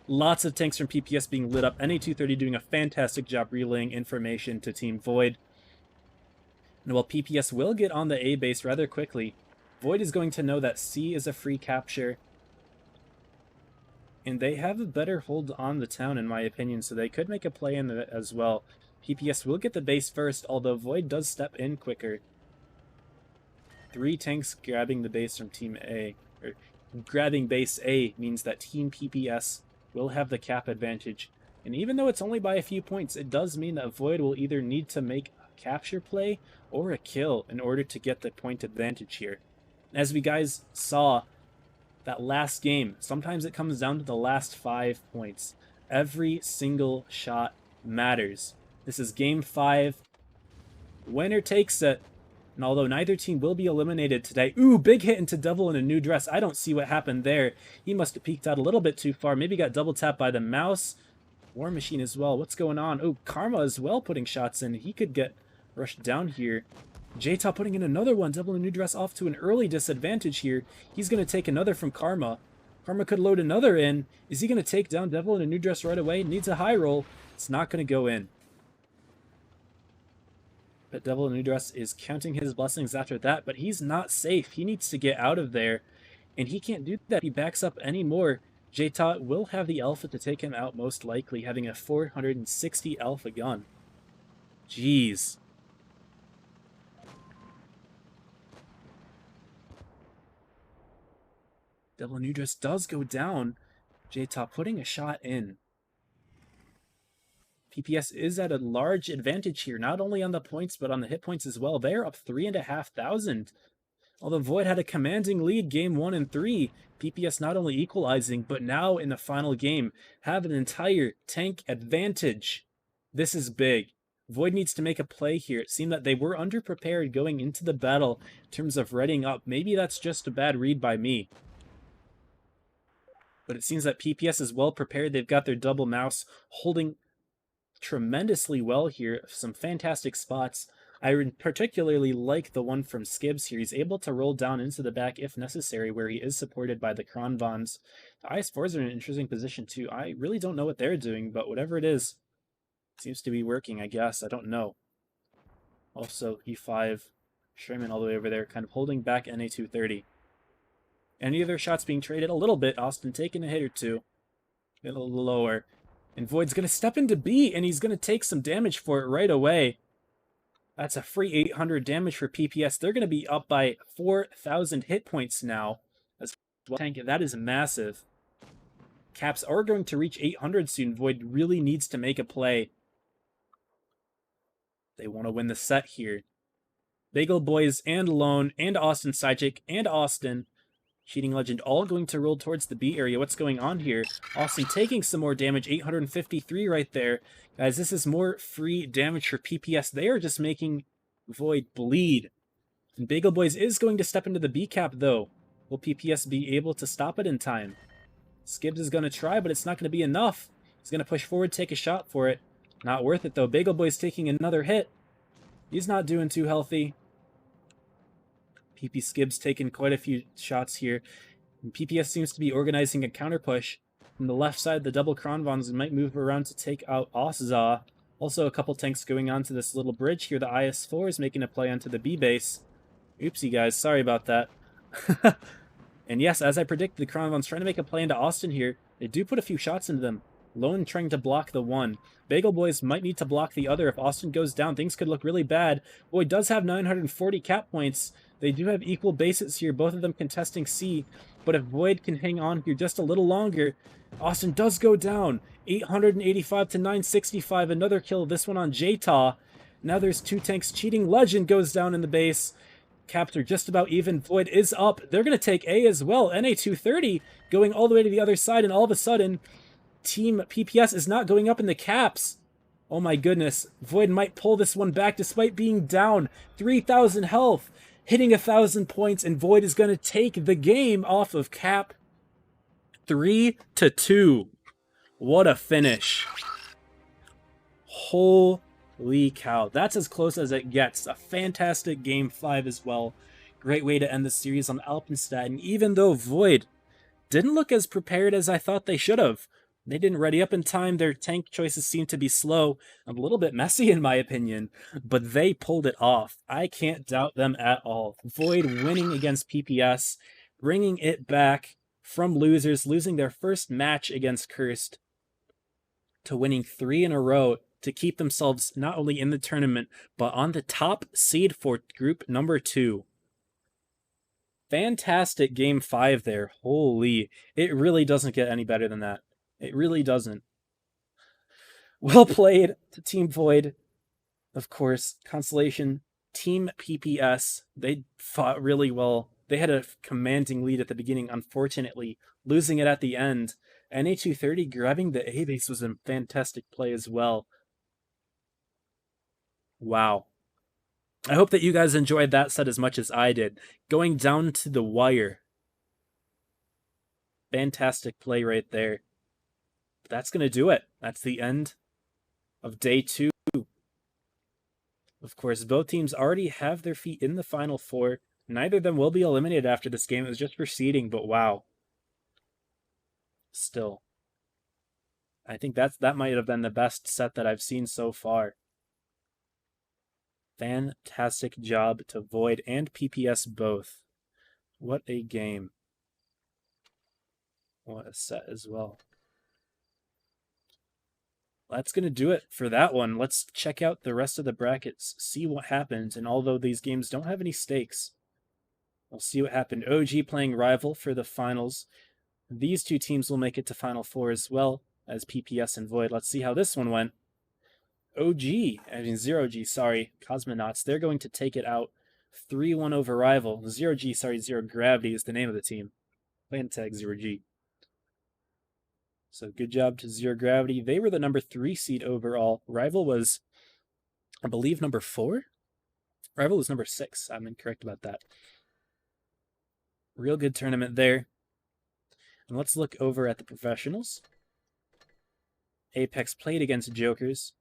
Lots of tanks from PPS being lit up. NA230 doing a fantastic job relaying information to Team Void. And while PPS will get on the A base rather quickly, Void is going to know that C is a free capture. And they have a better hold on the town, in my opinion, so they could make a play in it as well. PPS will get the base first, although Void does step in quicker. 3 tanks grabbing the base from Team A. Or grabbing base A means that Team PPS will have the cap advantage. And even though it's only by a few points, it does mean that Void will either need to make a capture play or a kill in order to get the point advantage here. As we guys saw that last game, sometimes it comes down to the last 5 points. Every single shot matters. This is game 5. Winner takes it. And although neither team will be eliminated today... Ooh, big hit into Devil in a new dress. I don't see what happened there. He must have peeked out a little bit too far. Maybe got double tapped by the mouse. War Machine as well. What's going on? Oh, Karma as well putting shots in. He could get rushed down here. J-Top putting in another one. Devil in a new dress off to an early disadvantage here. He's going to take another from Karma. Karma could load another in. Is he going to take down Devil in a new dress right away? Needs a high roll. It's not going to go in. But Devil in a New Dress is counting his blessings after that, but he's not safe. He needs to get out of there, and he can't do that. If he backs up anymore, J-Tot will have the Alpha to take him out most likely, having a 460 Alpha gun. Jeez. Devil in a New Dress does go down. J-Top putting a shot in. PPS is at a large advantage here, not only on the points, but on the hit points as well. They're up 3,500. Although Void had a commanding lead game 1 and 3, PPS not only equalizing, but now in the final game, have an entire tank advantage. This is big. Void needs to make a play here. It seemed that they were underprepared going into the battle in terms of readying up. Maybe that's just a bad read by me. But it seems that PPS is well prepared. They've got their double mouse holding tremendously well here. Some fantastic spots. I particularly like the one from Skibbs here. He's able to roll down into the back if necessary, where he is supported by the Kronvons. The IS-4s are in an interesting position too. I really don't know what they're doing, but whatever it is, it seems to be working, I guess. I don't know. Also, E5, Sherman all the way over there, kind of holding back NA230. Any other shots being traded? A little bit. Austin taking a hit or two. A little lower. And Void's going to step into B, and he's going to take some damage for it right away. That's a free 800 damage for PPS. They're going to be up by 4,000 hit points now. That is massive. Caps are going to reach 800 soon. Void really needs to make a play. They want to win the set here. Bagel Boys and Lone and Austin Sidechick and Austin, Cheating Legend, all going to roll towards the B area. What's going on here? Austin taking some more damage. 853 right there. Guys, this is more free damage for PPS. They are just making Void bleed. And Bagel Boys is going to step into the B cap, though. Will PPS be able to stop it in time? Skibbs is going to try, but it's not going to be enough. He's going to push forward, take a shot for it. Not worth it, though. Bagel Boy's taking another hit. He's not doing too healthy. PP Skibbs taking quite a few shots here. And PPS seems to be organizing a counter push. From the left side, the double Kronvons might move around to take out Osza. Also, a couple tanks going onto this little bridge here. The IS-4 is making a play onto the B base. Oopsie, guys. Sorry about that. And yes, as I predicted, the Kronvons trying to make a play into Austin here. They do put a few shots into them. Lone trying to block the one. Bagel Boys might need to block the other. If Austin goes down, things could look really bad. Void does have 940 cap points. They do have equal bases here, both of them contesting C. But if Void can hang on here just a little longer, Austin does go down. 885 to 965. Another kill, this one on Jta. Now there's two tanks cheating. Legend goes down in the base. Caps are just about even. Void is up. They're going to take A as well. NA230 going all the way to the other side, and all of a sudden, Team PPS is not going up in the caps. Oh my goodness. Void might pull this one back despite being down 3,000 health, hitting 1,000 points, and Void is going to take the game off of Cap. 3-2. What a finish. Holy cow. That's as close as it gets. A fantastic game 5 as well. Great way to end the series on Alpenstadt. And even though Void didn't look as prepared as I thought they should have, they didn't ready up in time. Their tank choices seemed to be slow, a little bit messy in my opinion, but they pulled it off. I can't doubt them at all. Void winning against PPS, bringing it back from losers, losing their first match against Cursed, to winning 3 in a row to keep themselves not only in the tournament, but on the top seed for group number 2. Fantastic game 5 there. Holy, it really doesn't get any better than that. It really doesn't. Well played to Team Void. Of course, Constellation, Team PPS, they fought really well. They had a commanding lead at the beginning, unfortunately, losing it at the end. NA230 grabbing the A base was a fantastic play as well. Wow. I hope that you guys enjoyed that set as much as I did. Going down to the wire. Fantastic play right there. That's going to do it. That's the end of day 2. Of course, both teams already have their feet in the Final Four. Neither of them will be eliminated after this game. It was just proceeding, but wow. Still. I think that might have been the best set that I've seen so far. Fantastic job to Void and PPS both. What a game. What a set as well. That's going to do it for that one. Let's check out the rest of the brackets, see what happens. And although these games don't have any stakes, we'll see what happened. OG playing Rival for the finals. These two teams will make it to Final Four as well as PPS and Void. Let's see how this one went. Zero G, sorry, Cosmonauts, they're going to take it out 3-1 over Rival. Zero Gravity is the name of the team. Playing tag Zero G. So good job to Zero Gravity. They were the number 3 seed overall. Rival was, I believe, number 4? Rival was number 6. I'm incorrect about that. Real good tournament there. And let's look over at the professionals. Apex played against Jokers.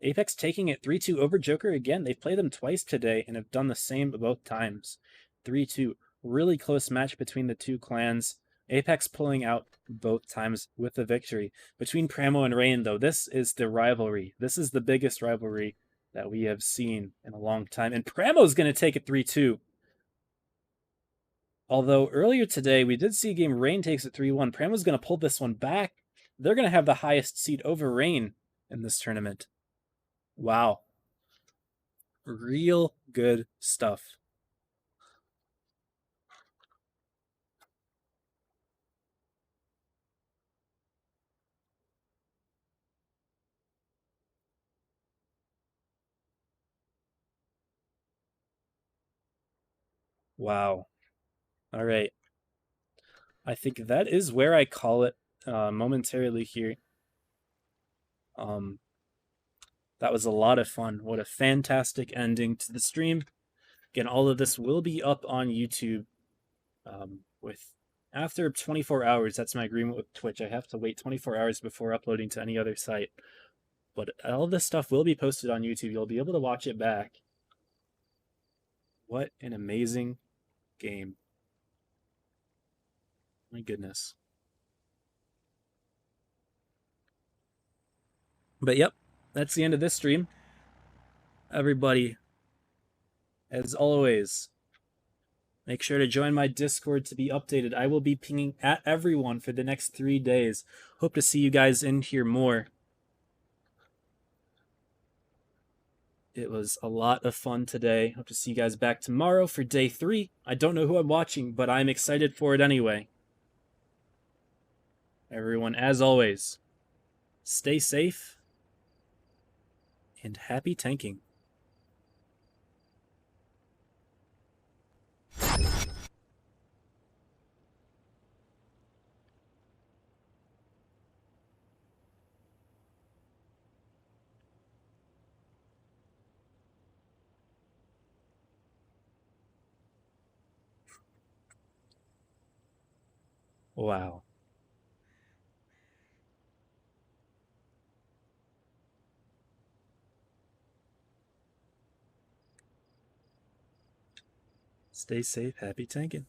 Apex taking it 3-2 over Joker again. They've played them twice today and have done the same both times. 3-2. Really close match between the two clans. Apex pulling out both times with the victory. Between Pramo and Rain, though, this is the rivalry. This is the biggest rivalry that we have seen in a long time. And Pramo's going to take it 3-2. Although earlier today, we did see a game Rain takes it 3-1. Pramo's going to pull this one back. They're going to have the highest seed over Rain in this tournament. Wow. Real good stuff. Wow. All right. I think that is where I call it momentarily here. That was a lot of fun. What a fantastic ending to the stream. Again, all of this will be up on YouTube with after 24 hours. That's my agreement with Twitch. I have to wait 24 hours before uploading to any other site. But all this stuff will be posted on YouTube. You'll be able to watch it back. What an amazing game. My goodness. But yep, that's the end of this stream. Everybody, as always, make sure to join my Discord to be updated. I will be pinging at everyone for the next 3 days. Hope to see you guys in here more. It was a lot of fun today. Hope to see you guys back tomorrow for day 3. I don't know who I'm watching, but I'm excited for it anyway. Everyone, as always, stay safe and happy tanking. Wow. Stay safe, happy tanking.